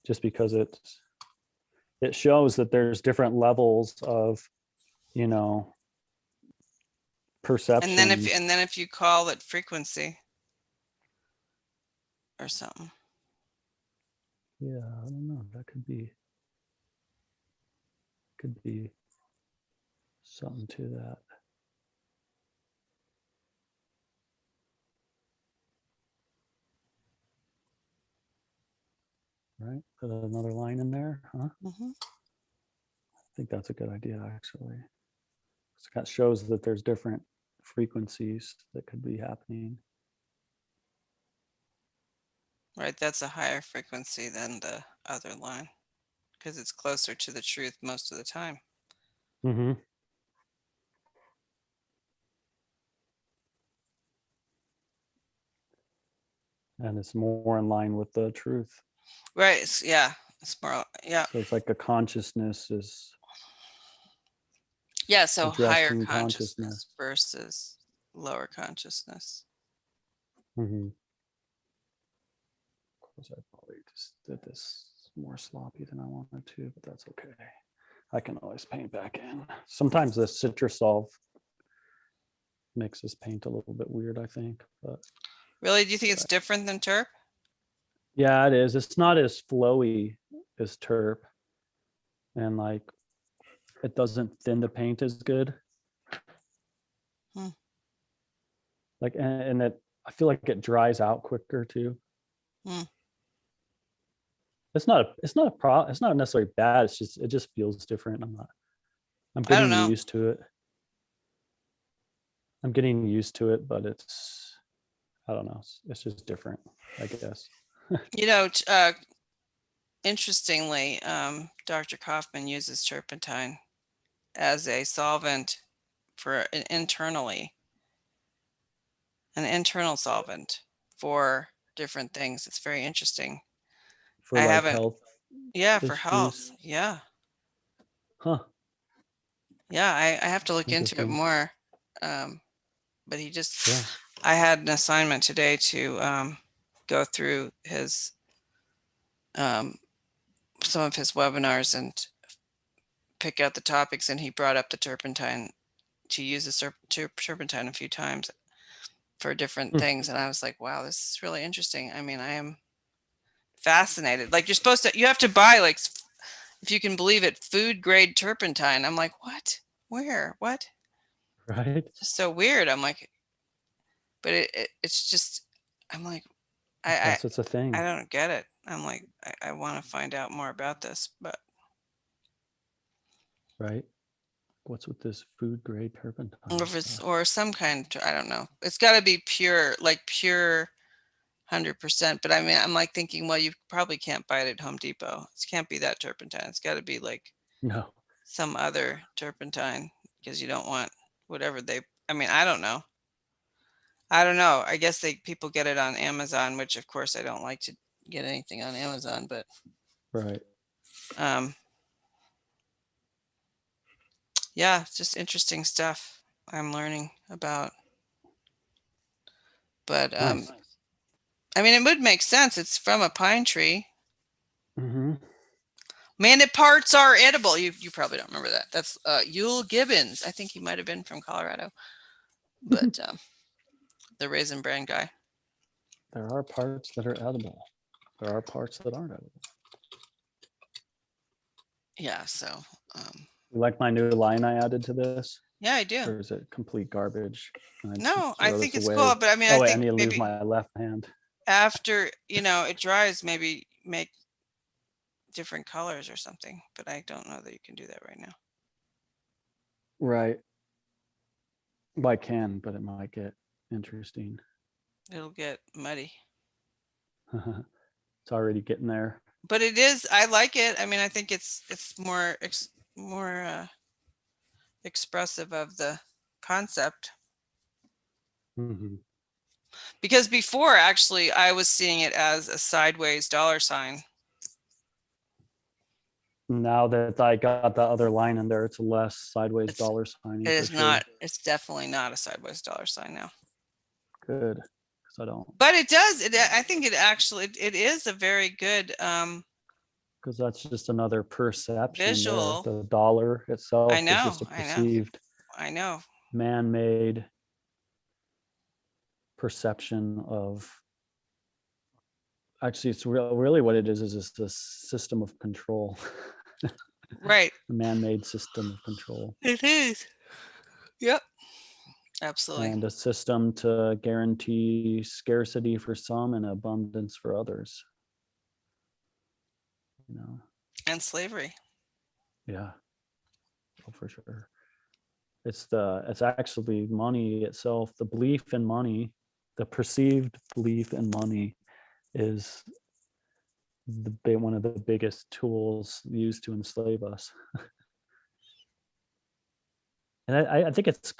just because it shows that there's different levels of, you know, perception. And then if you call it frequency or something. Yeah, I don't know. That could be something to that. Right? Put another line in there, huh? Mhm. I think that's a good idea, actually. It shows that there's different frequencies that could be happening. Right, that's a higher frequency than the other line because it's closer to the truth most of the time. Mm-hmm. And it's more in line with the truth. Right, yeah, it's more, yeah. So it's like a consciousness is Yeah, so higher addressing consciousness versus lower consciousness. Mm-hmm. Of course, I probably just did this more sloppy than I wanted to, but that's okay. I can always paint back in. Sometimes the Citrusolve makes this paint a little bit weird, I think. But Really, do you think it's different than Terp? yeah, it is. It's not as flowy as Terp, and like it doesn't thin the paint as good. Hmm. Like, and it, I feel like it dries out quicker too. Hmm. It's not a problem. It's not necessarily bad. It's just, it just feels different. I'm I don't getting know. used to it. I'm getting used to it, but it's, I don't know. It's just different, I guess. You know, interestingly, Dr. Kaufman uses turpentine as a solvent for an internal solvent for different things. It's very interesting. For I like haven't, health yeah, for issues. health. Yeah. Huh. Yeah, I have to look into it Interesting. more. But he just, Yeah. I had an assignment today to go through his, some of his webinars and pick out the topics, and he brought up the turpentine, to use the turpentine a few times for different Hmm. things. And I was like, wow, this is really interesting. I mean, I am fascinated. Like, you're supposed to, you have to buy, like, if you can believe it, food grade turpentine. I'm like, what? Where? What? Right. Just so weird. I'm like, but it's just, I'm like, I Guess it's a I thing. don't get it. I'm like, I want to find out more about this, but Right. What's with this food grade turpentine? if it's, stuff? or some kind, I don't know. It's got to be pure, like pure 100%. But I mean, I'm like thinking, well, you probably can't buy it at Home Depot. It can't be that turpentine. It's got to be like No. some other turpentine, because you don't want whatever they, I mean, I don't know. I don't know. I guess people get it on Amazon, which of course I don't like to get anything on Amazon, but Right. um, yeah, it's just interesting stuff I'm learning about. But Nice. I mean, it would make sense. It's from a pine tree. Hmm. Mandate parts are edible. You probably don't remember that. That's Yule Gibbons. I think he might have been from Colorado, but the Raisin Bran guy. There are parts that are edible. There are parts that aren't edible. Yeah. So You like my new line I added to this? yeah, I do. Or is it complete garbage? And I No, I throw think this it's away. cool. But I mean, Oh, I wait, I think need to leave maybe my left hand. after it dries, maybe make different colors or something. But I don't know that you can do that right now. Right. Well, I can, but it might get interesting. It'll get muddy. It's already getting there. But it is. I like it. I mean, I think it's more expressive of the concept. Mhm. Because before, actually, I was seeing it as a sideways dollar sign. Now that I got the other line in there, it's a less sideways It's- dollar sign. It is not. It's definitely not a sideways dollar sign now. Good, because I don't. But it does. I think it actually. It is a very good Because that's just another perception. visual. The dollar itself I is know. just a I know. perceived, I know. man-made perception of. Actually, it's really what it is just a system of control, Right. a man-made system of control, It is. Yep. Absolutely. and a system to guarantee scarcity for some and abundance for others. You know. And slavery. Yeah, oh, for sure. It's actually money itself. The belief in money, the perceived belief in money, is one of the biggest tools used to enslave us. And I think it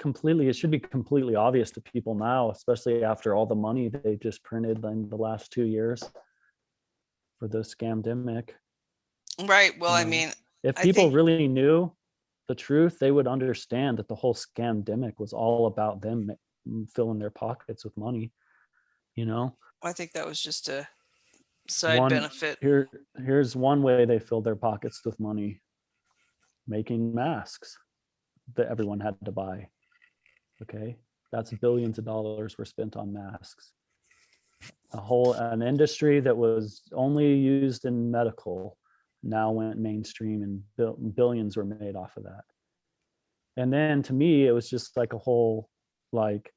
should be completely obvious to people now, especially after all the money they just printed in the last 2 years for the scamdemic. Right. Well, I know, mean, If I people think- really knew the truth, they would understand that the whole scamdemic was all about them filling their pockets with money. I think that was just a side One benefit. here's one way they filled their pockets with money: making masks that everyone had to buy. Okay, that's billions of dollars were spent on masks. An industry that was only used in medical now went mainstream, and billions were made off of that. And then to me, it was just like a whole like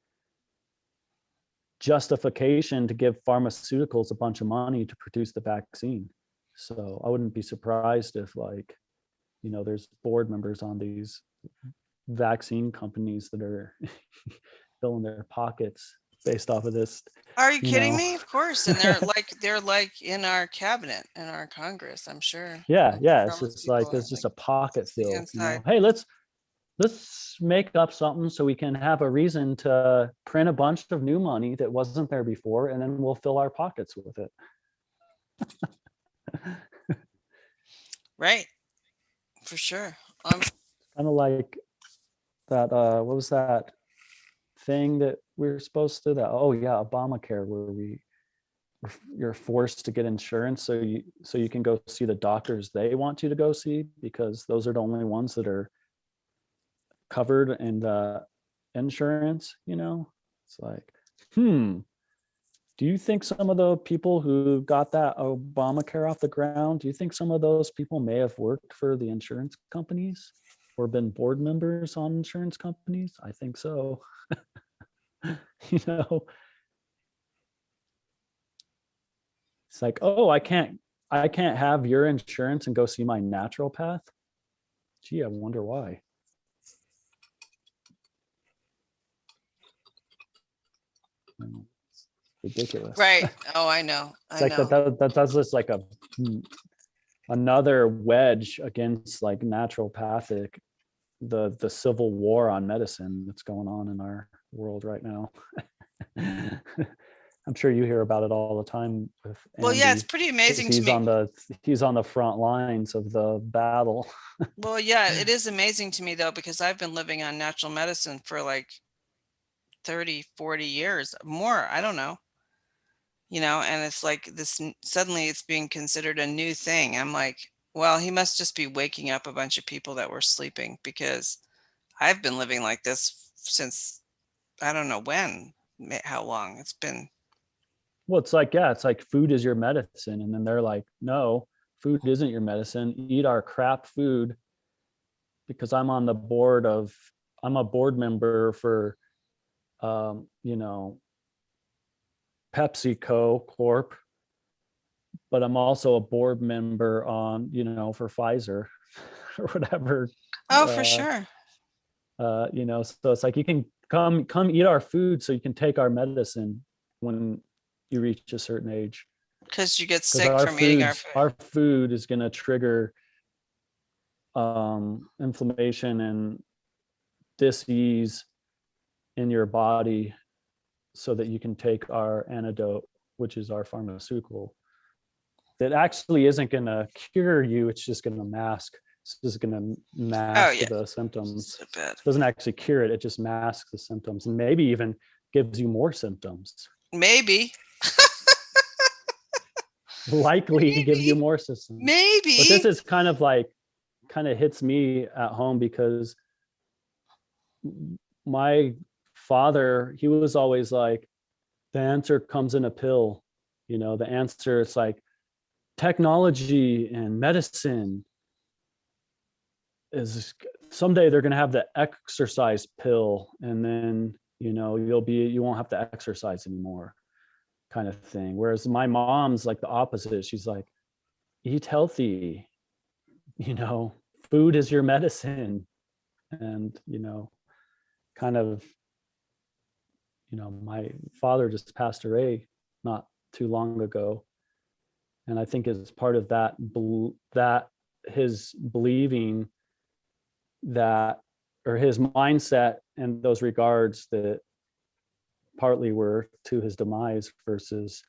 justification to give pharmaceuticals a bunch of money to produce the vaccine. So I wouldn't be surprised if there's board members on these vaccine companies that are filling their pockets based off of this. Are you kidding me? Of course. And they're like in our cabinet, in our Congress, I'm sure. Yeah. It's just like there's just a pocket fill. inside. Hey, let's make up something so we can have a reason to print a bunch of new money that wasn't there before, and then we'll fill our pockets with it. Right. For sure. Kind of like that. What was that thing that we were supposed to? Obamacare, where you're forced to get insurance so you can go see the doctors they want you to go see, because those are the only ones that are covered in the insurance. It's like, do you think some of the people who got that Obamacare off the ground, do you think some of those people may have worked for the insurance companies or been board members on insurance companies? I think so. It's like, oh, I can't have your insurance and go see my naturopath. Gee, I wonder why. It's ridiculous. Right. Oh, I know. It's like that's just like another wedge against like naturopathic, the civil war on medicine that's going on in our world right now. I'm sure you hear about it all the time with Well, yeah, it's Andy, pretty 'cause amazing to me. he's on the front lines of the battle. Well, yeah, it is amazing to me though, because I've been living on natural medicine for like 30, 40 years more. I don't know, and it's like this suddenly it's being considered a new thing. I'm like, well, he must just be waking up a bunch of people that were sleeping, because I've been living like this since I don't know when, how long it's been. Well, it's like, yeah, it's like food is your medicine. And then they're like, no, food isn't your medicine. Eat our crap food. Because I'm a board member for, PepsiCo Corp, but I'm also a board member on, for Pfizer or whatever. Oh, for Uh, sure. So it's like you can come eat our food so you can take our medicine when you reach a certain age. Because you get Because sick from eating our food. our food is going to trigger inflammation and dis-ease in your body so that you can take our antidote, which is our pharmaceutical. That actually isn't going to cure you. It's just going to mask. It's just going to mask yeah. the symptoms. So bad. Doesn't actually cure it. It just masks the symptoms and maybe even gives you more symptoms. Maybe. Likely to give you more symptoms. Maybe. But this is kind of hits me at home because my father, he was always like, the answer comes in a pill. The answer is like technology and medicine is someday they're going to have the exercise pill, and then you won't have to exercise anymore, kind of thing. Whereas my mom's like the opposite. She's like, eat healthy, food is your medicine. And kind of my father just passed away not too long ago, and I think as part of that his believing that, or his mindset in those regards, that partly were to his demise versus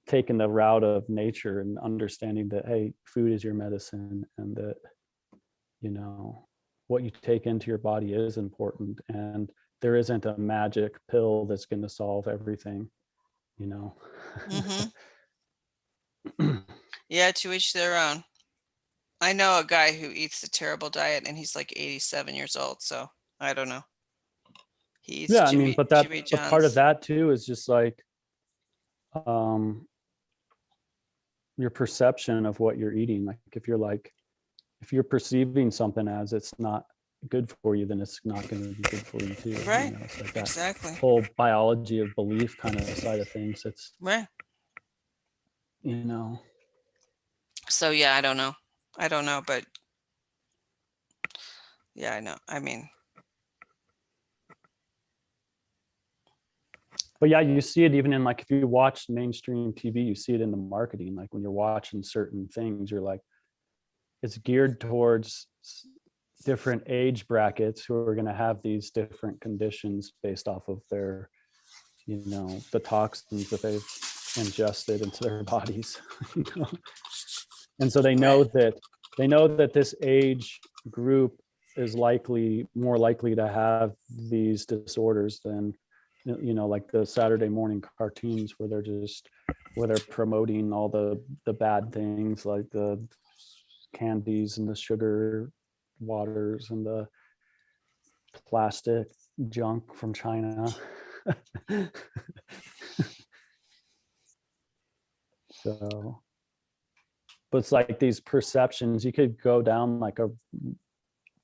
taking the route of nature and understanding that, hey, food is your medicine, and that what you take into your body is important, and there isn't a magic pill that's going to solve everything. Mm-hmm. Yeah, to each their own. I know a guy who eats a terrible diet and he's like 87 years old, so I don't know. He eats Yeah, I mean, but Jimmy part of John's. that too is just like your perception of what you're eating. Like if you're perceiving something as it's not good for you, then it's not going to be good for you too. Right. It's like that Exactly. whole biology of belief kind of side of things. It's Right. So yeah, I don't know, but yeah, I know. I mean, but yeah, you see it even in, like, if you watch mainstream TV, you see it in the marketing. Like when you're watching certain things, you're like, it's geared towards different age brackets who are going to have these different conditions based off of their, the toxins that they've ingested into their bodies. And so they know that this age group is more likely to have these disorders than, like the Saturday morning cartoons where they're promoting all the bad things, like the candies and the sugar waters and the plastic junk from China. So, but it's like these perceptions, you could go down like a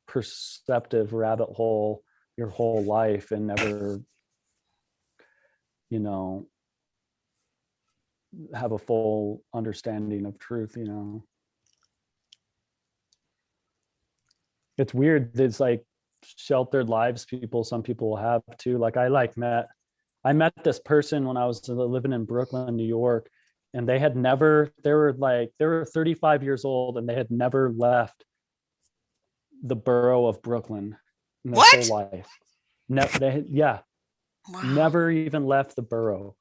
perceptive rabbit hole your whole life and never have a full understanding of truth. It's weird. It's like sheltered lives some people have too. Like I met this person when I was living in Brooklyn, New York, and they were 35 years old and they had never left the borough of Brooklyn in their What? whole life. Yeah, Wow. never even left the borough.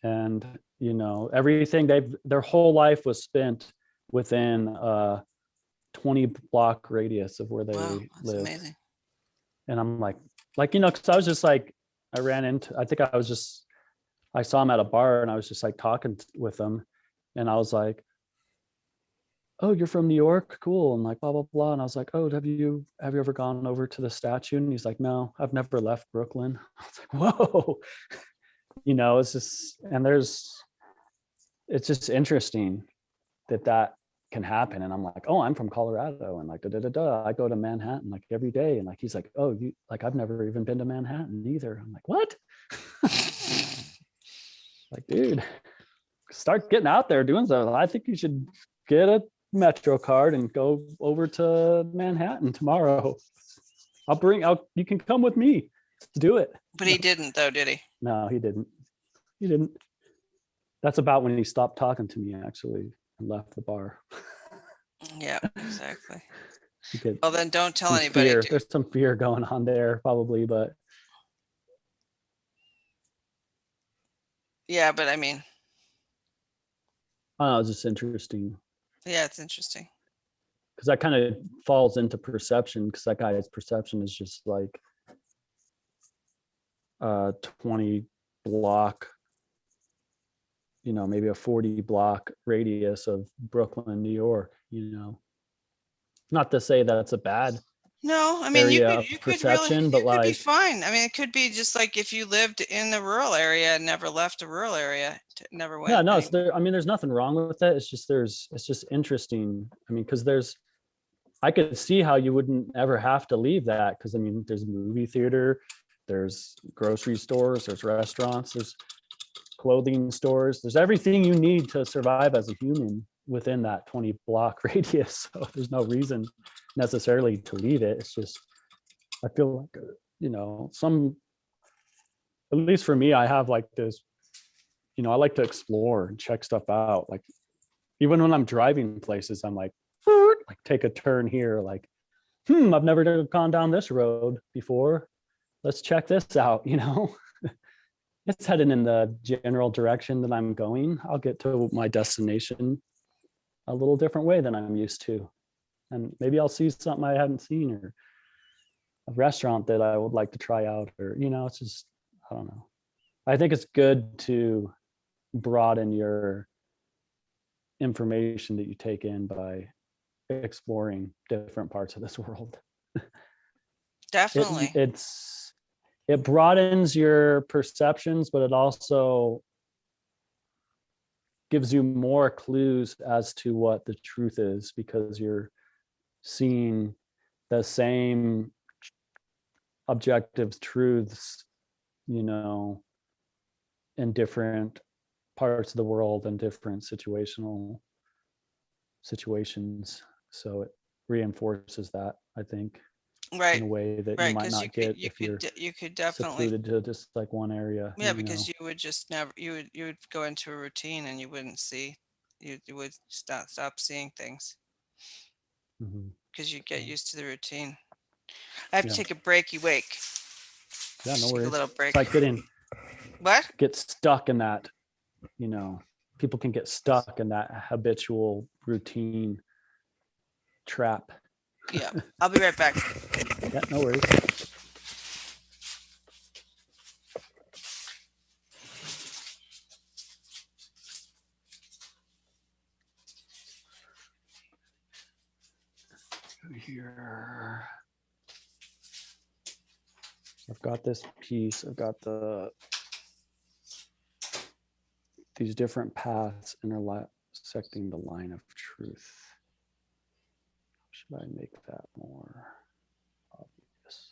And, you know, everything their whole life was spent within a 20 block radius of where they Wow, that's lived. amazing. And I'm like, you know, cause I was just like, I saw him at a bar and I was just like talking with them. And I was like, oh, you're from New York? Cool. And like, blah, blah, blah. And I was like, oh, have you ever gone over to the statue? And he's like, no, I've never left Brooklyn. I was like, whoa, you know, it's just, and it's just interesting that can happen. And I'm like, oh, I'm from Colorado. And like, I go to Manhattan like every day. And like, he's like, oh, you like, I've never even been to Manhattan either. I'm like, what? Like, dude, start getting out there doing stuff. I think you should get a Metro card and go over to Manhattan tomorrow. You can come with me. Let's do it. But he didn't though, did he? No, he didn't. He didn't. That's about when he stopped talking to me actually and left the bar. Yeah, exactly. He could- Well, then don't tell some anybody. fear. There's some fear going on there probably, but Yeah, but I mean, I don't know, it's just interesting yeah, it's interesting. because that kind of falls into perception because that guy's perception is just like 20 block, you know, maybe a 40 block radius of Brooklyn, New York, you know. Not to say that it's a bad No, I mean, area of you could perception, really, but you could be like, fine. I mean, it could be just like if you lived in the rural area and never left a rural area, never went. yeah, no, it's there. I mean, there's nothing wrong with that. It's just it's just interesting. I mean, because I could see how you wouldn't ever have to leave that because I mean, there's a movie theater, there's grocery stores, there's restaurants, there's clothing stores, there's everything you need to survive as a human within that 20 block radius. So there's no reason necessarily to leave it. It's just, I feel like, you know, at least for me, I have like this, you know, I like to explore and check stuff out. Like even when I'm driving places, I'm like take a turn here, like, I've never gone down this road before. Let's check this out, you know. It's heading in the general direction that I'm going. I'll get to my destination a little different way than I'm used to. And maybe I'll see something I haven't seen or a restaurant that I would like to try out, or, you know, it's just, I don't know. I think it's good to broaden your information that you take in by exploring different parts of this world. Definitely. It broadens your perceptions, but it also gives you more clues as to what the truth is because you're seeing the same objective truths, you know, in different parts of the world and different situations. So it reinforces that, I think, Right. in a way that Right. you might Because not get if you're you could definitely, secluded to just like one area. yeah, you because know. you would just never, you would go into a routine and you wouldn't see, you would stop seeing things Mhm. because you get used to the routine. I have to Yeah. take a breaky wake. Yeah, no Just take a worries. little break. It's like What? get stuck in that, you know, people can get stuck in that habitual routine trap. Yeah. I'll be right back. Yeah, no worries. Here. I've got this piece. I've got these different paths intersecting the line of truth. Should I make that more obvious?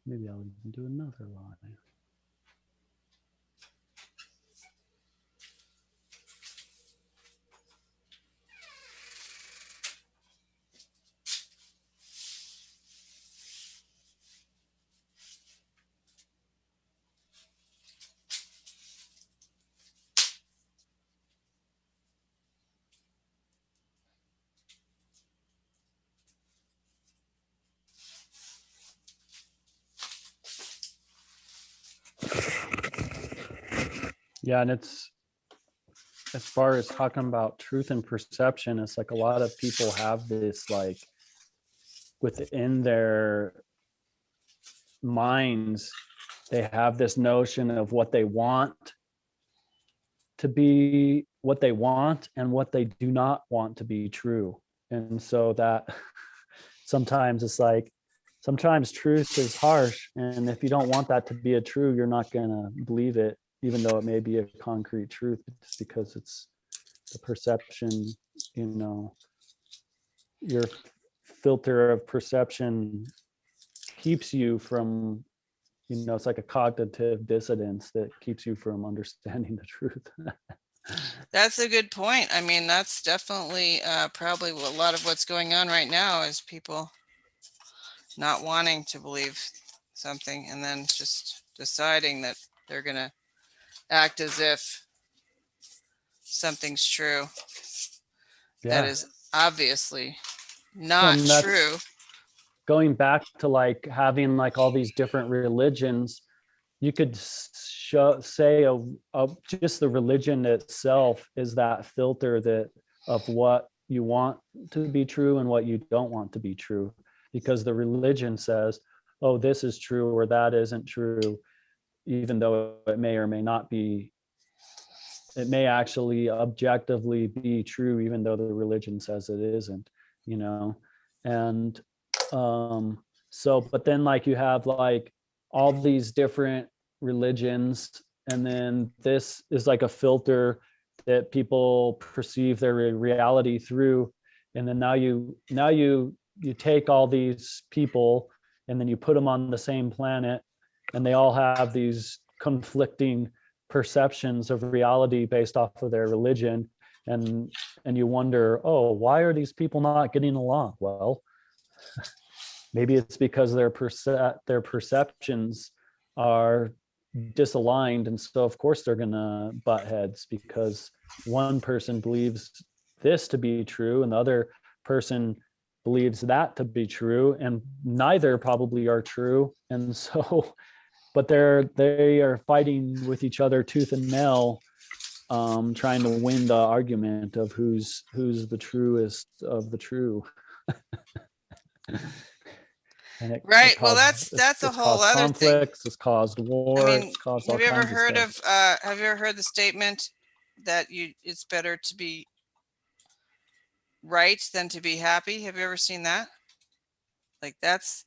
Maybe I'll even do another line. Yeah, and it's, as far as talking about truth and perception, it's like a lot of people have this like within their minds, they have this notion of what they want to be, what they want and what they do not want to be true. And so that sometimes it's like, sometimes truth is harsh. And if you don't want that to be a true, you're not going to believe it, even though it may be a concrete truth, just because it's the perception, you know, your filter of perception keeps you from, you know, it's like a cognitive dissonance that keeps you from understanding the truth. That's a good point. I mean, that's definitely probably a lot of what's going on right now is people not wanting to believe something and then just deciding that they're going to act as if something's true that Yeah. is obviously not And that's true. going back to like having like all these different religions. You could say of just the religion itself is that filter that of what you want to be true and what you don't want to be true, because the religion says, oh, this is true or that isn't true, even though it may or may not be. It may actually objectively be true, even though the religion says it isn't, you know. And so, but then like you have like all these different religions, and then this is like a filter that people perceive their reality through. And then now you take all these people and then you put them on the same planet, and they all have these conflicting perceptions of reality based off of their religion. And you wonder, oh, why are these people not getting along? Well, maybe it's because their perceptions are disaligned, and so of course they're gonna butt heads, because one person believes this to be true and the other person believes that to be true, and neither probably are true. And so but they are fighting with each other tooth and nail, trying to win the argument of who's the truest of the true. And Right. Well, that's a it's whole caused other thing. conflicts, it's caused war, I mean, it's caused all have you ever kinds of heard stuff. of have you ever heard the statement that it's better to be right than to be happy? Have you ever seen that? Like that's,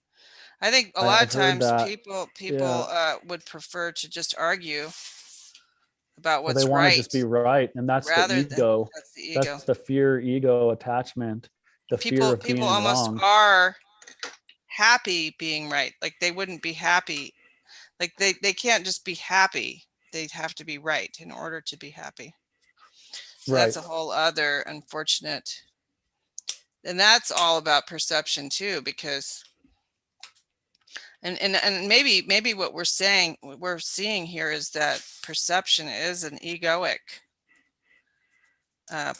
I think a lot of I've heard times that. people Yeah. would prefer to just argue about Well, they what's want to right just be right, and that's the rather than ego. that's the ego. That's the fear, ego attachment, the fear of People being almost wrong. are happy being right. Like they wouldn't be happy. Like they can't just be happy. They'd have to be right in order to be happy. So Right. that's a whole other unfortunate, and that's all about perception too, because and maybe what we're seeing here is that perception is an egoic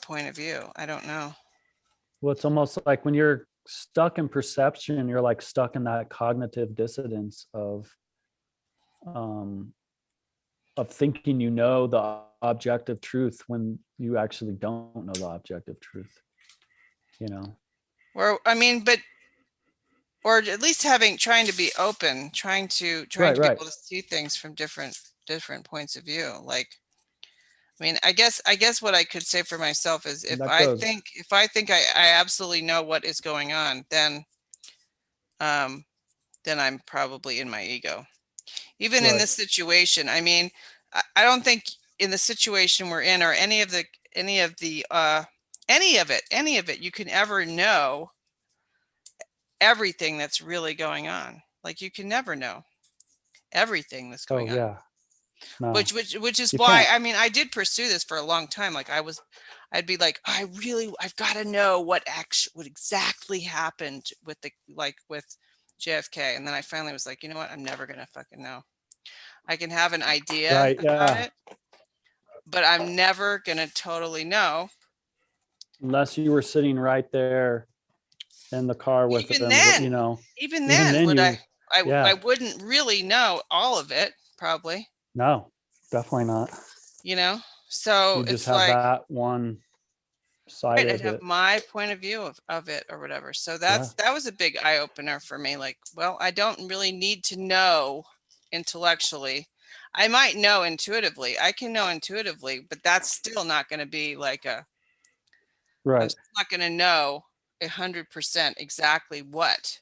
point of view. I don't know. Well, it's almost like when you're stuck in perception, you're like stuck in that cognitive dissonance um, of thinking you know the objective truth when you actually don't know the objective truth. You know. Or I mean, but or at least trying to be open, trying to Right. be Right. able to see things from different points of view. Like, I mean, I guess what I could say for myself is And if that I goes. think I absolutely know what is going on, um then I'm probably in my ego. Even in Right. this situation, I mean, I don't think in the situation we're in or any of it, you can ever know everything that's really going on. Like you can never know. everything that's Oh, going on. yeah. No. Which is You why, can't- I mean, I did pursue this for a long time. Like I'd be like, I've got to know what exactly happened with with JFK. And then I finally was like, you know what? I'm never going to fucking know. I can have an idea Right, about yeah. it, but I'm never going to totally know. Unless you were sitting right there in the car with Even them, then, you know, even even then, then would you, I yeah, wouldn't really know all of it, probably, no, definitely not. you know? So You just it's have like, that one side right, I'd of have it. my point of view of it or whatever. So Yeah. that was a big eye opener for me. Like, well, I don't really need to know intellectually. I might know intuitively. I can know intuitively, but that's still not going to be like I'm Right. still not going to know 100% exactly what,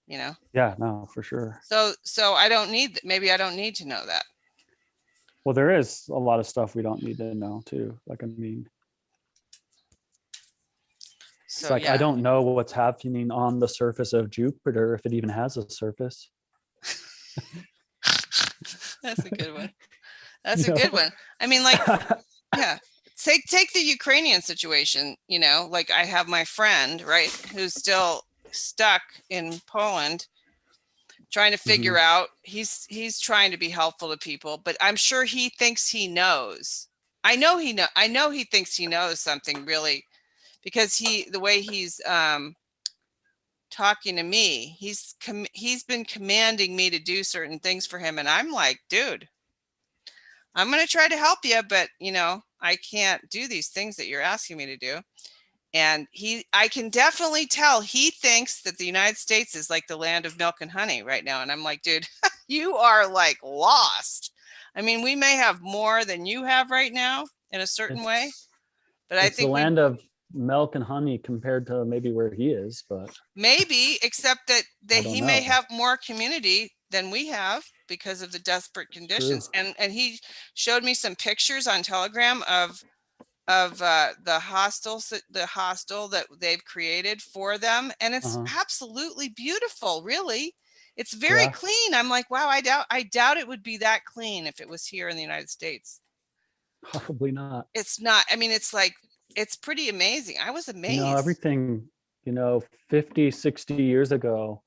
you know? Yeah, no, for sure. So I don't need, maybe I don't need to know that. Well, there is a lot of stuff we don't need to know too. Like, I mean, it's So like, I yeah, don't know what's happening on the surface of Jupiter, if it even has a surface. that's a good one. That's You a good know? one. I mean, like, yeah, take the Ukrainian situation, you know, like I have my friend, right, who's still stuck in Poland trying to figure out, he's trying to be helpful to people, but I'm sure he thinks he knows. I know he thinks he knows something really, because the way he's talking to me, he's been commanding me to do certain things for him, and I'm like, dude, I'm going to try to help you, but you know, I can't do these things that you're asking me to do. And I can definitely tell he thinks that the United States is like the land of milk and honey right now. And I'm like, dude, you are like lost. I mean, we may have more than you have right now in a certain way, but I It's the think land of milk and honey compared to maybe where he is, but maybe, except that I don't he may know. have more community than we have because of the desperate True. conditions. And he showed me some pictures on Telegram of the hostel that they've created for them, and it's absolutely beautiful. Really, it's very Yeah. clean. I'm like, wow, I doubt it would be that clean if it was here in the United States. Probably not. It's not. I mean, it's like, it's pretty amazing. I was amazed. You know, everything, you know, 50, 60 years ago,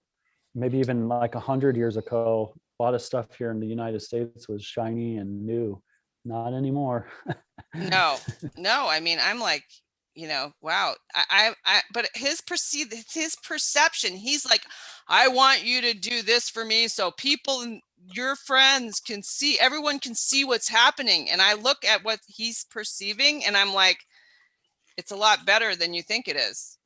maybe even like 100 years ago, a lot of stuff here in the United States was shiny and new. Not anymore. No, I mean, I'm like, you know, wow. But his perception, he's like, I want you to do this for me so people and your friends can see, everyone can see what's happening. And I look at what he's perceiving and I'm like, it's a lot better than you think it is.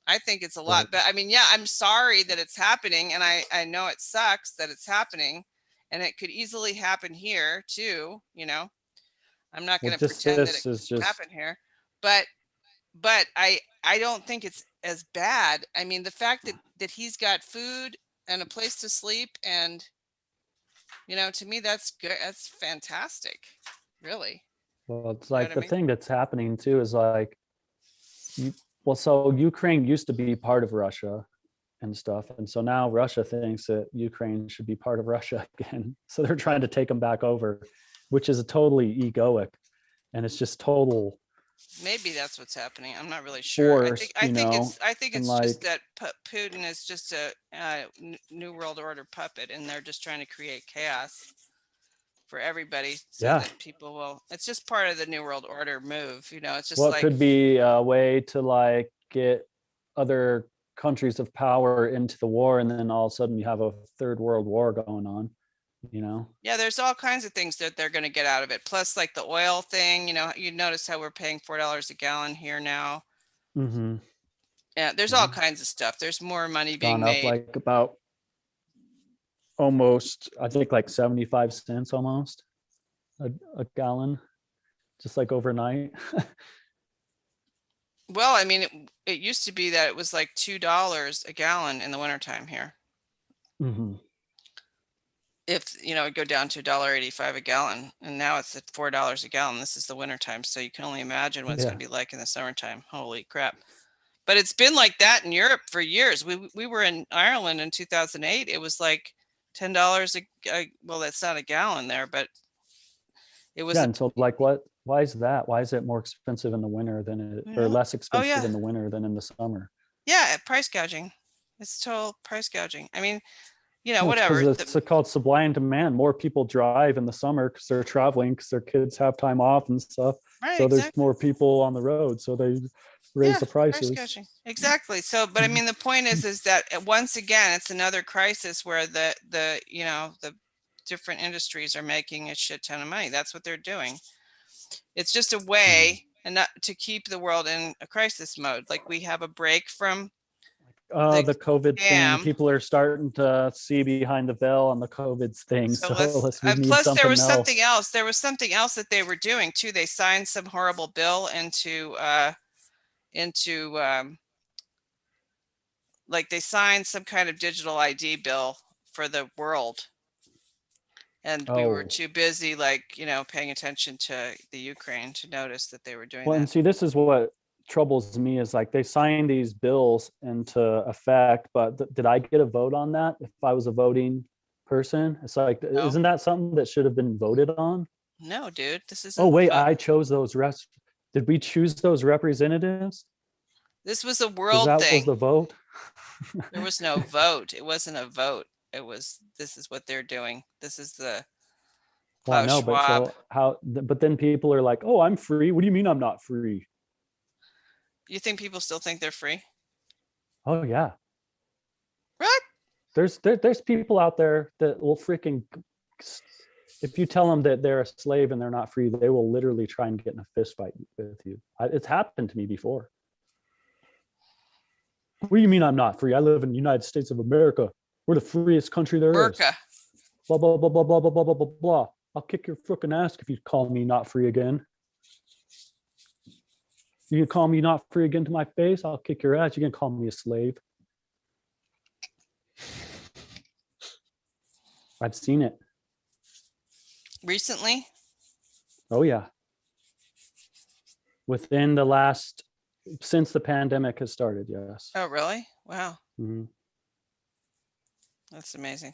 I think it's a lot better. I mean, yeah, I'm sorry that it's happening. And I know it sucks that it's happening, and it could easily happen here too, you know. I'm not going to pretend that it can happen here, but I don't think it's as bad. I mean, the fact that he's got food and a place to sleep, and you know, to me that's good. That's fantastic, really. Well, it's You know like what I the mean? thing that's happening too is like, well, so Ukraine used to be part of Russia and stuff. And so now Russia thinks that Ukraine should be part of Russia again. So they're trying to take them back over, which is a totally egoic. And it's just total Maybe that's what's happening. I'm not really sure. force, you know, I think and it's just like, that Putin is just a new world order puppet, and they're just trying to create chaos for everybody so yeah, that people will, it's just part of the new world order move, you know. It's just what like, could be a way to like get other countries of power into the war, and then all of a sudden you have a third world war going on, you know. yeah, there's all kinds of things that they're going to get out of it. Plus, like the oil thing, you know, you notice how we're paying $4 a gallon here now. Mm-hmm. Yeah, there's all kinds of stuff. There's more money being Gone up made. like about almost, I think like 75 cents almost a gallon, just like overnight. Well, I mean, it used to be that it was like $2 a gallon in the wintertime here. Mm-hmm. If, you know, it'd go down to $1.85 a gallon, and now it's at $4 a gallon. This is the wintertime. So you can only imagine what it's going to be like in the summertime. Holy crap. But it's been like that in Europe for years. We were in Ireland in 2008. It was like $10 well, that's not a gallon there, but it was, Yeah, and so like why is that? Why is it more expensive in the winter than it, or Yeah. less Oh, expensive yeah. in the winter than in the summer? Yeah, price gouging. It's total price gouging. I mean, Well, it's whatever. because it's called supply and demand. More people drive in the summer because they're traveling, because their kids have time off and stuff. Right, So there's exactly. more people on the road, so they raise Yeah, the price prices. gouging. Exactly. So, but I mean, the point is that once again, it's another crisis where the different industries are making a shit ton of money. That's what they're doing. It's just a way and not to keep the world in a crisis mode. Like we have a break from The COVID thing, scam. people are starting to see behind the veil on the COVID thing. So So we and need plus there something was else. something else. There was something else that they were doing too. They signed some horrible bill into like they signed some kind of digital ID bill for the world. And we were Oh, too busy, like, paying attention to the Ukraine to notice that they were doing well, and that. see, this is what troubles me is like they signed these bills into effect, but did I get a vote on that if I was a voting person? It's like, No, isn't that something that should have been voted on? no, dude, this isn't Oh, the wait, vote. I chose those did we choose those representatives? This was a Because world that was thing. the vote. There was no vote. It wasn't a vote. This is what they're doing. This is the Well, I Klaus know, but Schwab. so but then people are like, oh, I'm free. What do you mean I'm not free? You think people still think they're free? Oh, yeah. What? There's people out there that will freaking, if you tell them that they're a slave and they're not free, they will literally try and get in a fist fight with you. It's happened to me before. What do you mean I'm not free? I live in the United States of America. We're the freest country there is. Burka. Blah, blah, blah, blah, blah, blah, blah, blah, blah, blah. I'll kick your freaking ass if you call me not free again. You can call me not free again to my face, I'll kick your ass. You can call me a slave. I've seen it. Recently? Oh, yeah. Within the last, since the pandemic has started, yes. Oh, really? Wow. Mhm. That's amazing.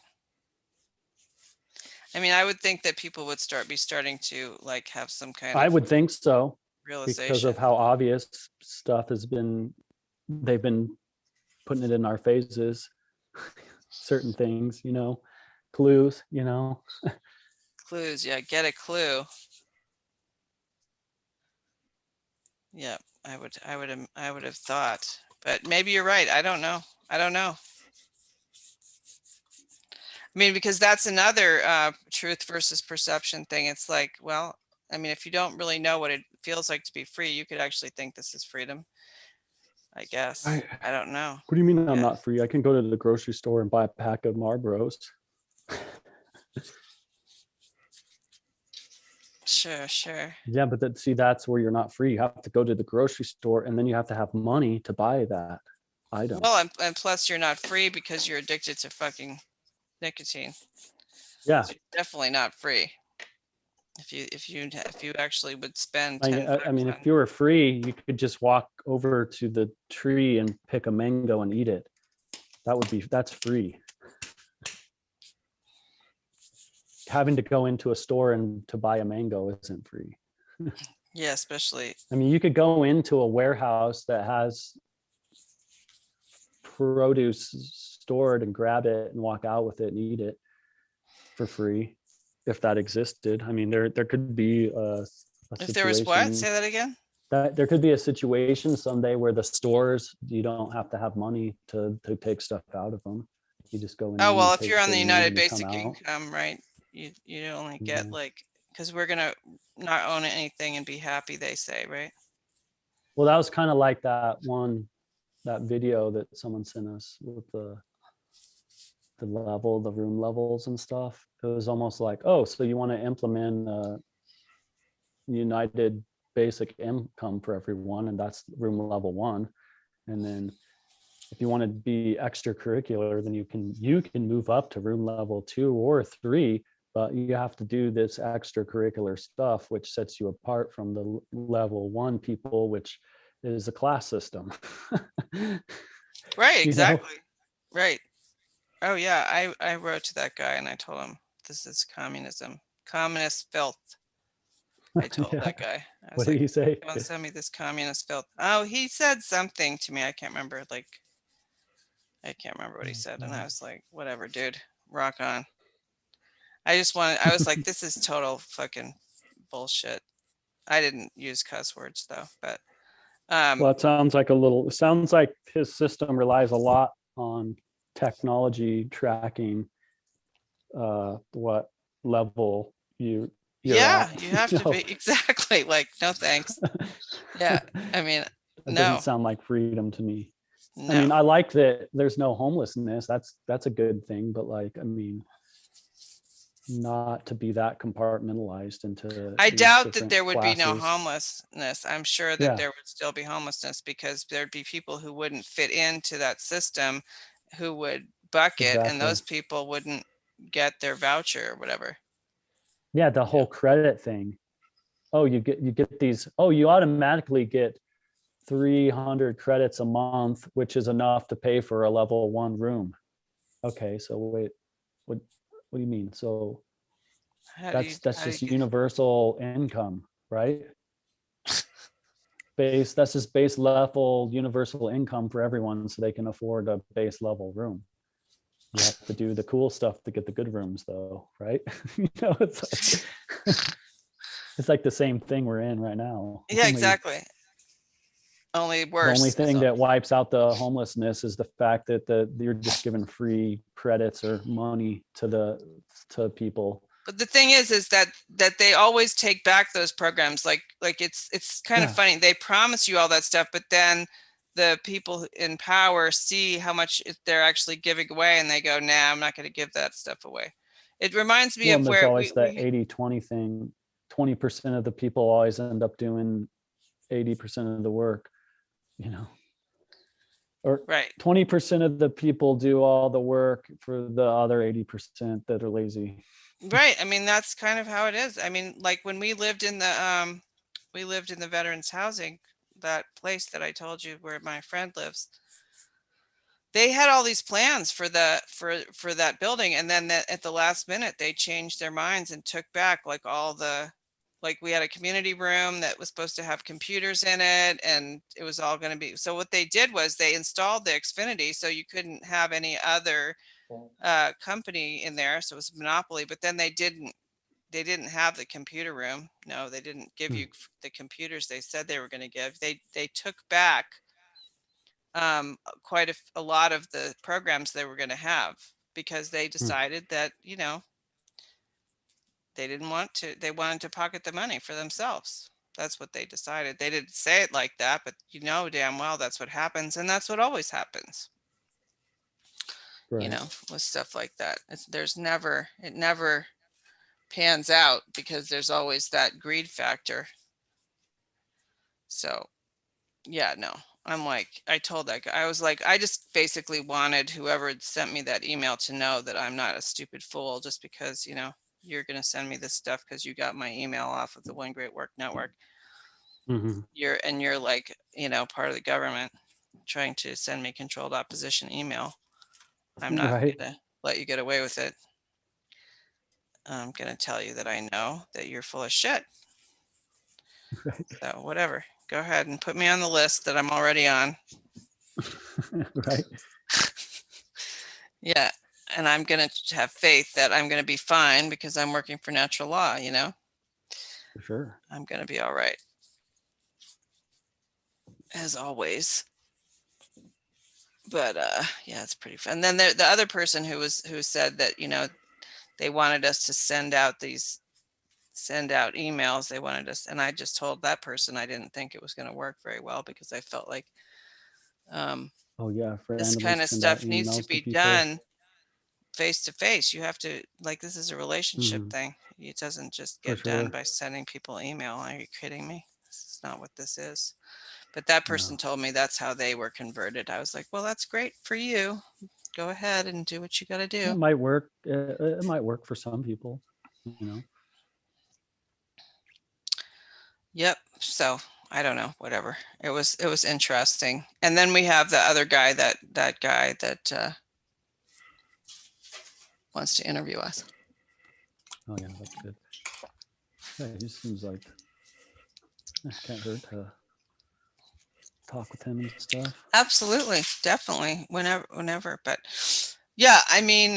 I mean, I would think that people would be starting to like have some kind I of would think so, realization. because of how obvious stuff has been. They've been putting it in our faces, certain things, clues, Clues. Yeah, get a clue. Yeah, I would have thought, but maybe you're right. I don't know. I mean, because that's another truth versus perception thing. It's like, well, I mean, if you don't really know what it feels like to be free, you could actually think this is freedom. I guess. I don't know. What do you mean I'm Yeah. not free? I can go to the grocery store and buy a pack of Marlboros. Sure. Yeah, but see, that's where you're not free. You have to go to the grocery store and then you have to have money to buy that item. Well, and plus you're not free because you're addicted to fucking nicotine. Yeah. So you're definitely not free. If you actually would spend I 10 mean, bucks if you were free, you could just walk over to the tree and pick a mango and eat it. That's free. Having to go into a store and to buy a mango isn't free. yeah, especially I mean, you could go into a warehouse that has produce stored and grab it and walk out with it and eat it for free, if that existed. I mean, there could be a if there was what? Say that again. That there could be a situation someday where the stores, you don't have to have money to take stuff out of them. You just go in. Oh, well, and if you're on take the what you need United and you Basic come out. Income, right? You only get Yeah. like, because we're gonna not own anything and be happy, they say, right? Well, that was kind of like that video that someone sent us with the room levels and stuff. It was almost like, oh, so you want to implement United Basic Income for everyone, and that's room level 1. And then if you want to be extracurricular, then you can move up to room level 2 or 3, but you have to do this extracurricular stuff, which sets you apart from the level 1 people, which is a class system. Right, You know? exactly. Right. Oh yeah, I wrote to that guy and I told him this is communism, communist filth. I told Yeah. that guy. I What was did like, he say? "Don't send me this communist filth." Oh, he said something to me. I can't remember. Like, I can't remember what he said, and I was like, "Whatever, dude. Rock on." I was like, "This is total fucking bullshit." I didn't use cuss words though, but Well, it sounds like his system relies a lot on technology tracking what level you're yeah, at. you have to be exactly like, no thanks. Yeah, I mean, That doesn't no, sound like freedom to me. I no. mean, I like that there's no homelessness. That's a good thing, but like, I mean, not to be that compartmentalized into I these doubt that different there would be no classes. homelessness. I'm sure that Yeah, there would still be homelessness because there'd be people who wouldn't fit into that system who would bucket, and exactly. those people wouldn't get their voucher or whatever. Yeah, the Yeah. whole credit thing. Oh, you get these. Oh, you automatically get 300 credits a month, which is enough to pay for a level 1 room. Okay, so wait, what do you mean? So that's How do you just get, universal income, right? That's just base level universal income for everyone so they can afford a base level room. You have to do the cool stuff to get the good rooms though, right? It's like the same thing we're in right now. yeah, Only exactly. Only the only worse. thing that wipes out the homelessness is the fact that you're just giving free credits or money to people. But the thing is that they always take back those programs. Like it's kind of Yeah. funny. They promise you all that stuff, but then the people in power see how much they're actually giving away, and they go, "Nah, I'm not going to give that stuff away." It reminds me Well, of and there's where always we that we 80-20 thing. 20% of the people always end up doing 80% of the work, you know, or right 20% of the people do all the work for the other 80% that are lazy. right. I mean, that's kind of how it is. I mean, like when we lived in the veterans housing, that place that I told you where my friend lives. They had all these plans for for that building, and then at the last minute they changed their minds and took back like all the, like we had a community room that was supposed to have computers in it, and it was all going to be, so what they did was they installed the Xfinity so you couldn't have any other company in there, so it was a monopoly. But then they didn't have the computer room. No, they didn't give Hmm. you the computers they said they were going to give. They took back quite a lot of the programs they were going to have because they Hmm. decided that, they didn't want to, they wanted to pocket the money for themselves. That's what they decided. They didn't say it like that, but you know damn well that's what happens, and that's what always happens, Right. with stuff like that. It never pans out because there's always that greed factor. So yeah, no. I'm like, I told that guy, I was like, I just basically wanted whoever had sent me that email to know that I'm not a stupid fool just because, you're going to send me this stuff because you got my email off of the One Great Work Network. Mhm. You're like, part of the government trying to send me controlled opposition email. I'm not Right. going to let you get away with it. I'm going to tell you that I know that you're full of shit. Right. So whatever, go ahead and put me on the list that I'm already on. Right. Yeah. And I'm going to have faith that I'm going to be fine because I'm working for natural law, For sure. I'm going to be all right. As always. But yeah, it's pretty fun. And then the other person who said that, they wanted us to send out emails. They wanted us, and I just told that person I didn't think it was going to work very well because I felt like Oh yeah. this Randomly kind of send out stuff needs to emails to be people. done face to face. You have to, like, this is a relationship Mhm. thing. It doesn't just For get done sure. by sending people email. Are you kidding me? This is not what this is. But that person No. told me that's how they were converted. I was like, well, that's great for you. Go ahead and do what you got to do. It might work. It might work for some people, you know. Yep. So I don't know, whatever. It was interesting. And then we have the other guy, that guy that wants to interview us. Oh yeah, that's good. Yeah, he seems like can't hurt to talk with him and stuff. Absolutely, definitely, whenever. But yeah, I mean,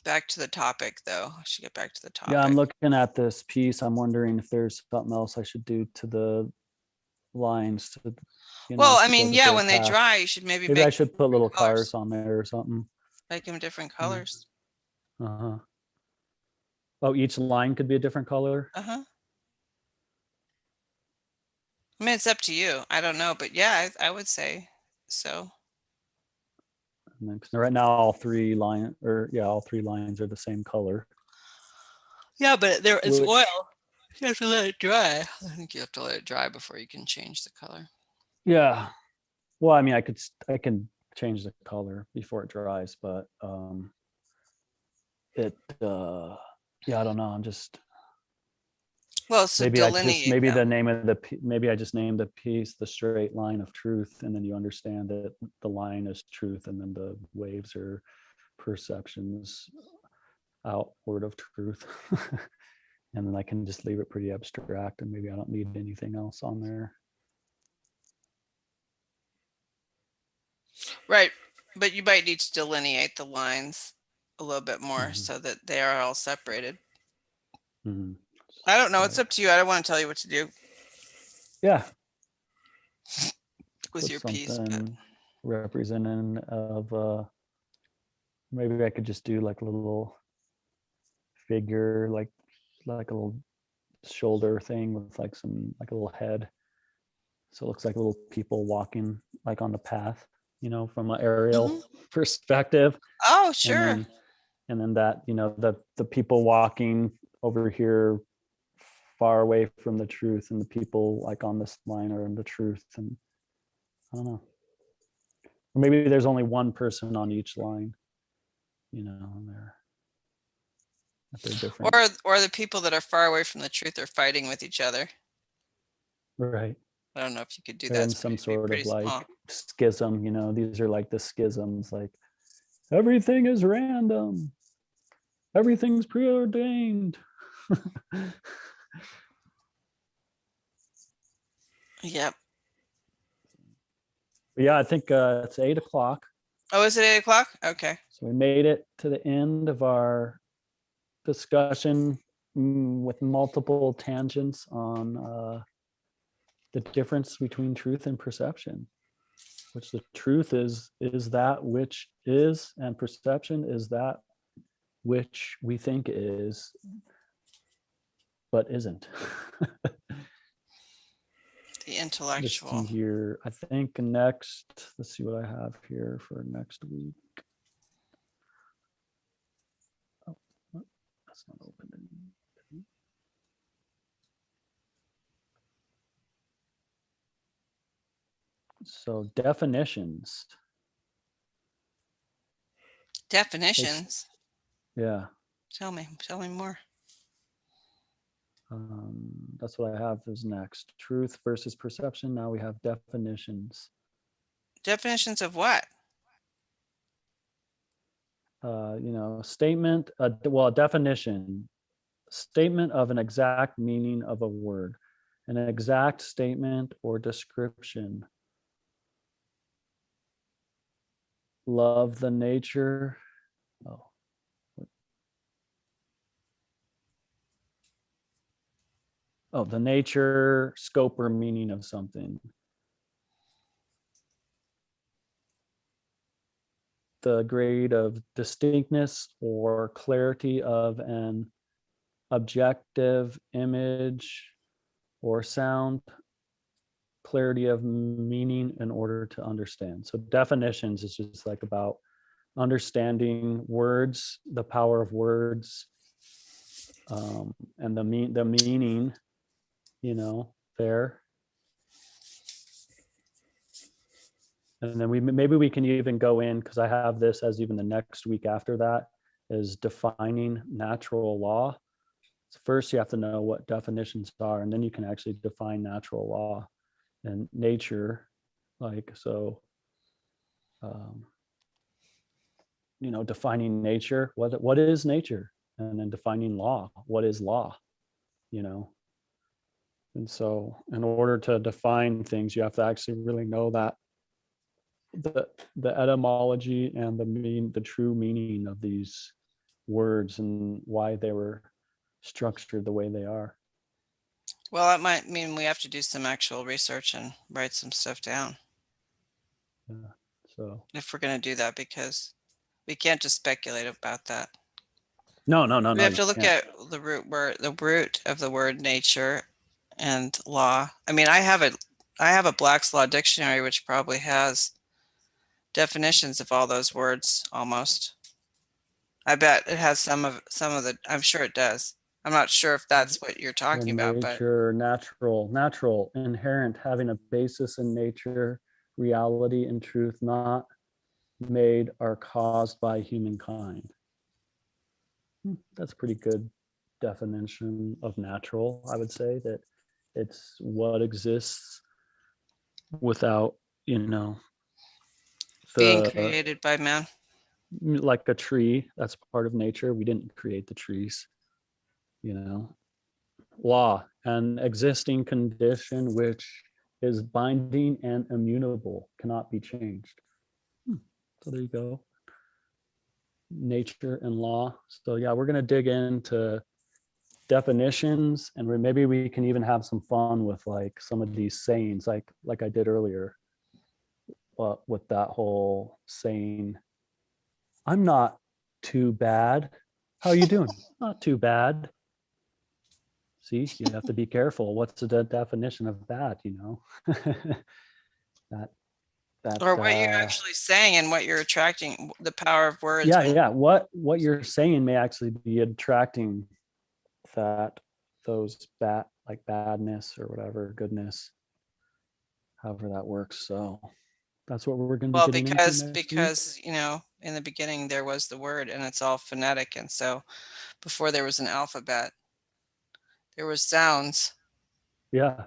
back to the topic though. I should get back to the topic. Yeah, I'm looking at this piece. I'm wondering if there's something else I should do to the lines. To, Well, I so mean, that yeah, they when they pass. dry, you should maybe Maybe I make should put little colors. cars on there or something. Make them different colors. Uh-huh. Oh, each line could be a different color. Uh-huh. I mean, it's up to you. I don't know, but yeah, I would say so. And then, 'cause right now all three lines are the same color. Yeah, but there is Which- oil. You have to let it dry. I think you have to let it dry before you can change the color. Yeah. Well, I mean, I can change the color before it dries, but yeah, I don't know. I'm just Well, so maybe delineate the them. name of the maybe I just named the piece The Straight Line of Truth, and then you understand that the line is truth, and then the waves are perceptions outward of truth. And then I can just leave it pretty abstract, and maybe I don't need anything else on there. Right. But you might need to delineate the lines a little bit more Mhm. so that they are all separated. Mhm. I don't know. It's Right. up to you. I don't want to tell you what to do Yeah, with put your piece, but something representing of maybe I could just do like a little figure, like a little shoulder thing with like a little head, so it looks like little people walking like on the path, from an aerial Mhm. perspective. Oh, and sure. then and then that the people walking over here far away from the truth, and the people like on this line are in the truth. And I don't know, or maybe there's only one person on each line, and they're different. Or the people that are far away from the truth are fighting with each other. Right. I don't know if you could do They're that. in It's some sort pretty of like small. schism. These are like the schisms, like everything is random, everything's preordained. Yep. But yeah, I think it's 8:00. Oh, is it 8:00? Okay. So we made it to the end of our discussion, with multiple tangents on the difference between truth and perception, which the truth is that which is, and perception is that which we think is, but isn't. The Let's intellectual. see here. I think next, let's see what I have here for next week. Oh, that's not open. So definitions. Definitions. Yeah. Tell me more. That's what I have is next. Truth versus perception. Now we have definitions. Definitions of what? Statement, well, definition, statement of an exact meaning of a word, an exact statement or description. Love the nature. The nature, scope, or meaning of something. The grade of distinctness or clarity of an objective image or sound, clarity of meaning in order to understand. So definitions is just like about understanding words, the power of words, and the meaning, there. And then maybe we can even go in, because I have this as even the next week after that is defining natural law. So first you have to know what definitions are, and then you can actually define natural law and nature. Like, so defining nature, what is nature, and then defining law, what is law, and so in order to define things, you have to actually really know that the etymology and the true meaning of these words and why they were structured the way they are. Well, it might mean we have to do some actual research and write some stuff down Yeah. So if we're going to do that, because we can't just speculate about that. no, We have you to look can't. at the root of the word nature and law. I mean, I have a Black's Law Dictionary, which probably has definitions of all those words almost. I bet it has some of the, I'm sure it does. I'm not sure if that's what you're So talking about, but nature, natural, inherent, having a basis in nature, reality and truth, not made or caused by humankind. That's a pretty good definition of natural. I would say that it's what exists without, being the created by man. like a tree. That's part of nature. We didn't create the trees. Law, an existing condition which is binding and immutable, cannot be changed. So there you go. Nature and law. So yeah, we're going to dig into definitions, and maybe we can even have some fun with like some of these sayings, like I did earlier, with that whole saying, I'm not too bad. How are you doing? Not too bad. See, you have to be careful. What's the definition of bad, that Or what you're actually saying and what you're attracting, the power of words. yeah, what you're saying may actually be attracting those badness or whatever, goodness, however that works. So that's what we're going to be Well, getting because into next week. because in the beginning there was the word, and it's all phonetic, and so before there was an alphabet, there was sounds. Yeah.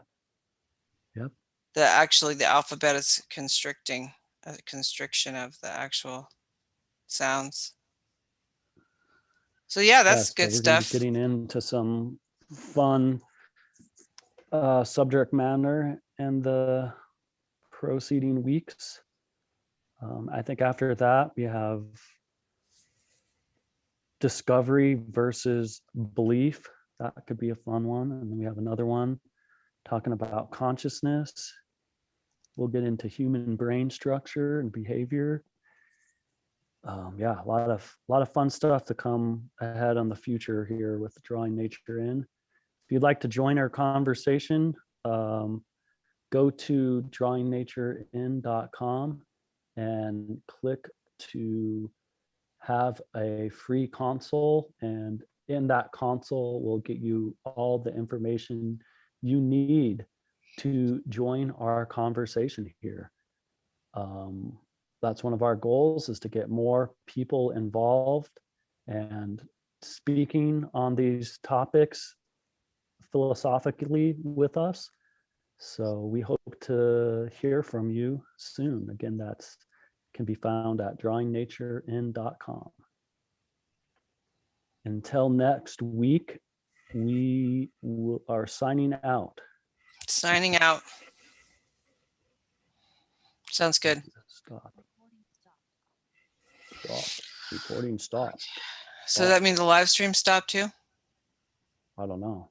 The alphabet is constricting, a constriction of the actual sounds. So yeah, that's good we're gonna be stuff. getting into some fun subject matter in the proceeding weeks. I think after that we have discovery versus belief. That could be a fun one. And then we have another one talking about consciousness. We'll get into human brain structure and behavior. Yeah, a lot of fun stuff to come ahead on the future here with Drawing Nature In. If you'd like to join our conversation, go to drawingnaturein.com and click to have a free console. And in that console will get you all the information you need to join our conversation here. That's one of our goals, is to get more people involved and speaking on these topics philosophically with us. So we hope to hear from you soon. Again, that's can be found at drawingnaturein.com. Until next week, we are signing out. Signing out. Sounds good. Stop. Recording stopped. So that means the live stream stopped too? I don't know.